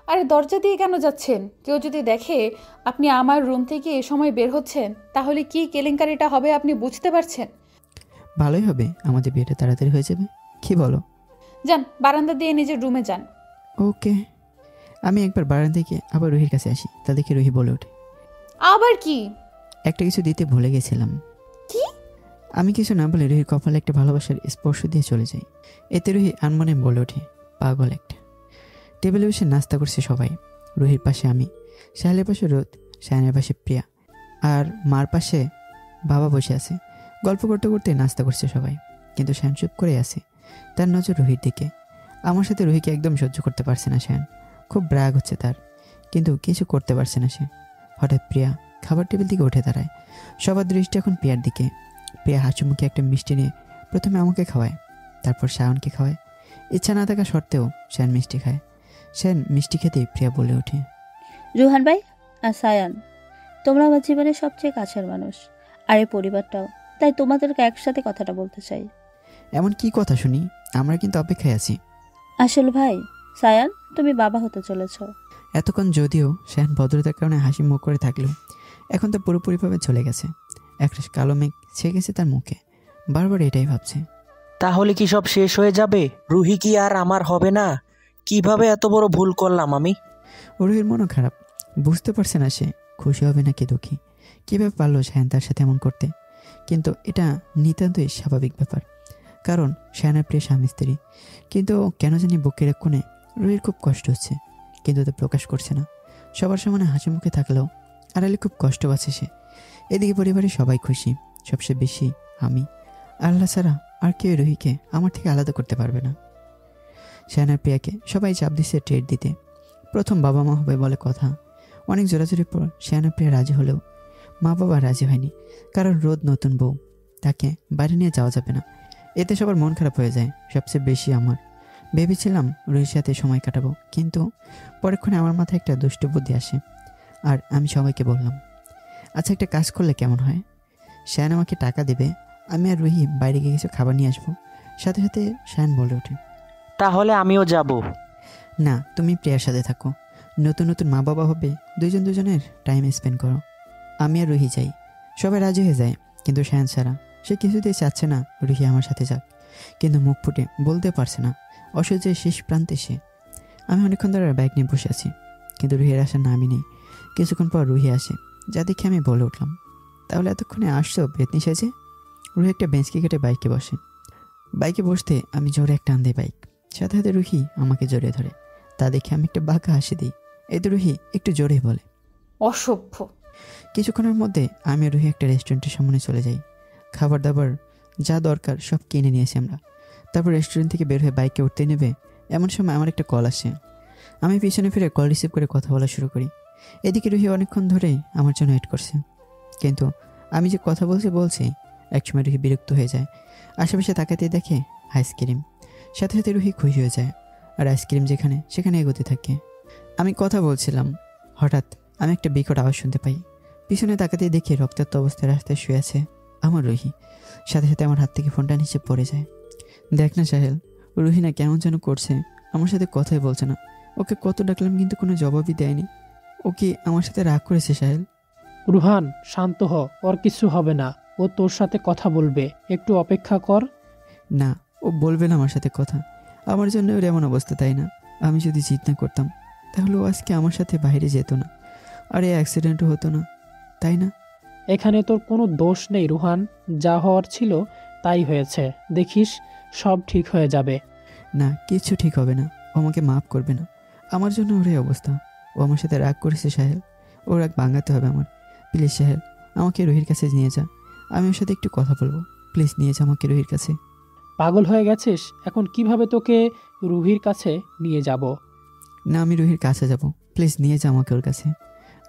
আরে দরজা দিয়ে কেন যাচ্ছেন? কেউ যদি দেখে আপনি আমার রুম থেকে এ সময় বের হচ্ছেন, তাহলে কি কেলেঙ্কারিটা হবে আপনি বুঝতে পারছেন? ভালোই হবে, আমাদের বিয়েটা তাড়াতাড়ি হয়ে যাবে। কি বলো? যান, বারান্দা দিয়ে নিজের রুমে যান। ওকে। আমি একবার বারান্দা থেকে আবার রুহির কাছে আসি। তা দেখে রুহি বলে ওঠে, আবার কি? একটা কিছু দিতে ভুলে গেছিলাম। কি? আমি কিছু না বলে রুহির কপালে একটা ভালোবাসার স্পর্শ দিয়ে চলে যাই। এতে রুহি আনমনে বলে ওঠে, পাগল একটা। টেবিলে বসে নাস্তা করছে সবাই। রুহির পাশে আমি, সাহেলের পাশে রোদ, শায়নের পাশে প্রিয়া, আর মার পাশে বাবা বসে আছে। গল্প করতে করতে নাস্তা করছে সবাই, কিন্তু শায়ন চুপ করে আছে। তার নজর রুহির দিকে। আমার সাথে রুহিকে একদম সহ্য করতে পারছে না শায়ন। খুব রাগ হচ্ছে তার, কিন্তু কিছু করতে পারছে না সে। হঠাৎ প্রিয়া খাবার টেবিল থেকে উঠে দাঁড়ায়। সবার দৃষ্টি এখন প্রিয়ার দিকে। প্রিয়া হাসি মুখে একটা মিষ্টি নিয়ে প্রথমে আমাকে খাওয়ায়, তারপর শায়নকে খাওয়ায়। ইচ্ছা না থাকা সত্ত্বেও শায়ন মিষ্টি খায়। শায়ন মিষ্টি খেতেই প্রিয়া বলে ওঠে, রুহান ভাই আর সায়ান, তোমরা আমার জীবনের সবচেয়ে কাছের মানুষ, আর এই পরিবারটাও, তাই তোমাদেরকে একসাথে কথাটা বলতে চাই। এমন কি কথা শুনি? আমরা কিন্তু অপেক্ষায় আছি। আসল ভাই সায়ান, তুমি বাবা হতে চলেছ। এতক্ষণ যদিও শায়ন ভদ্রতার কারণে হাসি মুখ করে থাকলেও এখন তো পুরোপুরিভাবে চলে গেছে। একটা কালো মেঘ ছেয়ে গেছে তার মুখে। বারবার এটাই ভাবছে, তাহলে কি সব শেষ হয়ে যাবে? রুহি কি আর আমার হবে না? কিভাবে এত বড় ভুল করলাম আমি? রুহির মনও খারাপ। বুঝতে পারছে না সে খুশি হবে নাকি দুঃখী। কীভাবে পারলো শায়ন তার সাথে এমন করতে। কিন্তু এটা নিতান্তই স্বাভাবিক ব্যাপার, কারণ শায়নের প্রিয় স্বামী স্ত্রী। কিন্তু কেন জানি বুকের এক কোণে রুহির খুব কষ্ট হচ্ছে, কিন্তু তা প্রকাশ করছে না। সবার সামনে হাসি মুখে থাকলেও আড়ালে খুব কষ্ট পাচ্ছে সে। এদিকে পরিবারের সবাই খুশি, সবচেয়ে বেশি আমি। আল্লাহ ছাড়া আর কেউ রুহিকে আমার থেকে আলাদা করতে পারবে না। শায়নের প্রিয়াকে সবাই চাপ দিচ্ছে ট্রেড দিতে। প্রথম বাবা মা হবে বলে কথা। অনেক জোরাজোরির পর শায়নের প্রিয়া রাজি হলেও মা বাবা রাজি হয়নি, কারণ রোদ নতুন বউ, তাকে বাইরে নিয়ে যাওয়া যাবে না। এতে সবার মন খারাপ হয়ে যায়, সবচেয়ে বেশি আমার। ভেবেছিলাম রুহির সাথে সময় কাটাবো, কিন্তু পরক্ষণে আমার মাথায় একটা দুষ্ট বুদ্ধি আসে, আর আমি সবাইকে বললাম, আচ্ছা একটা কাজ করলে কেমন হয়? শায়ন আমাকে টাকা দেবে, আমি আর রুহি বাইরে গিয়ে কিছু খাবার নিয়ে আসবো। সাথে সাথে শায়ন বলে ওঠে, তাহলে আমিও যাব। না, তুমি প্রিয়ার সাথে থাকো। নতুন নতুন মা বাবা হবে, দুজন দুজনের টাইম স্পেন্ড করো। আমি আর রুহি যাই। সবাই রাজি হয়ে যায়, কিন্তু শায়ন ছাড়া। সে কিছুতেই চাচ্ছে না রুহি আমার সাথে যাক, কিন্তু মুখ ফুটে বলতে পারছে না। অসহ্যের শেষ প্রান্তে সে। আমি অনেকক্ষণ ধরে বাইক নিয়ে বসে আছি, কিন্তু রুহির আসার নামই নেই। কিছুক্ষণ পর রুহি আসে, যা দেখে আমি বলে উঠলাম, তাহলে এতক্ষণে আসছো বেতনি সেজে? রুহি একটা বেঞ্চকে কেটে বাইকে বসে। বাইকে বসতে আমি জোরে একটা টান দিই বাইক। সাথে সাথে রুহি আমাকে জড়িয়ে ধরে। তা দেখে আমি একটা বাঁকা হাসি দিই। এতে রুহি একটু জোরে বলে, অসভ্য। কিছুক্ষণের মধ্যে আমি আর রুহি একটা রেস্টুরেন্টের সামনে চলে যাই। খাবার দাবার যা দরকার সব কিনে নিয়েছি আমরা। তারপর রেস্টুরেন্ট থেকে বের হয়ে বাইকে উঠতে নেবে এমন সময় আমার একটা কল আসে। আমি পিছনে ফিরে কল রিসিভ করে কথা বলা শুরু করি। এদিকে রুহি অনেকক্ষণ ধরেই আমার জন্য ওয়েট করছে, কিন্তু আমি যে কথা বলছি একসময় রুহি বিরক্ত হয়ে যায়। আশেপাশে তাকাতেই দেখে আইসক্রিম, সাথে সাথে রুহি খুশি হয়ে যায় আর আইসক্রিম যেখানে সেখানে এগোতে থাকে। আমি কথা বলছিলাম, হঠাৎ আমি একটা বিকট আওয়াজ শুনতে পাই। পিছনে তাকাতেই দেখি রক্তাক্ত অবস্থায় রাস্তায় শুয়ে আছে আমার রুহি। সাথে সাথে আমার হাত থেকে ফোনটা নিচে পড়ে যায়। দেখ না সাহেল, রুহি না কেমন যেন করছে, আমার সাথে কথাই বলছে না। ওকে কত ডাকলাম কিন্তু কোনো জবাবই দেয়নি। ও কি আমার সাথে রাগ করেছে সাহেল? রুহান, শান্ত হ, ওর কিছু হবে না। ও তোর সাথে কথা বলবে, একটু অপেক্ষা কর। না, ও বলবে না আমার সাথে কথা। আমার জন্য ওর এমন অবস্থা, তাই না? আমি যদি জিদ না করতাম তাহলে ও আজকে আমার সাথে বাইরে যেত না, আর এই অ্যাক্সিডেন্টও হতো না, তাই না? এখানে তোর কোনো দোষ নেই রুহান, যা হওয়ার ছিল তাই হয়েছে। দেখিস সব ঠিক হয়ে যাবে। না, কিছু ঠিক হবে না। ও আমাকে মাফ করবে না। আমার জন্য ওর এই অবস্থা। ও আমার সাথে রাগ করেছে সাহেল, ও রাগ ভাঙাতে হবে আমার। প্লিজ সাহেল, আমাকে রুহির কাছে নিয়ে যা। আমি ওর সাথে একটু কথা বলবো। প্লিজ নিয়ে যা আমাকে রুহির কাছে। পাগল হয়ে গেছিস? এখন কিভাবে তোকে রুহির কাছে নিয়ে যাব? না, আমি রুহির কাছে যাব। প্লিজ নিয়ে যা আমাকে ওর কাছে।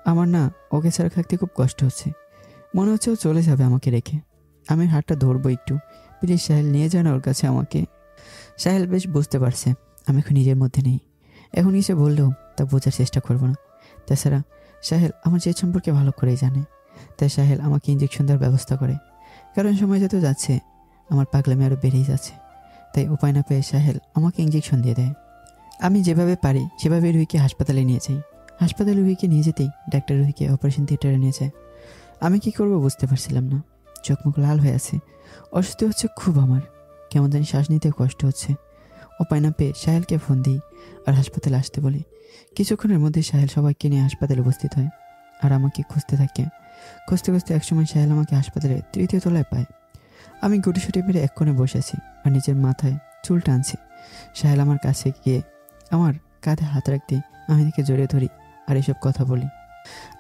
আমার না ওকে ছাড়া থাকতে খুব কষ্ট হচ্ছে। মনে হচ্ছে ও চলে যাবে আমাকে রেখে। আমি হাতটা ধরবো একটু। প্লিজ সাহেল, নিয়ে যায় না ওর কাছে আমাকে। সাহেল বেশ বুঝতে পারছে আমি এখন নিজের মধ্যে নেই। এখন কিছু বললেও তা বোঝার চেষ্টা করবো না। তাছাড়া সাহেল আমার যে সম্পর্কে ভালো করেই জানে। তাই সাহেল আমাকে ইঞ্জেকশন দেওয়ার ব্যবস্থা করে, কারণ সময় যত যাচ্ছে আমার পাগলামি আরও বেড়েই যাচ্ছে। তাই উপায় না পেয়ে সাহেল আমাকে ইঞ্জেকশন দিয়ে দেয়। আমি যেভাবে পারি সেভাবে রুহিকে হাসপাতালে নিয়ে যাই। হাসপাতালে রুহিকে নিয়ে যেতেই ডাক্তার রুহিকে অপারেশন থিয়েটারে নিয়ে যায়। আমি কি করব বুঝতে পারছিলাম না। চোখ মুখ লাল হয়ে আছে, অস্বস্তি হচ্ছে খুব। আমার কেমন জানি শ্বাস নিতে কষ্ট হচ্ছে। উপায় না পেয়ে সাহেলকে ফোন দিই আর হাসপাতালে আসতে বলি। কিছুক্ষণের মধ্যে সাহেল সবাইকে নিয়ে হাসপাতালে উপস্থিত হয় আর আমাকে খুঁজতে থাকে। খুঁজতে খুঁজতে একসময় সাহেল আমাকে হাসপাতালের 3য় তলায় পায়। আমি গুটিসুটি মেরে এক কোণে বসে আছি আর নিজের মাথায় চুল টানছি। সাহেল আমার কাছে গিয়ে আমার কাঁধে হাত রাখতে আমি তাকে জড়িয়ে ধরি আর এসব কথা বলি।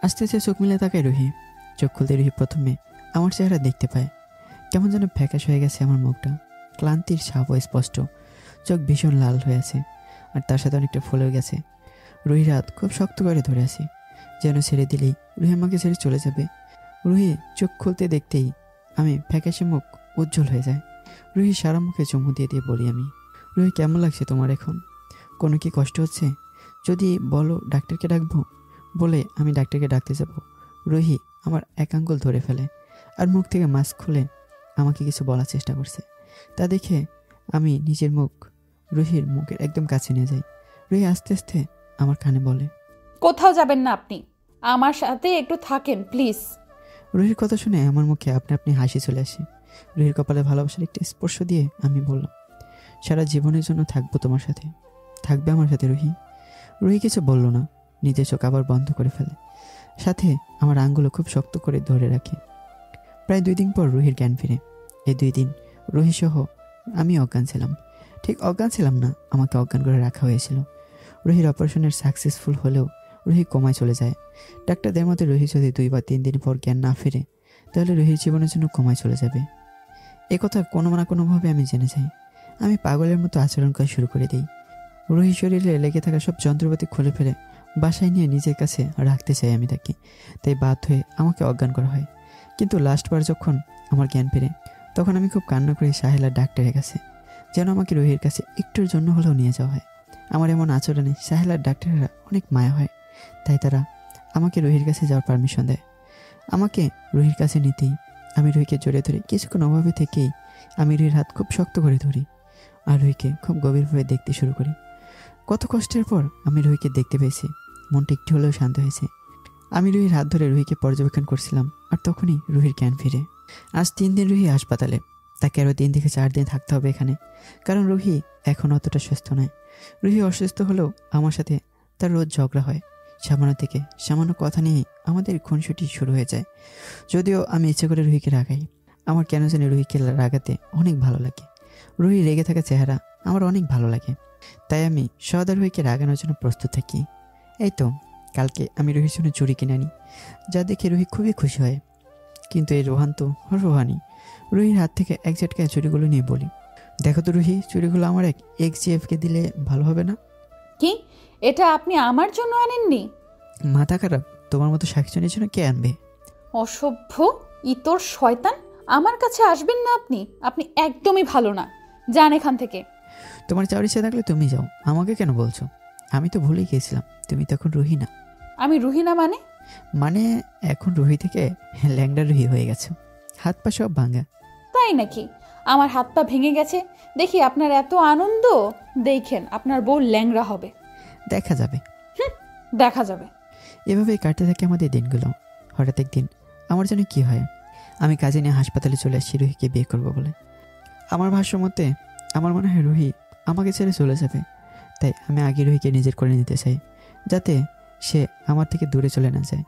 আস্তে আস্তে চোখ মিলে তাকায় রুহি। চোখ খুলতে রুহি প্রথমে আমার চেহারা দেখতে পায়। কেমন যেন ফ্যাকাশ হয়ে গেছে আমার মুখটা, ক্লান্তির ছাপ স্পষ্ট। চোখ ভীষণ লাল হয়ে আছে আর তার সাথে অনেকটা ফুলেও গেছে। রুহির হাত খুব শক্ত করে ধরে আছি, যেন ছেড়ে দিলেই রুহি আমাকে ছেড়ে চলে যাবে। রুহি চোখ খুলতে দেখতেই আমি ফ্যাকাশে মুখ উজ্জ্বল হয়ে যায়। রুহি সারা মুখে চুমু দিয়ে দিয়ে বলি আমি, রুহি কেমন লাগছে তোমার এখন? কোনো কি কষ্ট হচ্ছে? যদি বলো ডাক্তারকে ডাকবো। বলে আমি ডাক্তারকে ডাকতে যাব। রুহি আমার এক আঙ্গুল ধরে ফেলে আর মুখ থেকে মাস্ক খুলে আমাকে কিছু বলার চেষ্টা করছে। তা দেখে আমি নিজের মুখ রুহির মুখের একদম কাছে নিয়ে যাই। রুহি আস্তে আস্তে আমার কানে বলে, কোথাও যাবেন না আপনি, আমার সাথে একটু থাকেন প্লিজ। রুহির কথা শুনে আমার মুখে আপনি আপনি হাসি চলে আসে। রুহির কপালে ভালোবাসার একটা স্পর্শ দিয়ে আমি বললাম, সারা জীবনের জন্য থাকবো তোমার সাথে, থাকবে আমার সাথে রুহি। রুহি কিছু বলল না, নিজের চোখ আবার বন্ধ করে ফেলে, সাথে আমার আঙ্গুলও খুব শক্ত করে ধরে রাখে। প্রায় 2 দিন পর রুহির জ্ঞান ফিরে। এই 2 দিন রুহি সহ আমি অজ্ঞান ছিলাম। ঠিক অজ্ঞান ছিলাম না, আমাকে অজ্ঞান করে রাখা হয়েছিল। রুহির অপারেশনের সাকসেসফুল হলেও রুহি কোমায় চলে যায়। ডাক্তারদের মতে রুহি যদি 2 বা 3 দিন পর জ্ঞান না ফিরে তাহলে রুহির জীবনের জন্য কোমায় চলে যাবে। এ কথা কোনো না কোনোভাবে আমি জেনে যাই। আমি পাগলের মতো আচরণ করা শুরু করে দিই। রুহির শরীরে লেগে থাকা সব যন্ত্রপাতি খুলে ফেলে বাসায় নিয়ে নিজের কাছে রাখতে চাই আমি তাকে। তাই বাধ্য হয়ে আমাকে অজ্ঞান করা হয়। কিন্তু লাস্টবার যখন আমার জ্ঞান ফিরে তখন আমি খুব কান্না করি সাহেল আর ডাক্তারের কাছে, যেন আমাকে রুহির কাছে একটুর জন্য হলেও নিয়ে যাওয়া হয়। আমার এমন আচরণে সাহেল আর ডাক্তারেরা অনেক মায়া হয়, তাই তারা আমাকে রুহির কাছে যাওয়ার পারমিশন দেয়। আমাকে রুহির কাছে নিতেই আমি রুহিকে জড়িয়ে ধরি। কিছুক্ষণ অভাবে থেকেই আমি রুহির হাত খুব শক্ত করে ধরি আর রুহিকে খুব গভীরভাবে দেখতে শুরু করি। কত কষ্টের পর আমি রুহিকে দেখতে পেয়েছি, মনটা একটু হলেও শান্ত হয়েছে। আমি রুহির হাত ধরে রুহিকে পর্যবেক্ষণ করছিলাম আর তখনই রুহির জ্ঞান ফিরে। আজ 3 দিন রুহি হাসপাতালে, তাকে আরও 3 থেকে 4 দিন থাকতে হবে এখানে, কারণ রুহি এখন অতটা সুস্থ নয়। রুহি অসুস্থ হলেও আমার সাথে তার রোজ ঝগড়া হয়। সামান্য কথা নিয়েই আমাদের খুনসুটি শুরু হয়ে যায়। যদিও আমি ইচ্ছে করে রুহিকে রাগাই, আমার কেন জানি রুহিকে রাগাতে অনেক ভালো লাগে। রুহি রেগে থাকা চেহারা আমার অনেক ভালো লাগে, তাই আমি সদা রুহিকে রাগানোর জন্য প্রস্তুত থাকি। এই তো কালকে আমি রুহির জন্য চুড়ি কিনে আনি, যা দেখে রুহি খুবই খুশি হয়। কিন্তু এই রোহান তো রোহানি। রুহির হাত থেকে এক ঝটকায় চুড়িগুলো নিয়ে বলি, দেখো তো রুহি, চুড়িগুলো আমার এক এক্সজিএফকে দিলে ভালো হবে না? কি, এটা আপনি আমার জন্য আনেননি? মাথা খারাপ? তোমার মতো সাক্ষীজনের জন্য কে আনবে? অসভ্য, ইতর শয়তান, আমার কাছে আসবেন না আপনি। আপনি একদমই ভালো না, যান এখান থেকে। তোমার যাওয়ার ইচ্ছা থাকলে তুমি যাও, আমাকে কেন বলছো? আমি তো ভুলেই গিয়েছিলাম, তুমি তখন রুহি না। আমি রুহি না মানে? মানে এখন রুহি থেকে ল্যাংড়া রুহি হয়ে গেছো, হাত পা সব ভাঙা। তাই নাকি? আমার হাত পা ভেঙে গেছে দেখি আপনার এত আনন্দ। দেখেন আপনার বউ ল্যাংড়া হবে। দেখা যাবে। দেখা যাবে। এভাবেই কাটতে থাকে আমাদের দিনগুলো। হঠাৎ একদিন আমার জন্য কি হয়, আমি কাজে নিয়ে হাসপাতালে চলে আসছি রুহিকে বিয়ে করবো বলে। আমার ভাষ্য মতে আমার মনে হয় রুহি আমাকে ছেড়ে চলে যাবে, তাই আমি আগে রুহিকে নিজের করে নিতে চাই, যাতে সে আমার থেকে দূরে চলে না যায়।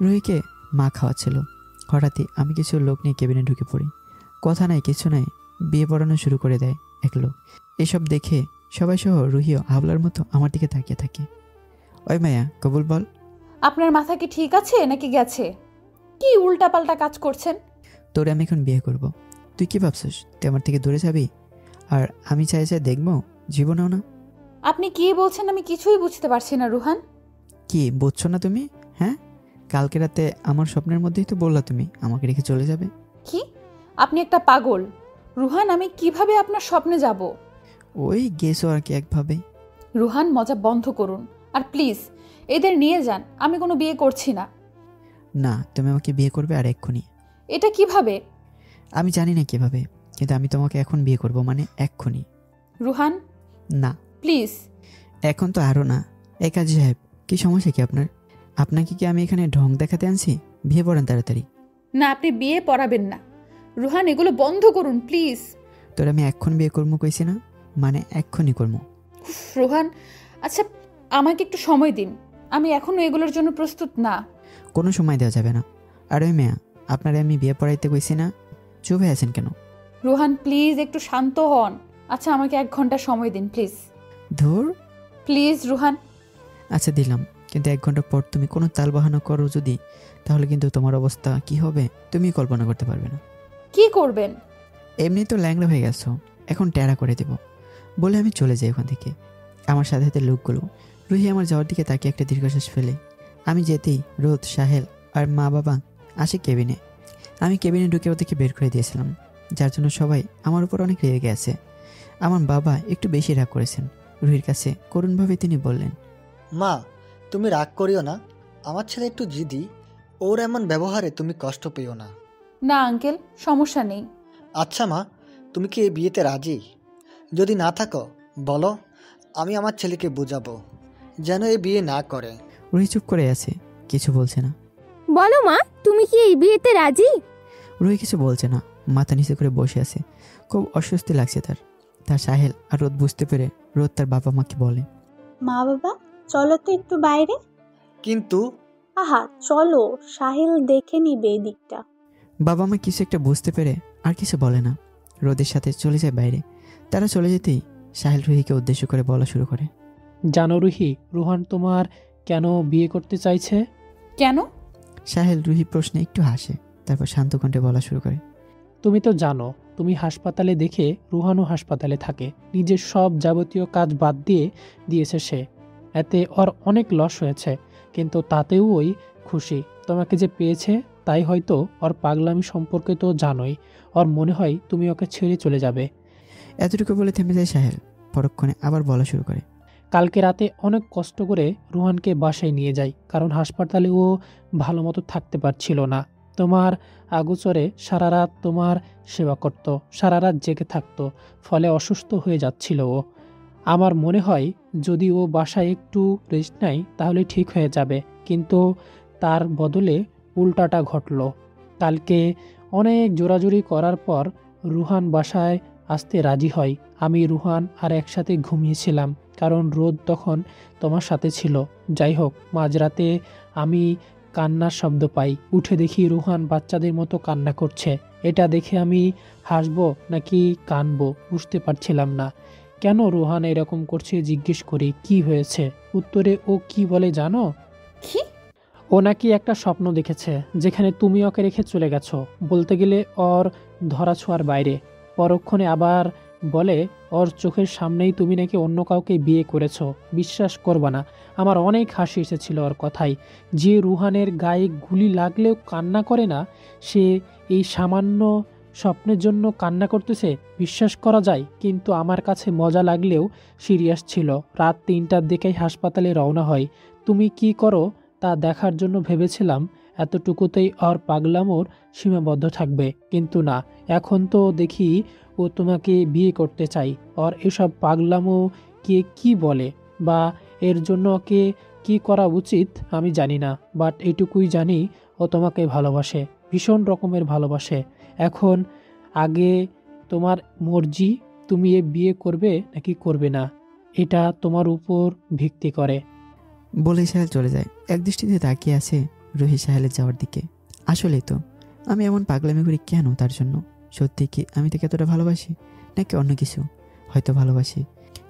রুহিকে মা খাওয়াচ্ছিল। হঠাৎই আমি কিছু লোক নিয়ে কেবিনে ঢুকে পড়ি। কথা নাই কিছু নাই, বিয়ে পড়ানো শুরু করে দেয় এক লোক। এসব দেখে সবাই সহ রুহিও হাবলার মতো আমার দিকে তাকিয়ে থাকে। ওই মায়া, কবুল বল। আপনার মাথা কি ঠিক আছে নাকি গেছে? কি উল্টাপাল্টা কাজ করছেন? তোরে আমি এখন বিয়ে করব, তুই কি ভাবছিস তুই আমার থেকে দূরে যাবি? আর আমি চাই দেখবো জীবনেও না। আপনি কি বলছেন আমি কিছুই বুঝতে পারছি না রুহান। কি বুঝছো না তুমি? হ্যাঁ, কালকে রাতে আমার স্বপ্নের মধ্যেই তো বললা তুমি আমাকে রেখে চলে যাবে। কি? আপনি একটা পাগল রুহান। আমি কিভাবে আপনার স্বপ্নে যাব? ওই গেছো আর কি একভাবে। রুহান, মজা বন্ধ করুন আর প্লিজ এদের নিয়ে যান। আমি কোনো বিয়ে করছি না। না, তুমি আমাকে বিয়ে করবে আর এক্ষুনি। এটা কিভাবে? আমি জানি না কিভাবে, কিন্তু আমি তোমাকে এখন বিয়ে করব, মানে এক্ষুনি। রুহান না প্লিজ। এখন তো আরও না। এই কাজী সাহেব, কি সমস্যা কি আপনার? আপনাকে কি আমি এখানে ঢং দেখাতে আনছি? বিয়ে পড়েন তাড়াতাড়ি। না, আপনি বিয়ে পড়াবেন না। রুহান, এগুলো বন্ধ করুন প্লিজ। তোর আমি এক্ষুনি বিয়ে করবো কইছি না, মানে এক্ষুনি করবো। রুহান, আচ্ছা আমাকে একটু সময় দিন। আমি এখনো এগুলোর জন্য প্রস্তুত না। কোনো সময় দেওয়া যাবে না। আর ওই মেয়া, আপনারে আমি বিয়ে পড়াইতে কইছি না, চুপ হয়ে আছেন কেন? রুহান প্লিজ একটু শান্ত হন। আচ্ছা আমাকে 1 ঘন্টা সময় দিন প্লিজ। ধুর। প্লিজ রুহান। আচ্ছা দিলাম, কিন্তু 1 ঘন্টা পর তুমি কোনো তাল বাহানা করো যদি, তাহলে কিন্তু তোমার অবস্থা কি হবে তুমি কল্পনা করতে পারবে না। কি করবেন? এমনি তো ল্যাংড়া হয়ে গেছো, এখন টেরা করে দেব বলে আমি চলে যাই ওখান থেকে। আমার সাথে সাথে লোকগুলো। রুহি আমার যাওয়ার দিকে তাকে একটা দীর্ঘশ্বাস ফেলে। আমি যেতেই রোদ, সাহেল আর মা বাবা আসে কেবিনে। আমি কেবিনে ঢুকে ওদেরকে বের করে দিয়েছিলাম, যার জন্য সবাই আমার উপর অনেক রেগে গেছে। আমার বাবা একটু বেশি রাগ করেছেন। রুহির কাছে করুণভাবে তিনি বললেন, মা, তুমি রাগ করিও না, আমার ছেলে একটু জিদি, ওর এমন ব্যবহারে তুমি কষ্ট পেও না। না আঙ্কেল, সমস্যা নেই। আচ্ছা মা, তুমি কি এই বিয়েতে রাজি? যদি না থাকো বলো, আমি আমার ছেলেকে বোঝাবো যেন এই বিয়ে না করে। রুহি চুপ করে আছে, কিছু বলছে না। বলো মা, তুমি কি এই বিয়েতে রাজি? রুহি কিছু বলছে না, মাথা নিচে করে বসে আছে। খুব অস্বস্তি লাগছে তার। তার সাহেল আর রোদ বুঝতে পেরে রোদ তার বাবা মাকে বলে, মা বাবা চলো তো একটু বাইরে। কিন্তু আহা চলো, সাহিল দেখে নিবে এই দিকটা। বাবা মা কিছু একটা বুঝতে পেরে আর কিছু বলে না, রোদের সাথে চলে যায় বাইরে। তারা চলে যেতেই সাহেল রুহিকে উদ্দেশ্য করে বলা শুরু করে, জানো রুহি, রুহান তোমার কেন বিয়ে করতে চাইছে? কেন? সাহেল রুহি প্রশ্নে একটু হাসে, তারপর শান্ত কণ্ঠে বলা শুরু করে, তুমি তো জানো, তুমি হাসপাতালে দেখে রুহানও হাসপাতালে থাকে। নিজের সব যাবতীয় কাজ বাদ দিয়েছে সে। এতে ওর অনেক লস হয়েছে, কিন্তু তাতেও ওই খুশি। তোমাকে যে পেয়েছে তাই হয়তো ওর পাগলামি সম্পর্কে তো জানোই। ওর মনে হয় তুমি ওকে ছেড়ে চলে যাবে। এতটুকু বলে থেমে যায় সাহেল। পরক্ষণে আবার বলা শুরু করে, কালকে রাতে অনেক কষ্ট করে রুহানকে বাসায় নিয়ে যাই, কারণ হাসপাতালে ও ভালো মতো থাকতে পারছিল না। তোমার আগোচরে সারা রাত তোমার সেবা করত, সারা রাত জেগে থাকতো, ফলে অসুস্থ হয়ে যাচ্ছিল ও। আমার মনে হয় যদি ও বাসায় একটু রেস্ট নেয় তাহলে ঠিক হয়ে যাবে, কিন্তু তার বদলে উল্টাটা ঘটল। কালকে অনেক জোরাজুরি করার পর রুহান বাসায় আসতে রাজি হয়। আমি, রুহান আর একসাথে ঘুমিয়েছিলাম, কারণ রোদ তখন তোমার সাথে ছিল। যাই হোক, মাঝরাতে আমি কান্নার শব্দ পাই। উঠে দেখি রুহান বাচ্চাদের মতো কান্না করছে। এটা দেখে আমি হাসবো নাকি কানবো বুঝতে পারছিলাম না। কেন রুহান এরকম করছে জিজ্ঞেস করি কি হয়েছে। উত্তরে ও কি বলে জানো? কি? ও নাকি একটা স্বপ্ন দেখেছে যেখানে তুমি ওকে রেখে চলে গেছো, বলতে গেলে ওর ধরাছোঁয়ার বাইরে। পরক্ষণে আবার বলে ওর চোখের সামনেই তুমি নাকি অন্য কাউকে বিয়ে করেছো। বিশ্বাস করবা না, আমার অনেক হাসি এসেছিল ওর কথাই। যে রুহানের গায়ে গুলি লাগলেও কান্না করে না, সে এই সামান্য স্বপ্নের জন্য কান্না করতেছে। বিশ্বাস করা যায়, কিন্তু আমার কাছে মজা লাগলেও সিরিয়াস ছিল। রাত 3টার দিকেই হাসপাতালে রওনা হয়। তুমি কি করো তা দেখার জন্য ভেবেছিলাম এতটুকুতেই ওর পাগলামোর সীমাবদ্ধ থাকবে, কিন্তু না, এখন তো দেখি ও তোমাকে বিয়ে করতে চাই। ওর এসব পাগলামো কে কি বলে বা এর জন্য ওকে কি করা উচিত আমি জানি না, বাট এটুকুই জানি ও তোমাকে ভালোবাসে, ভীষণ রকমের ভালোবাসে। এখন আগে তোমার মর্জি, তুমি এ বিয়ে করবে নাকি করবে না, এটা তোমার উপর ভিত্তি করে। বলে সাহেল চলে যায়। একদৃষ্টিতে তাকিয়ে আছে রুহি সাহেলের যাওয়ার দিকে। আসলেই তো, আমি এমন পাগলামি করি কেন তার জন্য? সত্যি কি আমি তাকে এতটা ভালোবাসি, নাকি অন্য কিছু? হয়তো ভালোবাসি,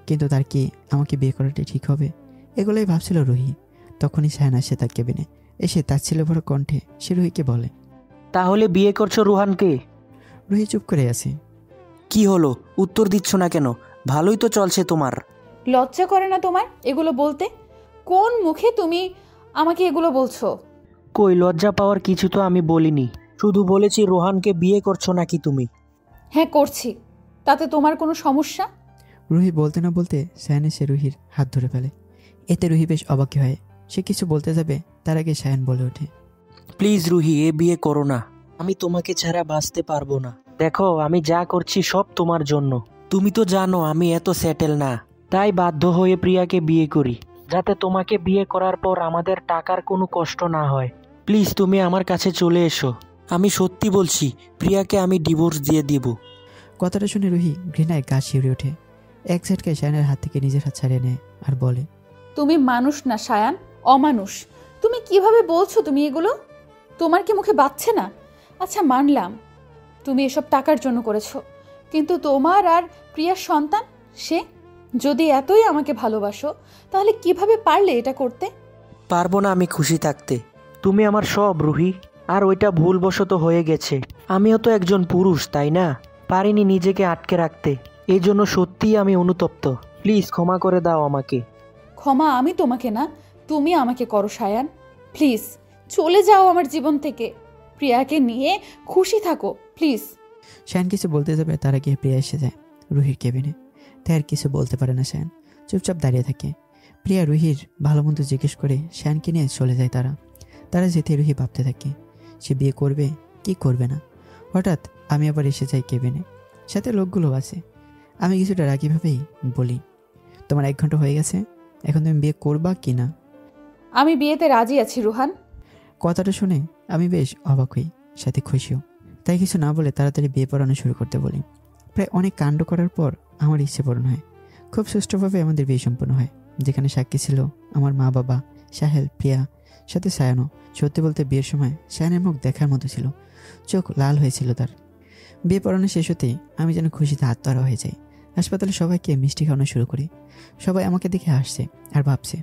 কিন্তু তার কি আমাকে বিয়ে করাটাই ঠিক হবে? এগুলোই ভাবছিল রুহি। তখনই সায়ন আসে তার কেবিনে। এসে তার ছেলে ভরা কণ্ঠে সে রুহিকে বলে, তাহলে বিয়ে করছো রুহানকে? রুহি চুপ করে আছে। কি হলো, উত্তর দিচ্ছ না কেন? ভালোই তো চলছে তোমার। লজ্জা করে না তোমার এগুলো বলতে? কোন মুখে তুমি আমাকে এগুলো বলছো? কই, লজ্জা পাওয়ার কিছু তো আমি বলিনি, শুধু বলেছি রোহানকে বিয়ে করছো নাকি তুমি। হ্যাঁ করছি, তাতে তোমার কোনো সমস্যা? রুহি বলতে না বলতে সায়ন এসে রুহির হাত ধরে ফেলে। এতে রুহি বেশ অবাক হয়। সে কিছু বলতে যাবে, তার আগে সায়ন বলে ওঠে, প্লিজ রুহি, এ বিয়ে করো না। আমি তোমাকে ছাড়া বাঁচতে পারবো না। দেখো, আমি যা করছি সব তোমার জন্য। তুমি তো জানো আমি এত সেটেল না, তাই বাধ্য হয়ে প্রিয়াকে বিয়ে করি, যাতে তোমাকে বিয়ে করার পর আমাদের টাকার কোনো কষ্ট না হয়। প্লিজ তুমি আমার কাছে চলে এসো। আমি সত্যি বলছি, প্রিয়াকে আমি ডিভোর্স দিয়ে দিব। কথাটা শুনে রুহি ঘৃণায় গা শিউরে ওঠে। এক ঝটকায় সায়নের হাত থেকে নিজের হাত ছাড়িয়ে নেয় আর বলে, তুমি মানুষ না সায়ান, অমানুষ। তুমি কিভাবে বলছো তুমি এগুলো? তোমার কি মুখে বাজছে না? আচ্ছা মানলাম তুমি এসব টাকার জন্য করেছো, কিন্তু তোমার আর প্রিয়ার সন্তান, সে যদি এতই আমাকে ভালোবাসো, তাহলে কিভাবে পারলে এটা করতে? পারবো না আমি খুশি থাকতে? তুমি আমার সব রুহি, আর ওইটা ভুলবশত হয়ে গেছে। আমিও তো একজন পুরুষ, তাই না? পারিনি নিজেকে আটকে রাখতে, এই জন্য সত্যিই আমি অনুতপ্ত। প্লিজ ক্ষমা করে দাও আমাকে। ক্ষমা আমি তোমাকে না, তুমি আমাকে করো সায়ান। প্লিজ চলে যাও আমার জীবন থেকে, প্রিয়াকে নিয়ে খুশি থাকো প্লিজ। সায়ন কিছু বলতে যাবে, তার আগে প্রিয়া এসে যায় রুহির কেবিনে। তাই আর কিছু বলতে পারে না সায়ন, চুপচাপ দাঁড়িয়ে থাকে। প্রিয়া রুহির ভালো মন্দ জিজ্ঞেস করে সায়নকে নিয়ে চলে যায়। তারা যেতে রুহি ভাবতে থাকে সে বিয়ে করবে কি করবে না। হঠাৎ আমি আবার এসে যাই কেবিনে, সাথে লোকগুলো আছে। আমি কিছুটা রাগিভাবেই বলি, তোমার 1 ঘন্টা হয়ে গেছে, এখন তুমি বিয়ে করবা কি না? আমি বিয়েতে রাজি আছি রুহান। কথাটা শুনে আমি বেশ অবাক হই, সাথে খুশিও। তাই কিছু না বলে তাড়াতাড়ি বিয়ে পড়ানো শুরু করতে বলি। প্রায় অনেক কাণ্ড করার পর আমার ইচ্ছে পূরণ হয়। খুব সুষ্ঠুভাবে আমাদের বিয়ে সম্পন্ন হয়, যেখানে সাক্ষী ছিল আমার মা বাবা, সাহেল, প্রিয়া, সাথে সায়নও। সত্যি বলতে বিয়ের সময় সায়নের মুখ দেখার মতো ছিল, চোখ লাল হয়েছিল তার। বিয়ে পড়ানো শেষ হতেই আমি যেন খুশিতে আত্মহারা হয়ে যাই। হাসপাতালে সবাইকে মিষ্টি খাওয়ানো শুরু করি। সবাই আমাকে দেখে হাসছে আর ভাবছে,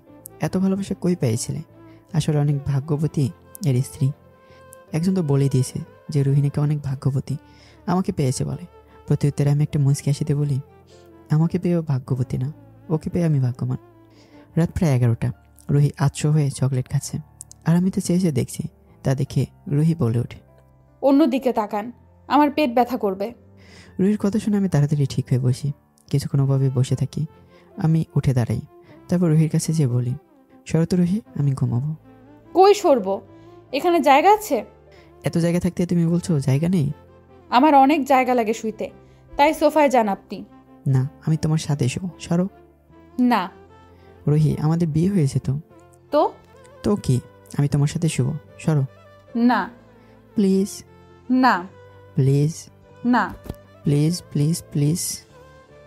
এত ভালোবাসা কই পেয়েছিলে? আসলে অনেক ভাগ্যবতী এর স্ত্রী। একজন তো বলেই দিয়েছে যে রোহিণীকে অনেক ভাগ্যবতী আমাকে পেয়েছে বলে। প্রত্যুত্তরে আমি একটা মুচকি হাসিতে বলি, আমাকে পেয়েও ভাগ্যবতী না, ওকে পেয়ে আমি ভাগ্যবান। রাত প্রায় 11টা। রুহি আচ্ছ হয়ে চকলেট খাচ্ছে, আর আমি তো চেয়ে দেখছি। তা দেখে রুহি বলে ওঠে, অন্যদিকে তাকান, আমার পেট ব্যথা করবে। রুহির কথা শুনে আমি তাড়াতাড়ি ঠিক হয়ে বসি। কিছুক্ষণ ওভাবে বসে থাকি। আমি উঠে দাঁড়াই, তারপর রুহির কাছে যেয়ে বলি, শরত রুহি, আমি ঘুমাবো। কই সরবো? এখানে জায়গা আছে? এত জায়গা থাকতে তুমি বলছো জায়গা নেই? আমার অনেক জায়গা লাগে শুইতে, তাই সোফায় যান আপনি। না, আমি তোমার সাথে এসো, সরো। না। রুহি, আমাদের বিয়ে হয়েছে তো। তো তো কি, আমি তোমার সাথে শুবো, সরো। না। প্লিজ। না। প্লিজ। না। Please please please.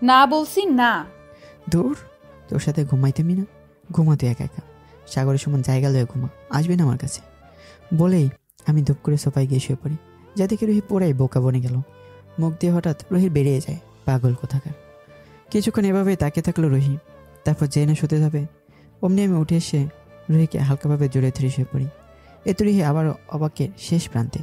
না বলছি না। দূর, তোর সাথে ঘুমাইতেমি না, ঘুমাতে একা একা। সাগরের সমান জায়গা লয়ে ঘুমা, আসবি না আমার কাছে। বলেই আমি ধূপ করে সোফায় গিয়ে শুয়ে পড়ি। যা দেখে রুহি পুরাই বোকা বনে গেল। মুখ দিয়ে হঠাৎ রুহির বেরিয়ে যায়, পাগল কোথাকার। কিছুক্ষণ এভাবে তাকিয়ে থাকলো রুহি। তারপর জেনে শুতে যাবে, অমনি আমি উঠে এসে রুহিকে হালকাভাবে জড়িয়ে ধরে শুয়ে পড়ি। এতে রুহি আবারও অবাকের শেষ প্রান্তে।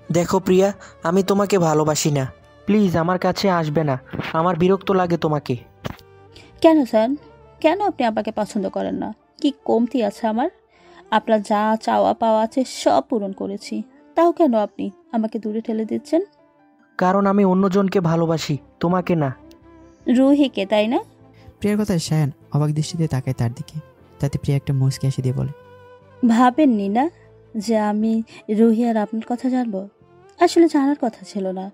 দেখো প্রিয়া, আমি তোমাকে ভালোবাসি না। প্লিজ আমার কাছে আসবে না, আমার বিরক্ত লাগে তোমাকে। কেন স্যার, কেন আপনি আমাকে পছন্দ করেন না? কি কমতি আছে আমার? আপনার যা চাওয়া পাওয়া আছে সব পূরণ করেছি, তাও কেন আপনি আমাকে দূরে ঠেলে দিচ্ছেন? কারণ আমি অন্যজনকে ভালোবাসি, তোমাকে না। রুহিকে, তাই না? প্রিয়ার কথায় সায়ান অবাক দৃষ্টিতে তাকায় তার দিকে। তাতে প্রিয়া একটা মুচকি হাসি দিয়ে বলে, ভাবেননি না যে আমি রুহি আর আপনার কথা জানবো? আসলে জানার কথা ছিল না,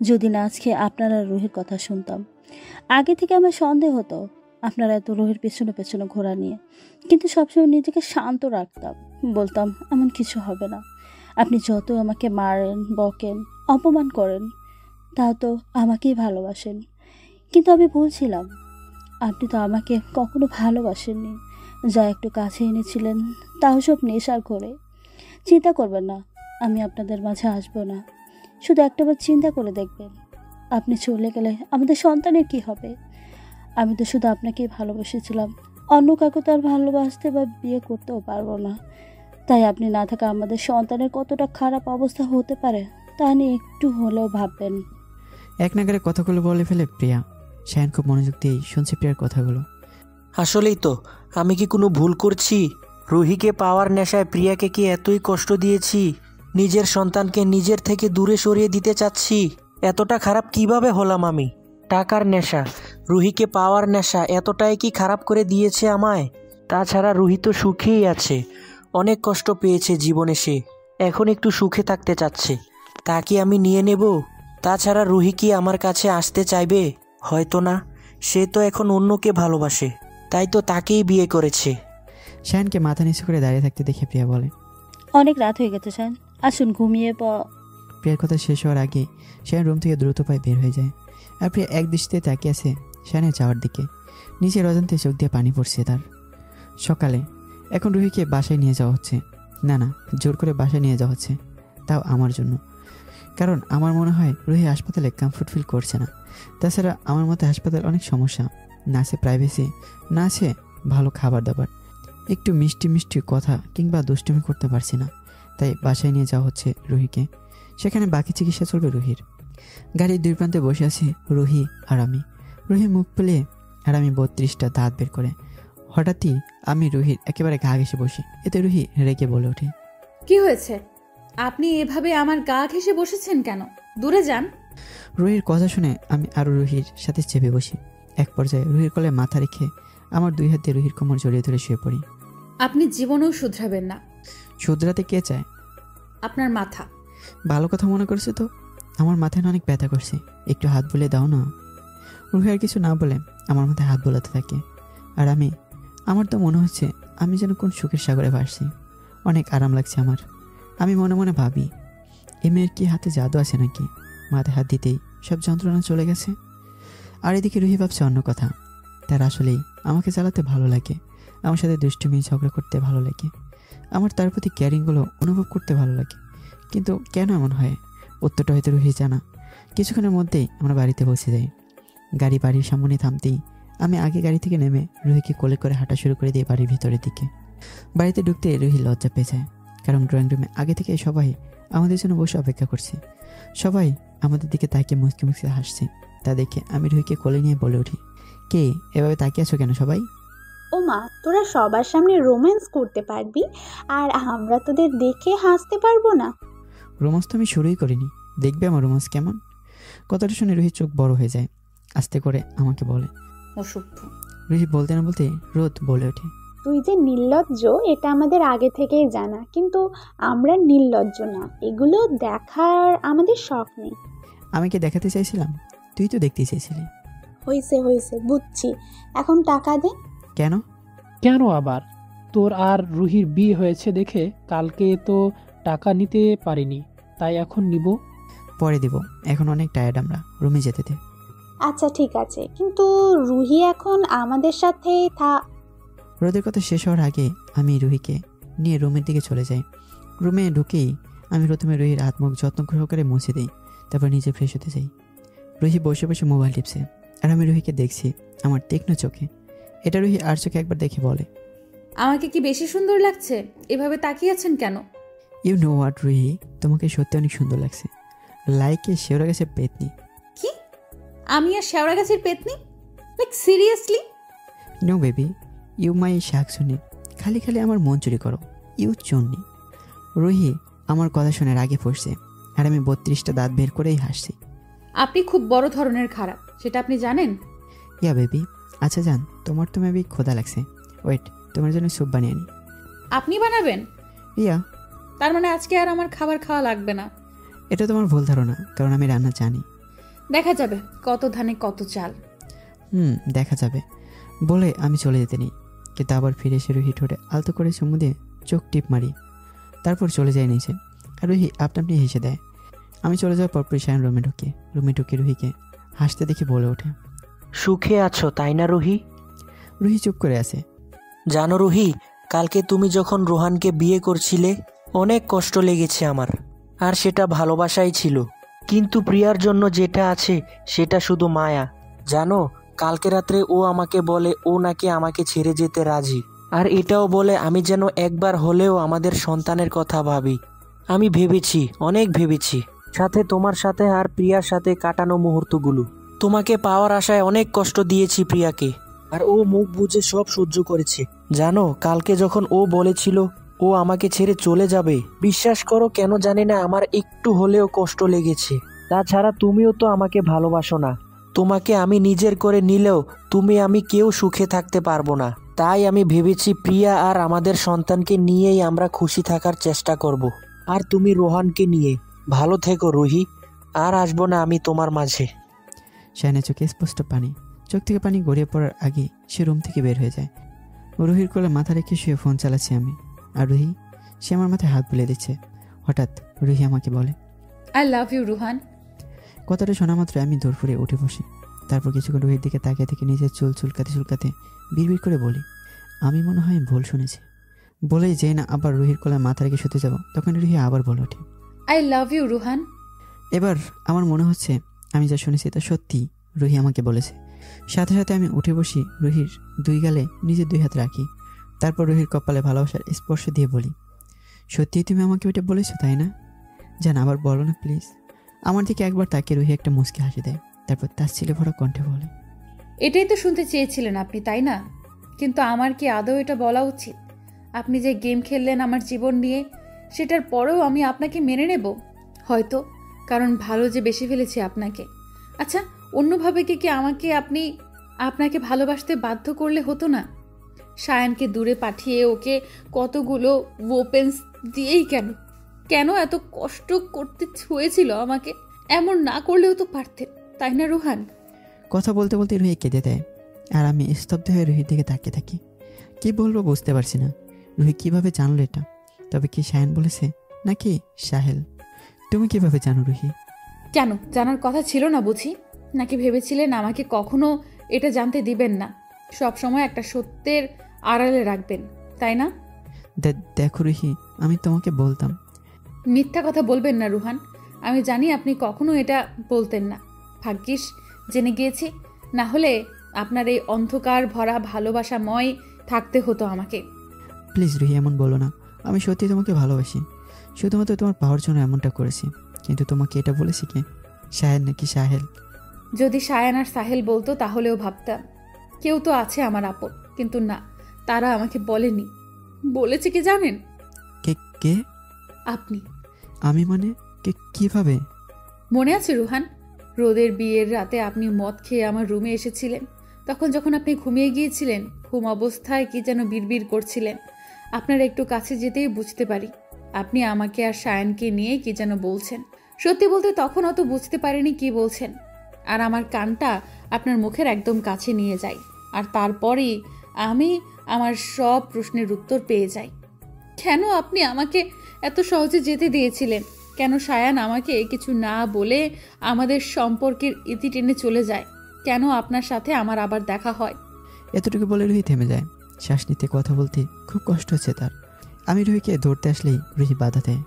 যদি না আজকে আপনারা রুহির কথা শুনতাম। আগে থেকে আমার সন্দেহ হতো আপনারা এত রুহির পেছনে পেছনে ঘোরা নিয়ে, কিন্তু সবসময় নিজেকে শান্ত রাখতাম, বলতাম এমন কিছু হবে না। আপনি যত আমাকে মারেন, বকেন, অপমান করেন, তাও তো আমাকেই ভালোবাসেন। কিন্তু আমি ভুলছিলাম, আপনি তো আমাকে কখনো ভালোবাসেননি। যা একটু কাছে এনেছিলেন তাও সব নেশার ঘরে। চিন্তা করবেন না, আমি আপনাদের মাঝে আসবো না। শুধু একটাবার চিন্তা করে দেখবেন, আপনি চলে গেলে আমাদের সন্তানের কি হবে? আমি তো শুধু আপনাকেই ভালোবেসেছিলাম, অন্য কাউকে তো আর ভালোবাসতে বা বিয়ে করতেও পারবো না। তাই আপনি না থাকা আমাদের সন্তানের কতটা খারাপ অবস্থা হতে পারে তা নিয়ে একটু হলেও ভাববেন। এক নাগারে কথাগুলো বলে ফেলে প্রিয়া। সায়ান খুব মনোযোগ দিয়েই শুনছে প্রিয়ার কথাগুলো। আসলেই তো, আমি কি কোনো ভুল করছি? রুহিকে পাওয়ার নেশায় প্রিয়াকে কি এতই কষ্ট দিয়েছি? নিজের সন্তানকে নিজের থেকে দূরে সরিয়ে দিতে চাচ্ছি? এতটা খারাপ কিভাবে হলাম আমি? টাকার নেশা, রুহিকে পাওয়ার নেশা এতটাই কি খারাপ করে দিয়েছে আমায়? তাছাড়া রুহি তো সুখেই আছে, অনেক কষ্ট পেয়েছে জীবনে সে, এখন একটু সুখে থাকতে চাচ্ছে। তা কি আমি নিয়ে নেব? তাছাড়া রুহি কি আমার কাছে আসতে চাইবে? হয়তো না, সে তো এখন অন্যকে ভালোবাসে, তাই তো তাকেই বিয়ে করেছে। সায়ানকে মাথা নিচু করে দাঁড়িয়ে থাকতে দেখে প্রিয়া বলে, অনেক রাত হয়ে গেছে স্যার, আসুন ঘুমিয়ে প্রিয়ার কথা শেষ হওয়ার আগে সায়ান রুম থেকে দ্রুত পায়ে বের হয়ে যায়। আর প্রিয়া এক দৃষ্টিতে তাকিয়ে আছে সায়ানের যাওয়ার দিকে। নিচের অজান্তে চোখ দিয়ে পানি পড়ছে তার। সকালে এখন রুহিকে বাসায় নিয়ে যাওয়া হচ্ছে। না না, জোর করে বাসায় নিয়ে যাওয়া হচ্ছে, তাও আমার জন্য। কারণ আমার মনে হয় রুহি হাসপাতালে কমফোর্ট ফিল করছে না। তাছাড়া আমার মতে হাসপাতাল অনেক সমস্যা, না আছে প্রাইভেসি, না আছে ভালো খাবার দাবার, একটু মিষ্টি মিষ্টি কথা কিংবা দুষ্টুমি করতে পারছি না। তাই বাসায় নিয়ে যাওয়া হচ্ছে রুহিকে। সেখানে বাকি চিকিৎসা চলবে রুহির। গাড়ির দুই প্রান্তে বসে আছি রুহি আর আমি। রুহি মুখ পেলে আর আমি 32টা দাঁত বের করে। হঠাৎই আমি রুহির একেবারে গা ঘেঁষে বসি। এতে রুহি রেগে বলে ওঠে, কি হয়েছে? আপনি এভাবে আমার গা ঘেঁষে বসেছেন কেন? দূরে যান। রুহির কথা শুনে আমি আরও রুহির সাথে চেপে বসি। এক পর্যায়ে রুহির কোলে মাথা রেখে আমার দুই হাত দিয়ে রুহির কোমর জড়িয়ে ধরে শুয়ে পড়ি। আপনি জীবনেও শুধরাবেন না। শুধরাতে কে চায়? আপনার মাথা। ভালো কথা মনে করছে তো? আমার মাথায় অনেক ব্যথা করছে, একটু হাত বুলে দাও না। রুহি আর কিছু না বলে আমার মাথায় হাত বোলাতে থাকে। আর আমার তো মনে হচ্ছে আমি যেন কোন সুখের সাগরে ভাসছি। অনেক আরাম লাগছে আমার। আমি মনে মনে ভাবি, এ মেয়ের কি হাতে জাদু আছে নাকি? মাথায় হাত দিতেই সব যন্ত্রণা চলে গেছে। আর এদিকে রুহি ভাবছে অন্য কথা। তার আসলেই আমাকে চালাতে ভালো লাগে, আমার সাথে দুষ্টুমি ঝগড়া করতে ভালো লাগে, আমার তার প্রতি কেয়ারিংগুলো অনুভব করতে ভালো লাগে। কিন্তু কেন এমন হয়? উত্তরটা হয়তো রুহি জানা। কিছুক্ষণের মধ্যেই আমরা বাড়িতে পৌঁছে যাই। গাড়ি বাড়ির সামনে থামতেই আমি আগে গাড়ি থেকে নেমে রুহিকে কোলে করে হাঁটা শুরু করে দিই বাড়ির ভিতরের দিকে। বাড়িতে ঢুকতে রুহি লজ্জা পেয়ে যায়, কারণ ড্রয়িং রুমে আগে থেকে সবাই আমাদের জন্য বসে অপেক্ষা করছে। সবাই আমাদের দিকে তাকিয়ে মুচকি মুচকি হাসছে। তা দেখে আমি রুহিকে কোলে নিয়ে বলে উঠি, কে এভাবে তাকিয়ে আছো কেন সবাই? ও মা, তোরা সবার সামনে রোম্যান্স করতে পারবি আর আমরা তোদের দেখে হাসতে পারবো না? রোমান্স তো আমি শুরুই করিনি, দেখবে আমার রোমান্স কেমন। কথাটা শুনে রুহির চোখ বড় হয়ে যায়। আস্তে করে আমাকে বলে, অসভ্য। রুহি বলতে না বলতে রোদ বলে ওঠে, তুই যে নির্লজ্জ এটা আমাদের আগে থেকেই জানা, কিন্তু আমরা নির্লজ্জ না, এগুলো দেখার আমাদের শখ নেই। আমি কি দেখাতে চাইছিলাম? তুই তো দেখতে চাইছিলি। হয়েছে বুঝছি, এখন টাকা দে। কেন? কেন আবার? তোর আর রুহির বিয়ে হয়েছে দেখে কালকে তো টাকা নিতে পারিনি, তাই এখন নিব। পরে দিব, এখন অনেক টায়ার্ড, আমরা রুমে যেতে দে। আচ্ছা ঠিক আছে, কিন্তু রুহি এখন আমাদের সাথে রোদের কথা শেষ হওয়ার আগে আমি রুহিকে নিয়ে রুমের দিকে চলে যাই। রুমে ঢুকেই আমি প্রথমে রুহির হাত মুখ যত্ন সহকারে মুছে দিই, তারপর নিজে ফ্রেশ হতে যাই। রুহি বসে বসে মোবাইল টিপছে আর আমি রুহিকে দেখছি আমার তীক্ষ্ণ চোখে। এটা রুহি আর চোখে একবার দেখে বলে, আমাকে কি বেশি সুন্দর লাগছে? এভাবে তাকিয়ে আছেন কেন? ইউ নো হোয়াট রুহি, তোমাকে সত্যি অনেক সুন্দর লাগছে, লাইকে শেওড়া গাছের পেতনি। কি? আমি আর শেওড়া গাছের পেতনি? Like seriously? No baby, you my শাকসুনি, খালি খালি আমার মন চুরি করো, ইউ চন্নি। রুহি আমার কথা শোনার আগে ফসছে, আর আমি 32টা দাঁত বের করেই হাসছি। আপনি খুব বড় ধরনের খারাপ, সেটা আপনি জানেন? ইয়া বেবি, আচ্ছা জান, তোমার তো মেবি ক্ষুধা লাগছে, ওয়েট, তোমার জন্য স্যুপ বানিয়ে আনি। আপনি বানাবেন? ইয়া। তার মানে আজকে আর আমার খাবার খাওয়া লাগবে না? এটা তোমার ভুল ধারণা, কারণ আমি রান্না জানি। দেখা যাবে কত ধানে কত চাল। দেখা যাবে বলে আমি চলে যেতে নিই, কিন্তু আবার ফিরে এসে রুহি ঠোঁটে আলতো করে চুমু দিয়ে চোখ টিপ মারি, তারপর চলে যায় নিচে। আর রুহি আপনা আপনি হেসে দেয়। আমি চলে যাওয়ার পরপরই শায়ন রুমে ঢুকে রুহিকে হাসতে দেখে বলে ওঠে, সুখে আছো তাই না রুহি? রুহি চুপ করে আছে। জানো রুহি, কালকে তুমি যখন রোহানকে বিয়ে করছিলে অনেক কষ্ট লেগেছে আমার, আর সেটা ভালোবাসাই ছিল, কিন্তু প্রিয়ার জন্য যেটা আছে সেটা শুধু মায়া। জানো, কালকে রাত্রে ও আমাকে বলে ও নাকি আমাকে ছেড়ে যেতে রাজি, আর এটাও বলে আমি যেন একবার হলেও আমাদের সন্তানের কথা ভাবি। আমি ভেবেছি, অনেক ভেবেছি, সাথে তোমার সাথে আর প্রিয়ার সাথে কাটানো মুহূর্তগুলো। তোমাকে পাওয়ার আশায় অনেক কষ্ট দিয়েছি প্রিয়াকে, আর ও মুখ বুজে সব সহ্য করেছে। জানো, কালকে যখন ও বলেছিল ও আমাকে ছেড়ে চলে যাবে, বিশ্বাস করো কেন জানি না আমার একটু হলেও কষ্ট লেগেছে। তাছাড়া তুমিও তো আমাকে ভালোবাসো না, তোমাকে আমি নিজের করে নিলেও তুমি আমি কেউ সুখে থাকতে পারবো না। তাই আমি ভেবেছি প্রিয়া আর আমাদের সন্তানকে নিয়েই আমরা খুশি থাকার চেষ্টা করব। আর তুমি রোহানকে নিয়ে ভালো থেকো রুহি, আর আসবো না আমি তোমার মাঝে। শায়নের চোখে স্পষ্ট পানি, চোখ থেকে পানি গড়িয়ে পড়ার আগে সে রুম থেকে বের হয়ে যায়। রুহির কোলে মাথা রেখে শুয়ে ফোন চালাচ্ছি আমি, আর রুহি সে আমার মাথায় হাত বুলিয়ে দিচ্ছে। হঠাৎ রুহি আমাকে বলে, আই লাভ ইউ রুহান। কথাটা শোনা মাত্র আমি দৌড় উঠে বসি। তারপর কিছুক্ষণ রুহির দিকে তাকিয়ে থেকে নিজের চুল চুলকাতে বিড়বিড় করে বলি, আমি মনে হয় ভুল শুনেছি। বলেই যেই না আবার রুহির কোলে মাথা রেখে শুতে যাব, তখন রুহি আবার বলে ওঠে, আই লাভ ইউ রুহান। এবার আমার মনে হচ্ছে আমি যা শুনেছি তা সত্যি রুহি আমাকে বলেছে। সাথে সাথে আমি উঠে বসি, রুহির 2 গালে নিজের 2 হাত রাখি, তারপর রুহির কপালে ভালোবাসার স্পর্শ দিয়ে বলি, সত্যিই তুমি আমাকে ওইটা বলেছো তাই না? জান আবার বলো না প্লিজ। আমার দিকে একবার তাকিয়ে রুহি একটা মুচকি হাসি দেয়, তারপর তার ছেলে ভরা কণ্ঠে বলে, এটাই তো শুনতে চেয়েছিলেন আপনি তাই না? কিন্তু আমার কি আদৌ এটা বলা উচিত? আপনি যে গেম খেললেন আমার জীবন নিয়ে, সেটার পরেও আমি আপনাকে মেনে নেব হয়তো, কারণ ভালো যে বেশি ফেলেছি আপনাকে। আচ্ছা, অন্যভাবে কি আপনাকে ভালোবাসতে বাধ্য করলে হতো না? শায়ানকে দূরে পাঠিয়ে ওকে কতগুলো ওপেন্স দিয়েই কেন এত কষ্ট করতে হয়েছিল আমাকে? এমন না করলেও তো পারতেন, তাই না রুহান? কথা বলতে বলতে রুহি কেঁদে দেয়, আর আমি স্তব্ধ হয়ে রুহির দিকে তাকিয়ে থাকি। কি বলবো বুঝতে পারছি না। রুহি কিভাবে জানলো এটা? তবে কি শায়ান বলেছে নাকি সাহেল? তুমি কিভাবে জানো রুহি? কেন জানার কথা ছিল না বুঝি? নাকি ভেবেছিলেন আমাকে কখনো এটা জানতে দিবেন না, সব সময় একটা সত্যের আড়ালে রাখবেন, তাই না? দেখো রুহি, আমি তোমাকে বলতাম। মিথ্যা কথা বলবেন না রুহান, আমি জানি আপনি কখনো এটা বলতেন না। ভাগ্যিস জেনে গিয়েছি, না হলে আপনার এই অন্ধকার ভরা ভালোবাসাময় থাকতে হতো আমাকে। প্লিজ রুহি, এমন বলো না। আমি সত্যি তোমাকে ভালোবাসি, শুধুমাত্র তোমার পাওয়ার জন্য এমনটা করেছি। কিন্তু তোমাকে এটা বলেছি কে, শাহেল নাকি সাহেল? যদি শায়ান আর সাহেল বলতো তাহলেও ভাবতাম কেউ তো আছে আমার আপন, কিন্তু না, তারা আমাকে বলেনি। বলেছে কি জানেন? কে? আপনি। আমি মানে কিভাবে? মনে আছে রুহান, রোদের বিয়ের রাতে আপনি মদ খেয়ে আমার রুমে এসেছিলেন। তখন যখন আপনি ঘুমিয়ে গিয়েছিলেন, ঘুম অবস্থায় কি যেন বিড়বিড় করছিলেন। আপনার একটু কাছে যেতেই বুঝতে পারি আপনি আমাকে আর শায়ানকে নিয়ে কি যেন বলছেন। সত্যি বলতে তখন অত বুঝতে পারিনি কি বলছেন, আর আমার কানটা আপনার মুখের একদম কাছে নিয়ে যাই, আর তারপরেই আমি আমার সব প্রশ্নের উত্তর পেয়ে যাই। কেন আপনি আমাকে এত সহজে যেতে দিয়েছিলেন? কেন শায়ান আমাকে কিছু না বলে আমাদের সম্পর্কের ইতি টেনে চলে যায়? কেন আপনার সাথে আমার আবার দেখা হয়? এতটুকু বলে রুহি থেমে যায়। শ্বাস নিতে, কথা বলতে খুব কষ্ট হচ্ছে তার। আমি রুহিকে ধরতে আসলেই রুহি বাধা দেয়,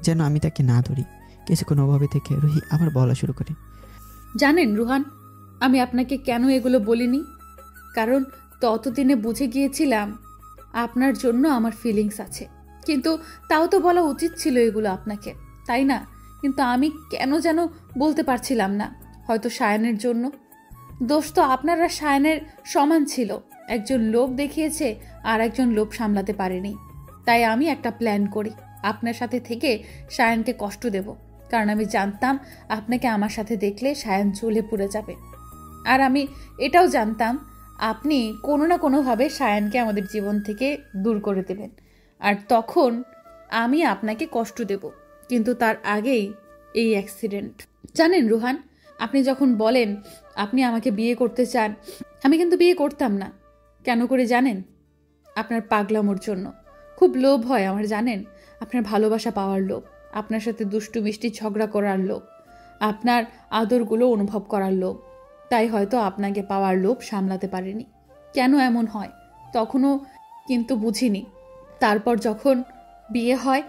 যেন আমি তাকে না ধরি। কিছুক্ষণ অভাবে থেকে রুহি আবার বলা শুরু করে, জানেন রুহান, আমি আপনাকে কেন এগুলো বলিনি? কারণ ততদিনে বুঝে গিয়েছিলাম আপনার জন্য আমার ফিলিংস আছে, কিন্তু তাও তো বলা উচিত ছিল এগুলো আপনাকে, তাই না? কিন্তু আমি কেন যেন বলতে পারছিলাম না। হয়তো সায়ানের জন্য। দোষ তো আপনার আর সায়ানের সমান ছিল। একজন লোভ দেখিয়েছে আর একজন লোভ সামলাতে পারেনি। তাই আমি একটা প্ল্যান করি, আপনার সাথে থেকে সায়ানকে কষ্ট দেব, কারণ আমি জানতাম আপনাকে আমার সাথে দেখলে সায়ান জ্বলে পুড়ে যাবে। আর আমি এটাও জানতাম আপনি কোনো না কোনোভাবে সায়ানকে আমাদের জীবন থেকে দূর করে দেবেন, আর তখন আমি আপনাকে কষ্ট দেব। কিন্তু তার আগেই এই অ্যাক্সিডেন্ট। জানেন রুহান, আপনি যখন বলেন আপনি আমাকে বিয়ে করতে চান, আমি কিন্তু বিয়ে করতাম না। কেন করে জানেন? আপনার পাগলামোর জন্য। খুব লোভ হয় আমার, জানেন? আপনার ভালোবাসা পাওয়ার লোভ, আপনার সাথে দুষ্টু মিষ্টি ঝগড়া করার লোভ, আপনার আদরগুলো অনুভব করার লোভ। তাই হয়তো আপনাকে পাওয়ার লোভ সামলাতে পারেনি। কেন এমন হয় তখনও কিন্তু বুঝিনি। তারপর যখন বিয়ে হয়,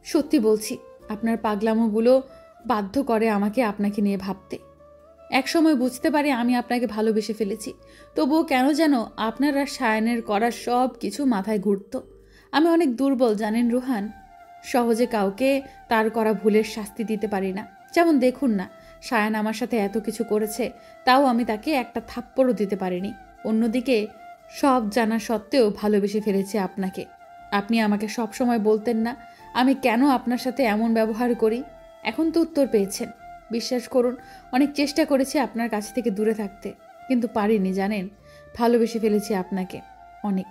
সত্যি বলছি, আপনার পাগলামোগুলো বাধ্য করে আমাকে আপনাকে নিয়ে ভাবতে। একসময় বুঝতে পারি আমি আপনাকে ভালোবেসে ফেলেছি, তবুও কেন যেন আপনার আর সায়ানের করার সব কিছু মাথায় ঘুরত। আমি অনেক দুর্বল, জানেন রুহান। সহজে কাউকে তার করা ভুলের শাস্তি দিতে পারি না। যেমন দেখুন না, সায়ান আমার সাথে এত কিছু করেছে, তাও আমি তাকে একটা থাপ্পড়ও দিতে পারিনি। অন্যদিকে সব জানা সত্ত্বেও ভালোবেসে ফেলেছি আপনাকে। আপনি আমাকে সব সময় বলতেন না আমি কেন আপনার সাথে এমন ব্যবহার করি। এখন তো উত্তর পেয়েছেন। বিশ্বাস করুন, অনেক চেষ্টা করেছি আপনার কাছ থেকে দূরে থাকতে, কিন্তু পারিনি, জানেন? ভালোবেসে ফেলেছি আপনাকে অনেক।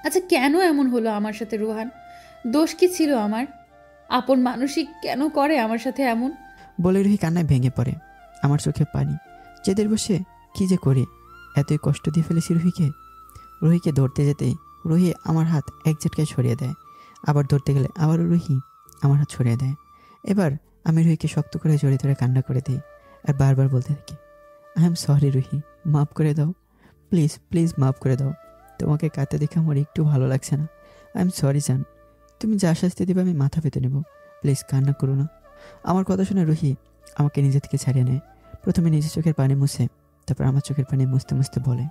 আচ্ছা, কেন এমন হলো আমার সাথে রুহান? দোষ কি ছিল আমার? আপন মানুষই কেন করে আমার সাথে এমন? বলে রুহি কান্নায় ভেঙে পড়ে। আমার চোখে পানি। চেদের বসে কি যে করি, এতই কষ্ট দিয়ে ফেলেছি রুহিকে। রুহিকে ধরতে যেতেই রুহি আমার হাত এক ঝটকায় ছড়িয়ে দেয়। আবার ধরতে গেলে আবারও রুহি আমার হাত ছড়িয়ে দেয়। এবার আমি রুহিকে শক্ত করে জড়িয়ে ধরে কান্না করে দিই আর বারবার বলতে থাকি, আই এম সরি রুহি, মাফ করে দাও, প্লিজ প্লিজ মাফ করে দাও। তোমাকে কাঁদতে দেখে আমার একটু ভালো লাগছে না। আই এম সরি জান, তুমি যা শাস্তি দেবে আমি মাথা পেতে নেব, প্লিজ কান্না করো না। আমার কথা শুনে রুহি আমাকে নিজে থেকে ছাড়িয়ে নেয়। প্রথমে নিজের চোখের পানি মুছে, তারপর আমার চোখের পানি মুছতে মুছতে বলে,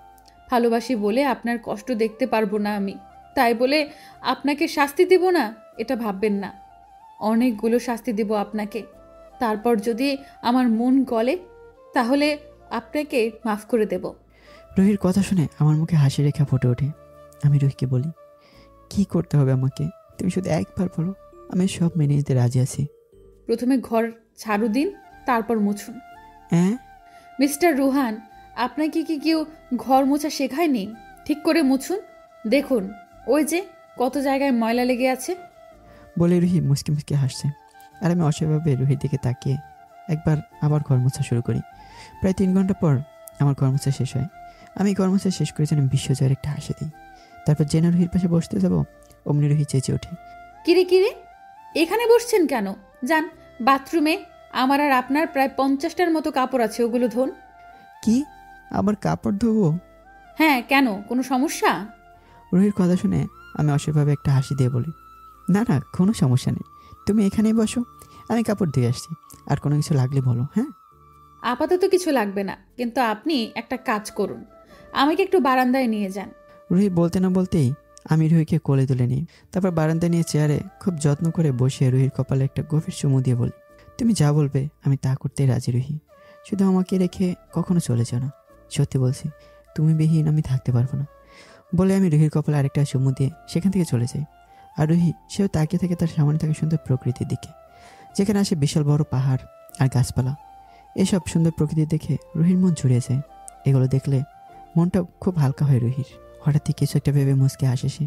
ভালোবাসি বলে আপনার কষ্ট দেখতে পারবো না আমি, তাই বলে আপনাকে শাস্তি দিব না এটা ভাববেন না। অনেকগুলো শাস্তি দেব আপনাকে। তারপর যদি আমার মন গলে তাহলে আপনাকে মাফ করে দেব। রুহির কথা শুনে আমার মুখে হাসি রেখা ফুটে ওঠে। আমি রুহিকে বলি, কি করতে হবে আমাকে? তুমি শুধু একবার বলো, আমি সব মেনে নিতে রাজি আছি। প্রথমে ঘর ঝাড়ু দিন, তারপর মুছুন। হ্যাঁ মিস্টার রুহান, আপনাকে কি কেউ ঘর মোছা শেখায়নি? ঠিক করে মুছুন। দেখুন ওই যে কত জায়গায় ময়লা লেগে আছে। বলে রুহি মুসকি মুসকি হাসছে, আর আমি অস্বাভাবে রুহির দিকে তাকিয়ে একবার আবার ঘর মোছা শুরু করি। প্রায় 3 ঘন্টা পর আমার ঘর মোছা শেষ হয়। আমি ঘর মোছা শেষ করে যেন বিশ্বজয়ের একটা হাসি দিই। তারপর জেনা রুহির পাশে বসতে যাব, অমনি রুহি চেঁচে ওঠে, কিরে কিরে, এখানে বসছেন কেন? যান বাথরুমে, আমার আর আপনার প্রায় 50টার মতো কাপড় আছে, ওগুলো ধোন। কি, আবার কাপড় ধোবো? হ্যাঁ, কেন, কোনো সমস্যা? রুহির কথা শুনে আমি অস্বাভাবে একটা হাসি দিয়ে বলি, না না, কোনো সমস্যা নেই, তুমি এখানেই বসো, আমি কাপড় ধুয়ে আসছি, আর কোনো কিছু লাগলে বলো। হ্যাঁ, আপাতত কিছু লাগবে না, কিন্তু আপনি একটা কাজ করুন, আমাকে একটু বারান্দায় নিয়ে যান। রুহি বলতে না বলতেই আমি রুহিকে কোলে তুলে নিই। তারপর বারান্দায় নিয়ে চেয়ারে খুব যত্ন করে বসিয়ে রুহির কপালে একটা গভীর চুমু দিয়ে বলি, তুমি যা বলবে আমি তা করতেই রাজি রুহি, শুধু আমাকে রেখে কখনো চলে যাও না। সত্যি বলছি, তুমি বিহীন আমি থাকতে পারবো না। বলে আমি রুহির কপালে আরেকটা চুমু দিয়ে সেখান থেকে চলে যাই। আর রুহি সেও তাকিয়ে থাকে তার সামনে থাকা সুন্দর প্রকৃতির দিকে, যেখানে আসে বিশাল বড় পাহাড় আর গাছপালা। এসব সুন্দর প্রকৃতি দেখে রুহির মন জুড়িয়ে যায়। এগুলো দেখলে মনটা খুব হালকা হয় রুহির। হঠাৎই কিছু একটা ভেবে মুচকে হাসে সে।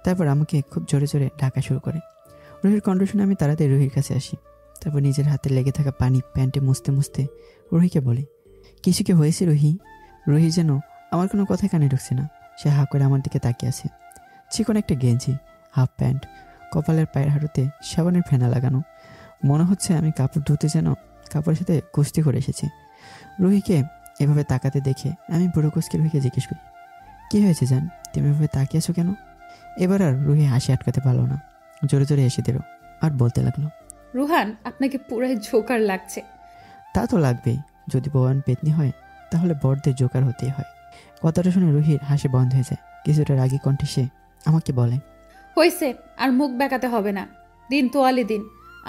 তারপর আমাকে খুব জোরে জোরে ডাকা শুরু করে। রুহির কণ্ঠ শুনে আমি তাড়াতাড়ি রুহির কাছে আসি। তারপর নিজের হাতে লেগে থাকা পানি প্যান্টে মুছতে মুছতে রুহিকে বলি, কিছু কি হয়েছে রুহি? রুহি যেন আমার কোনো কথাই কানে ঢুকছে না। সে হা করে আমার দিকে তাকিয়ে আছে। চিকন একটা গেঞ্জি, হাফ প্যান্ট, কপালের পায়ের হাঁটুতে সাবানের ফেনা লাগানো। মনে হচ্ছে আমি কাপড় ধুতে যেন কাপড়ের সাথে কুস্তি করে এসেছি। রুহিকে এভাবে তাকাতে দেখে আমি বুড়ো কুচকে রুহিকে জিজ্ঞেস করি, কী হয়েছে জান, তুমি এভাবে তাকিয়েছো কেন? এবার আর রুহি হাসি আটকাতে পারলো না, জোরে জোরে এসে দিল আর বলতে লাগলো, রুহান, আপনাকে পুরাই জোকার লাগছে। তা তো লাগবেই, যদি বউয়ান পেতনি হয় তাহলে বড়দের জোকার হতেই হয়। কথাটা শুনে রুহির হাসি বন্ধ হয়ে যায়। কিছুটা রাগী কণ্ঠে সে আমাকে বলে, হয়েছে, আর মুখ বেঁকাতে হবে না। দিন তোয়ালে দিন,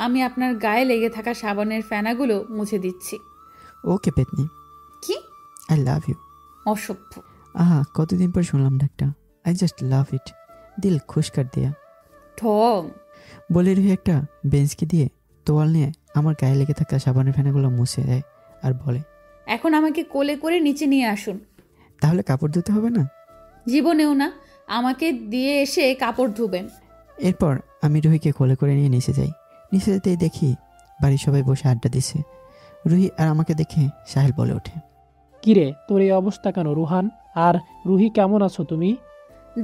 আমি আপনার গায়ে লেগে থাকা সাবানের ফেনাগুলো মুছে দিচ্ছি। ওকে পেতনি, কি? I love you. অসভ্য। আহা, কতদিন পর শুনলাম ডাকটা। আই জাস্ট লাভ ইট, দিল খুশ কর দেয়া। ঠং। বলে রুহি একটা বেঞ্চকে দিয়ে তোয়াল নিয়ে আমার গায়ে লেগে থাকা সাবানের ফেনাগুলো মুছে দেয় আর বলে, এখন আমাকে কোলে করে নিচে নিয়ে আসুন। তাহলে কাপড় ধুতে হবে না? জীবনেও না, আমাকে দিয়ে এসে কাপড় ধুবেন। এরপর আমি রুহিকে কোলে করে নিয়ে নিচে যাই। নিচে যেতেই দেখি বাড়ির সবাই বসে আড্ডা দিচ্ছে। রুহি আর আমাকে দেখে সাহেল বলে ওঠে, কিরে, তোর এই অবস্থা কেন রুহান? আর রুহি, কেমন আছো তুমি?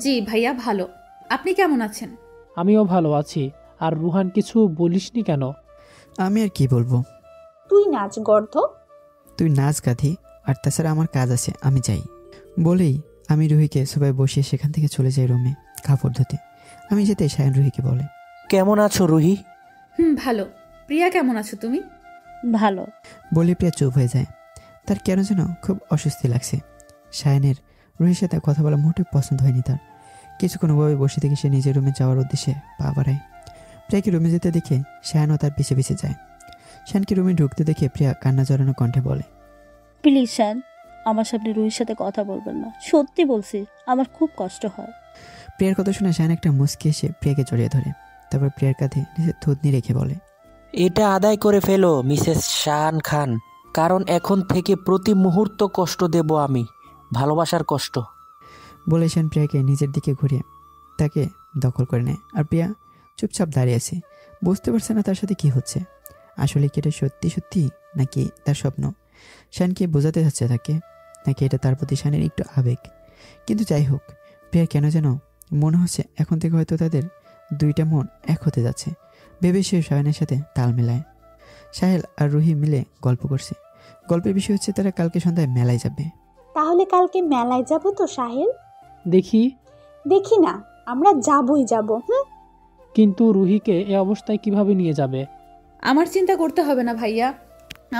জি ভাইয়া, ভালো। আপনি কেমন আছেন? আমিও ভালো আছি। আর রুহান, কিছু বলিসনি কেন? আমি আর কি বলবো, তুই নাচ গর্ধ। তুই নাচ গাধি, আর তাছাড়া আমার কাজ আছে, আমি যাই। বলেই আমি রুহিকে সবাই বসিয়ে সেখান থেকে চলে যাই রুমে কাপড় ধুতে। আমি যেতে সায়ন রুহিকে বলে, কেমন আছো রুহি? ভালো। প্রিয়া, কেমন আছো তুমি? ভালো। বলে প্রিয়া চুপ হয়ে যায়। তার কেন যেন খুব অস্বস্তি লাগছে। সায়নের রুহির সাথে কথা বলা মোটেও পছন্দ হয়নি তার। কিছুক্ষণ ওভাবে বসে থেকে সে নিজের রুমে যাওয়ার উদ্দেশ্যে পা বাড়ায়। প্রিয়াকে রুমে যেতে দেখে সায়নও তার পিছে পিছে যায়। শানকে রুমে ঢুকতে দেখে প্রিয়া কান্না জড়ানো কণ্ঠে বলে, প্লিজ শান, আমার সামনে রুহির সাথে কথা বলবেন না, সত্যি বলছি, আমার খুব কষ্ট হয়। প্রিয়ার কথা শুনে শায়ন একটা মুচকি এসে প্রিয়াকে জড়িয়ে ধরে। তারপর প্রিয়ার কাঁধে নিজের থুতনি রেখে বলে, এটা আদায় করে ফেলো মিসেস শান খান, কারণ এখন থেকে প্রতি মুহূর্ত কষ্ট দেব আমি, ভালোবাসার কষ্ট। বলে শায়ন প্রিয়াকে নিজের দিকে ঘুরিয়ে তাকে দখল করে নেয়। আর প্রিয়া চুপচাপ দাঁড়িয়ে আছে, বুঝতে পারছে না তার সাথে কি হচ্ছে। আসলে কি এটা সত্যি সত্যি নাকি তার স্বপ্ন? শায়নকে বোঝাতে যাচ্ছে তাকে, নাকি এটা তার প্রতি শায়নের একটু আবেগ? কিন্তু যাই হোক, প্রিয়ার কেন যেন মনে হচ্ছে এখন থেকে হয়তো তাদের দুইটা মন এক হতে যাচ্ছে। ভেবে সে শায়নের সাথে তাল মেলায়। সাহেল আর রুহি মিলে গল্প করছে। গল্পের বিষয় হচ্ছে তারা কালকে সন্ধ্যায় মেলায় যাবে। তাহলে কালকে মেলায় যাব তো সাহেল? দেখি দেখি না, আমরা যাবই যাব। কিন্তু রুহিকে এ অবস্থায় কিভাবে নিয়ে যাবে? আমার চিন্তা করতে হবে না ভাইয়া,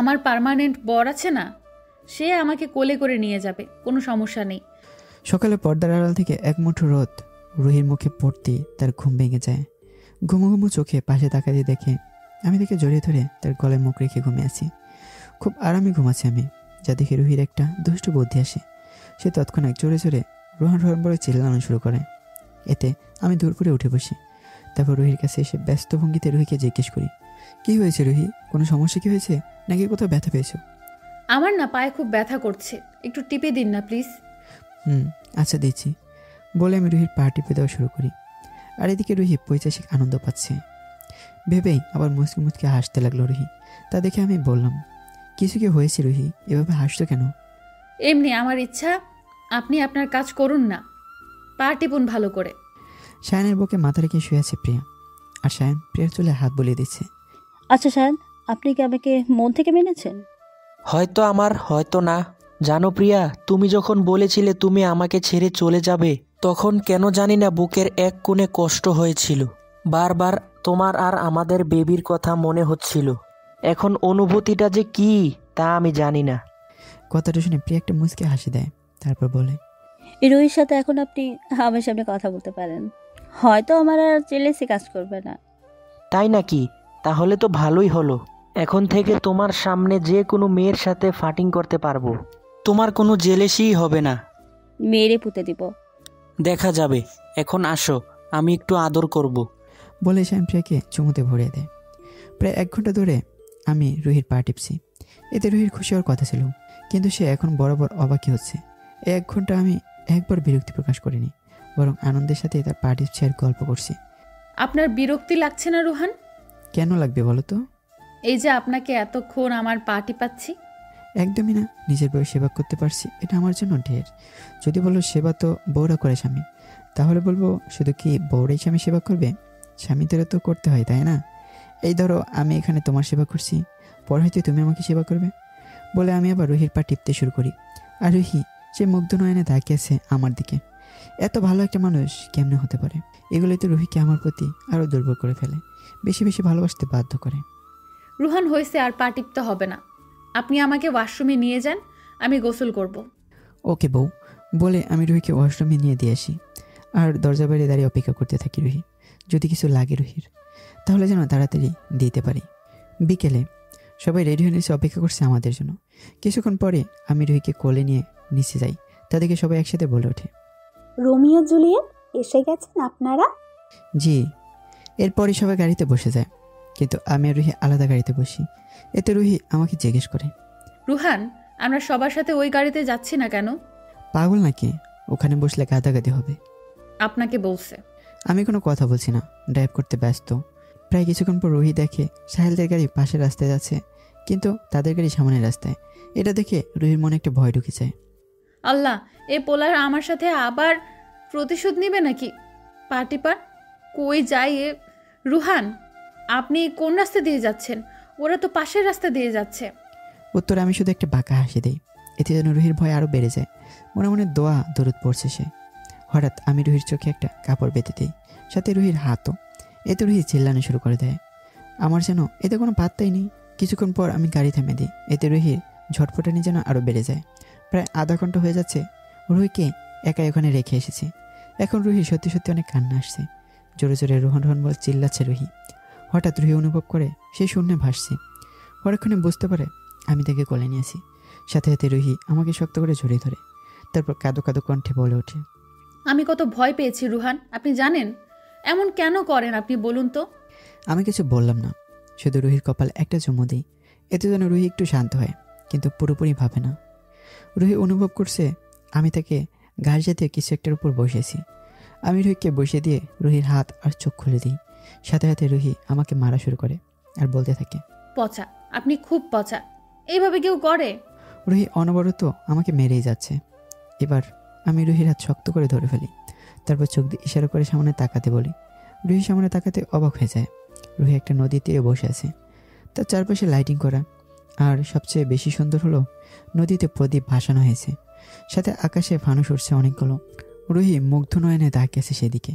আমার পার্মানেন্ট বর আছে না, সে আমাকে কোলে করে নিয়ে যাবে, কোনো সমস্যা নেই। সকালে পর্দার আড়াল থেকে এক মুঠো রোদ রুহির মুখে পড়তেই তার ঘুম ভেঙে যায়। ঘুমো ঘুমো চোখে পাশে তাকাতে দেখে আমি তাকে জড়িয়ে ধরে তার গলায় মুখ রেখে ঘুমিয়ে আছি। খুব আরামে ঘুমাচ্ছি আমি, যা দেখে রুহির একটা দুষ্টু বুদ্ধি আসে। সে তৎক্ষণাৎ জোরে জোরে রোহান রোহান বলে চিল্লানো শুরু করে। এতে আমি দূর করে উঠে বসি। তারপর রুহির কাছে এসে ব্যস্ত ভঙ্গিতে রুহিকে জিজ্ঞেস করি, কি হয়েছে রুহি? কোনো সমস্যা কি হয়েছে, নাকি কোথাও ব্যথা পেয়েছো? আমার না পায়ে খুব ব্যথা করছে, একটু টিপে দিন না প্লিজ। আচ্ছা দিচ্ছি। বলে আমি রুহির পা টিপে দেওয়া শুরু করি। আর এদিকে রুহি পৈশাচিক আনন্দ পাচ্ছে ভেবেই আবার মুচকি মুচকি হাসতে লাগলো রুহি। তা দেখে আমি বললাম, কিছু কি হয়েছে রুহি, এভাবে হাসছো কেন? এমনি আমার ইচ্ছা, আপনি আপনার কাজ করুন না, পা টিপুন ভালো করে। শায়নের বুকে মাথা রেখে শুয়ে আছে প্রিয়া, আর শায়ন প্রিয়ার চুলে হাত বুলিয়ে দিচ্ছে। আচ্ছা শান, আপনি কি আমাকে মন থেকে মেনেছেন? হয়তো আমার, হয়তো না। জানো প্রিয়া, তুমি যখন বলেছিলে তুমি আমাকে ছেড়ে চলে যাবে, তখন কেন জানি না বুকের এক কোণে কষ্ট হয়েছিল। বারবার তোমার আর আমাদের বেবির কথা মনে হচ্ছিল। এখন অনুভূতিটা যে কি তা আমি জানি না। কথাটা শুনে প্রিয়া একটা মুচকি হাসি দেয়। তারপর বলে, রুহির সাথে এখন আপনি আমার সামনে কথা বলতে পারেন, হয়তো আমার আর জেলেসি কাজ করবে না। তাই নাকি? তাহলে তো ভালোই হলো। এখন থেকে তোমার সামনে যে কোনো মেয়ের সাথে ফাটিং করতে পারবো, তোমার কোনো জেলেসিই হবে না। মেরে পুঁতে দিব। দেখা যাবে। এখন আসো, আমি একটু আদর করব। বলে শায়ন প্রিয়াকে চুমুতে ভরিয়ে দেয়। প্রায় 1 ঘন্টা ধরে আমি রুহির পা টিপছি। এতে রুহির খুশি হওয়ার কথা ছিল, কিন্তু সে এখন বরাবর অবাকই হচ্ছে। এই 1 ঘন্টা আমি একবার বিরক্তি প্রকাশ করিনি, বরং আনন্দের সাথে তার পা টিপছি আর গল্প করছি। আপনার বিরক্তি লাগছে না রোহান? কেন লাগবে বলো তো? এই যে আপনাকে এতক্ষণ আমার পা টিপাচ্ছি। একদমই না, নিজের বউ সেবা করতে পারছি, এটা আমার জন্য ঢের। যদি বলো সেবা তো বউরা করে স্বামী, তাহলে বলবো শুধু কি বউরাই স্বামী সেবা করবে? স্বামীদেরও তো করতে হয়, তাই না? এই ধরো আমি এখানে তোমার সেবা করছি, পরে হয়তো তুমি আমাকে সেবা করবে। বলে আমি আবার রুহির পা টিপতে শুরু করি। আর রুহি সে মুগ্ধ নয়নে তাকিয়ে আছে আমার দিকে। এত ভালো একটা মানুষ কেমনে হতে পারে? এগুলোই তো রুহিকে আমার প্রতি আরও দুর্বল করে ফেলে, বেশি বেশি ভালোবাসতে বাধ্য করে। রোহান, হয়েছে, আর পা টিপতে হবে না। আপনি আমাকে ওয়াশরুমে নিয়ে যান, আমি গোসল করব। ওকে বউ। বলে আমি রুহিকে ওয়াশরুমে নিয়ে দিয়ে আসি। আর দরজা বাইরে দাঁড়িয়ে অপেক্ষা করতে থাকি রুহি। যদি কিছু লাগে রুহির তাহলে যেন তাড়াতাড়ি দিতে পারি। বিকেলে সবাই রেডি হয়ে নিচে অপেক্ষা করছে আমাদের জন্য। কিছুক্ষণ পরে আমি রুহিকে কোলে নিয়ে নিচে যাই। তাদেরকে সবাই একসাথে বলে ওঠে, রোমিও জুলিয়েট এসে গেছেন আপনারা? জি। এরপরই সবাই গাড়িতে বসে যায়, কিন্তু আমি আর রুহি আলাদা গাড়িতে বসি। এতে রুহি আমাকে জিজ্ঞেস করে, রুহান, আমরা সবার সাথে ওই গাড়িতে যাচ্ছি না কেন? পাগল নাকি? ওখানে বসলে গাদাগাদি হবে। আপনাকে বলছে। আমি কোনো কথা বলছি না, ড্রাইভ করতে ব্যস্ত। প্রায় কিছুক্ষণ পর রুহি দেখে সাহেলদের গাড়ি পাশের রাস্তায় যাচ্ছে, কিন্তু তাদের গাড়ি সামনের রাস্তায়। এটা দেখে রুহির মনে একটা ভয় ঢুকে যায়। আল্লাহ, এ পোলার আমার সাথে আবার প্রতিশোধ নিবে নাকি? পার্টিপার কই যাই এ? রুহান, আপনি কোন রাস্তা দিয়ে যাচ্ছেন? ওরা তো পাশের রাস্তা দিয়ে যাচ্ছে। উত্তরে আমি শুধু একটা বাঁকা হাসি দিই। এতে যেন রুহির ভয় আরও বেড়ে যায়। মনে মনে দোয়া দরুদ পড়ছে সে। হঠাৎ আমি রুহির চোখে একটা কাপড় বেঁধে দিই, সাথে রুহির হাতও। এতে রুহি চিল্লানো শুরু করে দেয়। আমার যেন এতে কোনো পাত্তাই নেই। কিছুক্ষণ পর আমি গাড়ি থামে দিই। এতে রুহির ঝটফটানি যেন আরও বেড়ে যায়। প্রায় আধা ঘন্টা হয়ে যাচ্ছে রুহিকে একাই ওখানে রেখে এসেছি। এখন রুহি সত্যি সত্যি অনেক কান্না আসছে। জোরে জোরে রোহন রোহন বলে চিল্লাচ্ছে রুহি। হঠাৎ রুহি অনুভব করে সে শূন্যে ভাসছে। পরক্ষণে বুঝতে পারে আমি তাকে কোলে নিয়েছি। সাথে সাথে রুহি আমাকে শক্ত করে জড়িয়ে ধরে। তারপর কাঁদো কাঁদো কণ্ঠে বলে ওঠে, আমি কত ভয় পেয়েছি রুহান, আপনি জানেন? এমন কেন করেন আপনি, বলুন তো? আমি কিছু বললাম না, শুধু রুহির কপাল একটা চুমু দিই। এতে যেন রুহি একটু শান্ত হয়, কিন্তু পুরোপুরি ভাবে না। রুহি অনুভব করছে আমি তাকে ঘাস জাতীয় কিছু একটার উপর বসেছি। আমি রুহিকে বসিয়ে দিয়ে রুহির হাত আর চোখ খুলে দিই। সাথে সাথে রুহি আমাকে মারা শুরু করে আর বলতে থাকে, পচা, আপনি খুব পচা, এইভাবে কেউ করে? রুহি অনবরত আমাকে মেরেই যাচ্ছে। এবার আমি রুহির হাত শক্ত করে ধরে ফেলি। তারপর চোখ দিয়ে ইশারা করে সামনে তাকাতে বলি। রুহি সামনে তাকাতে অবাক হয়ে যায়। রুহি একটা নদীর তীরে বসে আছে, তার চারপাশে লাইটিং করা। আর সবচেয়ে বেশি সুন্দর হলো নদীতে প্রদীপ ভাসানো হয়েছে, সাথে আকাশে ফানুস উঠছে অনেকগুলো। রুহি মুগ্ধ নয়নে তাকিয়েছে সেদিকে।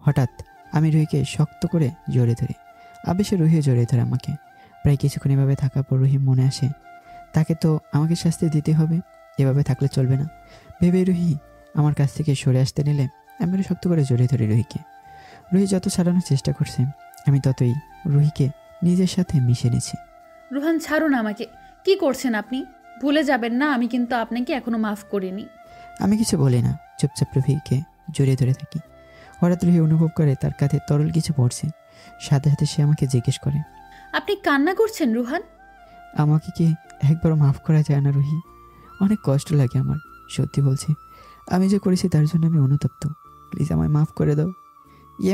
হঠাৎ আমি রুহিকে শক্ত করে জড়িয়ে ধরি। আবেশে রুহিও জড়িয়ে ধরে আমাকে। প্রায় কিছুক্ষণ এভাবে থাকার পর রুহি মনে আসে তাকে তো আমাকে শাস্তি দিতে হবে, এভাবে থাকলে চলবে না ভেবে রুহি আমার কাছ থেকে সরে আসতে নিলে আমি আরো শক্ত করে জড়িয়ে ধরি রুহিকে। রুহি যত ছাড়ানোর চেষ্টা করছে আমি ততই রুহিকে নিজের সাথে মিশে নিয়েছি। রুহান, ছাড়ুন আমাকে। কি করছেন আপনি? ভুলে যাবেন না আমি কিন্তু আপনাকে এখনো মাফ করিনি। আমি কিছু বলি না, চুপচাপ রুহিকে জড়িয়ে ধরে থাকি। হঠাৎ রুহি অনুভব করে তার কাঁধে তরল কিছু পড়ছে। সাথে সাথে সে আমাকে জিজ্ঞেস করে, আপনি কান্না করছেন রুহান? আমাকে কি একবারও মাফ করা যায় না রুহি? অনেক কষ্ট লাগে আমার, সত্যি বলছি। আমি যে করেছি তার জন্য আমি অনুতপ্ত। প্লিজ আমায় মাফ করে দাও।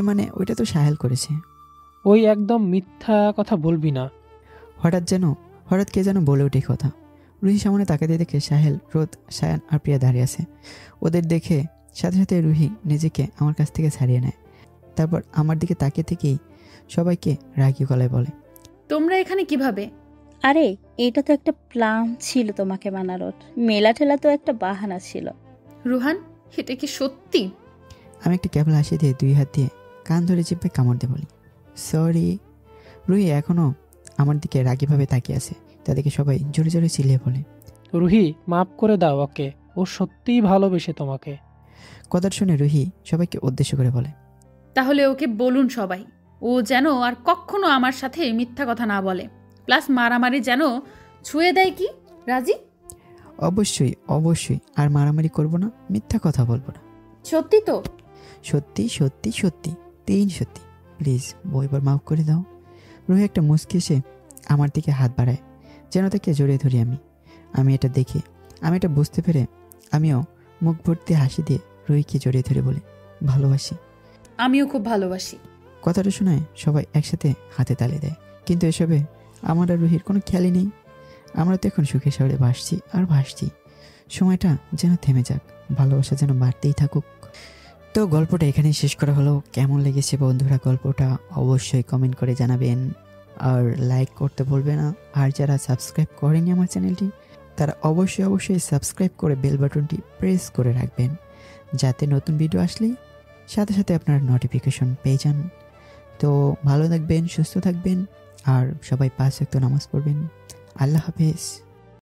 মানে ওইটা তো সাহেল করেছে। ওই একদম মিথ্যা কথা বলবি না। হঠাৎ কে যেন বলে ওঠে কথা। রুহি সামনে তাকাতে দেখে সাহেল, রোদ, সায়ান আর প্রিয়া দাঁড়িয়ে আছে। ওদের দেখে সাথে সাথে রুহি নিজেকে আমার কাছ থেকে ছাড়িয়ে নেয়। তারপর আমার দিকে তাকিয়ে থেকেই সবাইকে রাগী গলায় বলে, তোমরা এখানে কিভাবে? আরে এটা তো একটা প্ল্যান ছিল তোমাকে বানানোর। মেলা ঠেলা তো একটা বাহানা ছিল। রুহান, এটা কি সত্যি? আমি একটা কেবল হাসি দিয়ে দুই হাত দিয়ে কান ধরে চিপে কামড় দিয়ে বলি, সরি। রুহি এখনও আমার দিকে রাগীভাবে তাকিয়ে আছে। তাদেরকে সবাই জোরে জোরে চিল্লিয়ে বলে, রুহি, মাফ করে দাও ওকে, ও সত্যিই ভালোবেসে তোমাকে। কথা শুনে রুহি সবাইকে উদ্দেশ্য করে বলে, তাহলে ওকে বলুন সবাই, ও যেন আর কখনো আমার সাথে মিথ্যা কথা না বলে, প্লাস মারামারি যেন ছুঁয়ে দেয়। কি রাজি? অবশ্যই অবশ্যই, আর মারামারি করব না, মিথ্যা কথা বলবো না। সত্যি তো? সত্যি সত্যি সত্যি, 3 সত্যি। প্লিজ বইবার মাফ করে দাও। রুহি একটা মুচকি এসে আমার দিকে হাত বাড়ায়, যেন তাকে জড়িয়ে ধরি আমি এটা দেখে, আমি এটা বুঝতে পেরে আমিও মুখ ভর্তি হাসি দিয়ে রুহিকে জড়িয়ে ধরে বলি, ভালোবাসি। আমিও খুব ভালোবাসি। কথাটা শোনায় সবাই একসাথে হাতে তালি দেয়। কিন্তু এসবে আমার আর রুহির কোনো খেয়ালই নেই। আমরা তো এখন সুখে শহরে ভাসছি আর ভাসছি। সময়টা যেন থেমে যাক, ভালোবাসা যেন বাড়তেই থাকুক। তো গল্পটা এখানেই শেষ করা হলো। কেমন লেগেছে বন্ধুরা গল্পটা অবশ্যই কমেন্ট করে জানাবেন, আর লাইক করতে ভুলবে না। আর যারা সাবস্ক্রাইব করেনি আমার চ্যানেলটি, তারা অবশ্যই সাবস্ক্রাইব করে বেল বাটনটি প্রেস করে রাখবেন, যাতে নতুন ভিডিও আসলেই সাথে সাথে আপনারা নোটিফিকেশন পেয়ে যান। তো ভালো থাকবেন, সুস্থ থাকবেন, আর সবাই 5 ওয়াক্ত নামাজ পড়বেন। আল্লাহ হাফেজ।